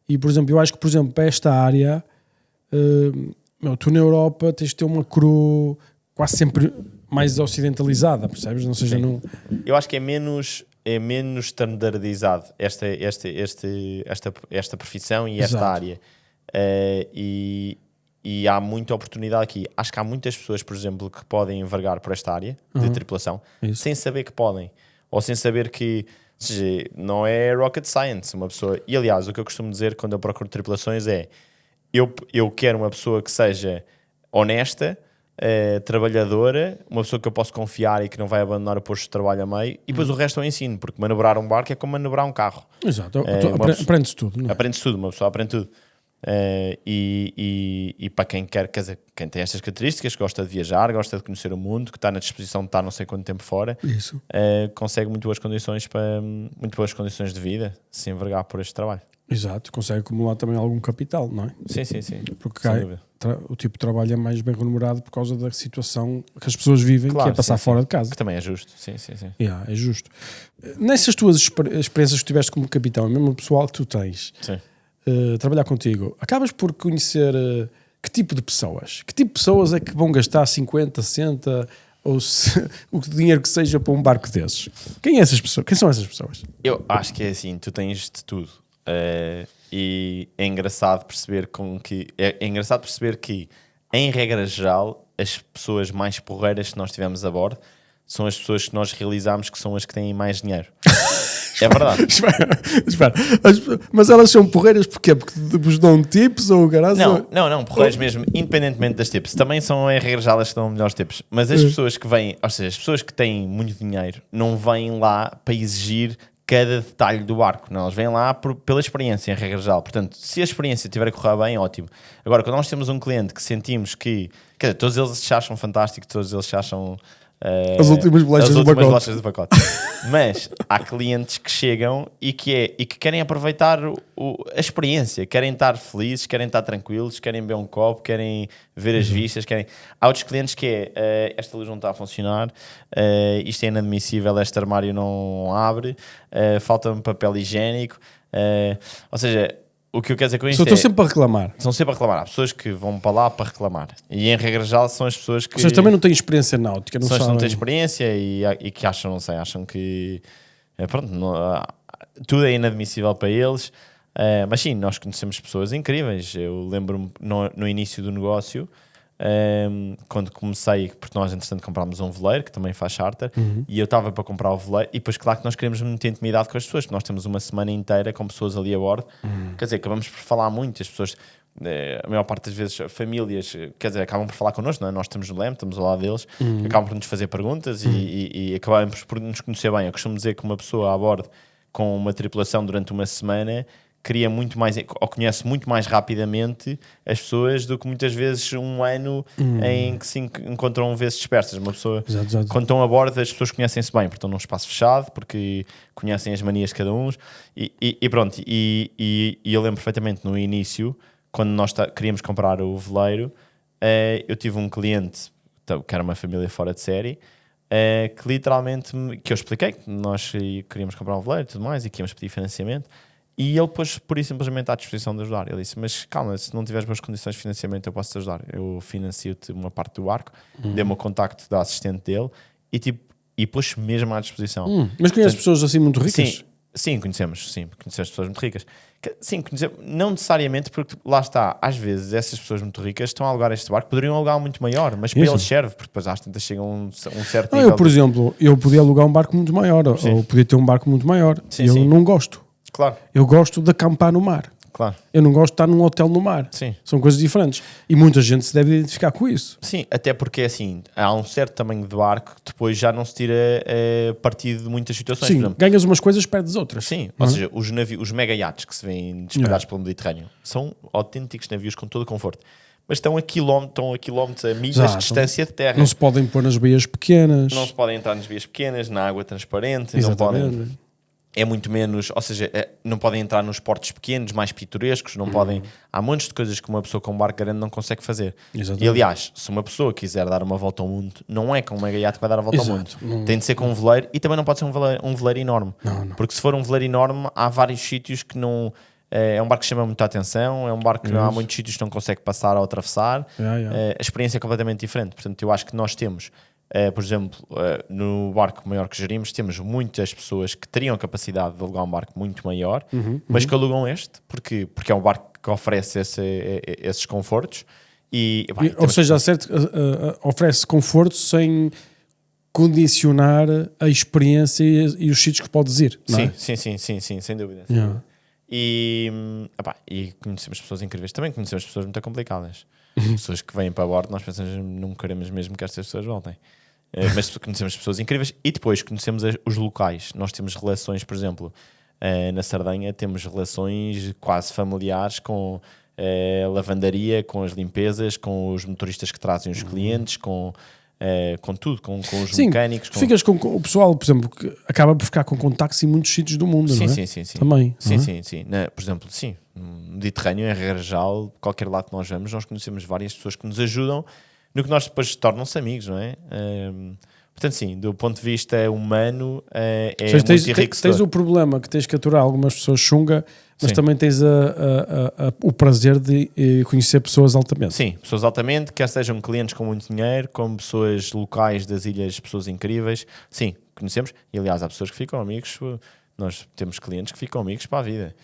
Speaker 1: E, por exemplo, eu acho que, por exemplo, para esta área, tu na Europa tens de ter uma crew quase sempre mais ocidentalizada, percebes? Ou seja, não...
Speaker 2: Eu acho que é menos standardizado esta profissão e esta área. E há muita oportunidade aqui. Acho que há muitas pessoas, por exemplo, que podem envergar por esta área de tripulação sem saber que podem, ou sem saber que... Ou seja, não é rocket science uma pessoa. E aliás, o que eu costumo dizer quando eu procuro tripulações é eu quero uma pessoa que seja honesta, trabalhadora, uma pessoa que eu posso confiar e que não vai abandonar o posto de trabalho a meio, e depois o resto eu ensino, porque manobrar um barco é como manobrar um carro.
Speaker 1: Exato, aprende-se tudo, não é?
Speaker 2: Aprende-se tudo, uma pessoa aprende tudo. E para quem quer, quer dizer, quem tem estas características, gosta de viajar, gosta de conhecer o mundo, que está na disposição de estar não sei quanto tempo fora, consegue muito boas condições de vida se envergar por este trabalho.
Speaker 1: Exato, consegue acumular também algum capital, não é?
Speaker 2: Sim.
Speaker 1: Porque o tipo de trabalho é mais bem remunerado por causa da situação que as pessoas vivem, claro, que é passar fora de casa.
Speaker 2: Que também é justo, sim.
Speaker 1: É justo. Nessas tuas experiências que tiveste como capitão, mesmo o pessoal que tu tens, trabalhar contigo, acabas por conhecer que tipo de pessoas? Que tipo de pessoas é que vão gastar 50, 60 ou o dinheiro que seja para um barco desses? Quem são essas pessoas?
Speaker 2: Eu acho que é assim, tu tens de tudo. E é engraçado perceber que em regra geral as pessoas mais porreiras que nós tivemos a bordo são as pessoas que nós realizamos que são as que têm mais dinheiro. É verdade.
Speaker 1: Espera. Mas elas são porreiras porquê? Porque vos dão tips ou garagem?
Speaker 2: Não, porreiras mesmo, independentemente das tips. Também são em regra geral as que dão melhores tips. Mas as pessoas que vêm, ou seja, as pessoas que têm muito dinheiro não vêm lá para exigir cada detalhe do barco. Não, eles vêm lá pela experiência, em regra geral. Portanto, se a experiência estiver a correr bem, ótimo. Agora, quando nós temos um cliente que sentimos que... Quer dizer, todos eles se acham fantásticos, todos eles se acham...
Speaker 1: As últimas bolachas
Speaker 2: do pacote. Mas há clientes que chegam e que querem aproveitar a experiência, querem estar felizes, querem estar tranquilos, querem beber um copo, querem ver as vistas, Há outros clientes que esta luz não está a funcionar, isto é inadmissível, este armário não abre, falta-me papel higiênico, ou seja... O que eu quero dizer com isto
Speaker 1: Estão sempre a reclamar.
Speaker 2: Estão sempre a reclamar. Há pessoas que vão para lá para reclamar. E em regra geral são as pessoas que...
Speaker 1: Vocês também não têm experiência náutica, não
Speaker 2: sabem.
Speaker 1: sabem.
Speaker 2: Não têm experiência e que acham que... Pronto, tudo é inadmissível para eles. Mas sim, nós conhecemos pessoas incríveis. Eu lembro-me no início do negócio... quando comecei, porque nós entretanto comprámos um veleiro que também faz charter, e eu estava para comprar o veleiro, e depois claro que nós queremos muita intimidade com as pessoas, porque nós temos uma semana inteira com pessoas ali a bordo, quer dizer, acabamos por falar muito, as pessoas, a maior parte das vezes, famílias, quer dizer, acabam por falar connosco, não é? Nós estamos no leme, estamos ao lado deles, acabam por nos fazer perguntas e acabamos por nos conhecer bem. Eu costumo dizer que uma pessoa a bordo com uma tripulação durante uma semana cria muito mais, ou conhece muito mais rapidamente as pessoas do que muitas vezes um ano em que se encontram vezes dispersas. Uma pessoa,
Speaker 1: Exato.
Speaker 2: quando estão a bordo, as pessoas conhecem-se bem, porque estão num espaço fechado, porque conhecem as manias de cada um. E pronto, e eu lembro perfeitamente no início, quando nós queríamos comprar o veleiro, eu tive um cliente, que era uma família fora de série, que literalmente, que eu expliquei que nós queríamos comprar um veleiro e tudo mais, e que íamos pedir financiamento. E ele pôs por isso simplesmente à disposição de ajudar. Ele disse, mas calma, se não tiveres boas condições de financiamento eu posso te ajudar. Eu financio-te uma parte do barco, dei-me o contacto da assistente dele e pôs mesmo à disposição.
Speaker 1: Mas conheces pessoas assim muito ricas?
Speaker 2: Sim, conhecemos pessoas muito ricas. Sim, conhecemos, não necessariamente, porque lá está, às vezes essas pessoas muito ricas estão a alugar este barco, poderiam alugar um muito maior, mas para eles serve, porque depois às tantas chegam a um certo nível.
Speaker 1: Eu, por exemplo, eu podia alugar um barco muito maior, ou podia ter um barco muito maior, e eu não gosto.
Speaker 2: Claro.
Speaker 1: Eu gosto de acampar no mar.
Speaker 2: Claro.
Speaker 1: Eu não gosto de estar num hotel no mar.
Speaker 2: Sim.
Speaker 1: São coisas diferentes. E muita gente se deve identificar com isso.
Speaker 2: Sim, até porque assim, há um certo tamanho de barco que depois já não se tira partido de muitas situações.
Speaker 1: Sim,
Speaker 2: por exemplo.
Speaker 1: ganhas umas coisas, perdes outras.
Speaker 2: Sim, ou seja, os mega yachts que se vêem espalhados pelo Mediterrâneo são autênticos navios com todo o conforto. Mas estão a quilómetros, a milhas de distância de terra.
Speaker 1: Não se podem pôr nas baías pequenas.
Speaker 2: Não se podem entrar nas vias pequenas, na água transparente.
Speaker 1: Exatamente.
Speaker 2: Não podem... É muito menos, ou seja, não podem entrar nos portos pequenos, mais pitorescos, não podem... Há montes de coisas que uma pessoa com um barco grande não consegue fazer.
Speaker 1: Exatamente.
Speaker 2: E aliás, se uma pessoa quiser dar uma volta ao mundo, não é com um mega iate que vai dar a volta ao mundo. Tem de ser com um veleiro, e também não pode ser um veleiro enorme.
Speaker 1: Não.
Speaker 2: Porque se for um veleiro enorme, há vários sítios que não... É um barco que chama muita atenção, é um barco que há muitos sítios que não consegue passar ou atravessar. A experiência é completamente diferente. Portanto, eu acho que nós temos... por exemplo, no barco maior que gerimos, temos muitas pessoas que teriam a capacidade de alugar um barco muito maior, mas que alugam este, porque é um barco que oferece esses confortos.
Speaker 1: Ou seja, oferece conforto sem condicionar a experiência e os sítios que podes ir. Não é?
Speaker 2: Sim, sem dúvida. E conhecemos pessoas incríveis. Também conhecemos pessoas muito complicadas. Pessoas que vêm para bordo, nós pensamos, não queremos mesmo que estas pessoas voltem. Mas conhecemos pessoas incríveis e depois conhecemos os locais. Nós temos relações, por exemplo, na Sardenha temos relações quase familiares com a lavandaria, com as limpezas, com os motoristas que trazem os clientes, com tudo, com os mecânicos.
Speaker 1: Ficas com o pessoal, por exemplo, que acaba por ficar com contactos em muitos sítios do mundo, não é?
Speaker 2: Sim.
Speaker 1: Também.
Speaker 2: Sim. Por exemplo, sim, no Mediterrâneo, em regra geral, qualquer lado que nós vamos, nós conhecemos várias pessoas que nos ajudam no que nós depois tornam-se amigos, não é? Portanto, sim, do ponto de vista humano, muito enriquecedor.
Speaker 1: Tens o problema que tens que aturar algumas pessoas chunga, mas também tens o prazer de conhecer pessoas altamente.
Speaker 2: Sim, pessoas altamente, quer sejam clientes com muito dinheiro, como pessoas locais das ilhas, pessoas incríveis. Sim, conhecemos. E, aliás, há pessoas que ficam amigos. Nós temos clientes que ficam amigos para a vida.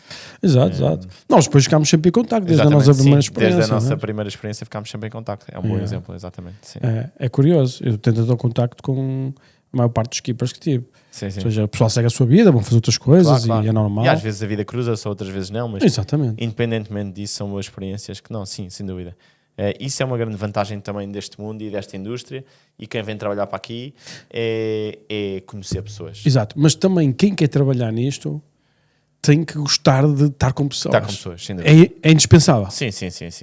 Speaker 1: Exato. Nós depois ficamos sempre em contacto, desde a nossa primeira experiência.
Speaker 2: Desde a nossa primeira experiência ficámos sempre em contacto. É um bom exemplo, exatamente. Sim.
Speaker 1: É curioso. Eu tento ter contacto com a maior parte dos keepers que tive.
Speaker 2: Sim.
Speaker 1: Ou seja, o pessoal segue a sua vida, vão fazer outras coisas
Speaker 2: claro.
Speaker 1: E é normal.
Speaker 2: E às vezes a vida cruza-se, outras vezes não, mas
Speaker 1: exatamente.
Speaker 2: Independentemente disso, são boas experiências que não, sim, sem dúvida. Isso é uma grande vantagem também deste mundo e desta indústria, e quem vem trabalhar para aqui é conhecer pessoas.
Speaker 1: Exato, mas também quem quer trabalhar nisto tem que gostar de estar com pessoas.
Speaker 2: Estar com pessoas, sem dúvida.
Speaker 1: É indispensável,
Speaker 2: Sim.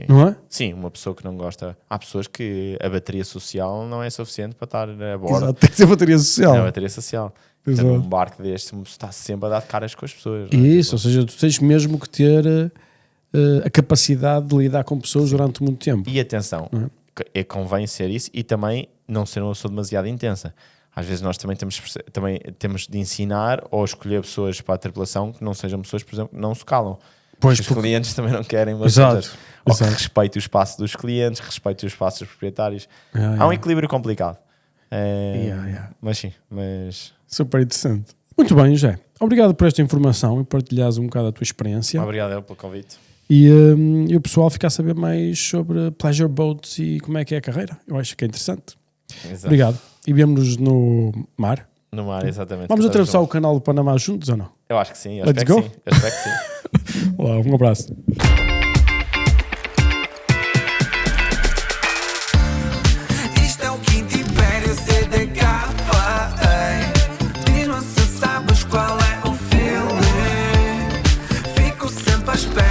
Speaker 1: não é?
Speaker 2: Sim, uma pessoa que não gosta. Há pessoas que a bateria social não é suficiente para estar a bordo.
Speaker 1: Exato, tem que ter bateria social.
Speaker 2: É a bateria social. Então,
Speaker 1: Exato.
Speaker 2: num barco deste, uma pessoa está sempre a dar de caras com as pessoas. não é?
Speaker 1: Isso, ou seja, tu tens mesmo que ter a capacidade de lidar com pessoas durante muito tempo.
Speaker 2: E atenção, convém ser isso e também não ser uma pessoa demasiado intensa. Às vezes nós também temos de ensinar ou escolher pessoas para a tripulação que não sejam pessoas, por exemplo, que não se calam.
Speaker 1: Pois,
Speaker 2: Os
Speaker 1: porque-
Speaker 2: clientes também não querem, mas
Speaker 1: Exato,
Speaker 2: ou que
Speaker 1: exato.
Speaker 2: respeite o espaço dos clientes, respeite o espaço dos proprietários.
Speaker 1: Yeah,
Speaker 2: Há um
Speaker 1: yeah.
Speaker 2: equilíbrio complicado.
Speaker 1: Yeah.
Speaker 2: Mas sim, mas
Speaker 1: Super interessante. Muito bem, José. Obrigado por esta informação e partilhares um bocado a tua experiência.
Speaker 2: obrigado eu pelo convite.
Speaker 1: E o pessoal fica a saber mais sobre pleasure boats e como é que é a carreira. Eu acho que é interessante.
Speaker 2: Exato.
Speaker 1: Obrigado. E vemo-nos no mar.
Speaker 2: No mar, exatamente.
Speaker 1: Vamos
Speaker 2: Que
Speaker 1: atravessar o
Speaker 2: estamos
Speaker 1: canal do Panamá juntos ou não?
Speaker 2: juntos. Eu acho que sim, eu
Speaker 1: Let's
Speaker 2: espero
Speaker 1: go.
Speaker 2: que sim. Eu espero que sim.
Speaker 1: Olá, um abraço.
Speaker 3: Isto é o Quinto Império CDK. Diz-me se sabes qual é o feeling. Fico sempre à espera.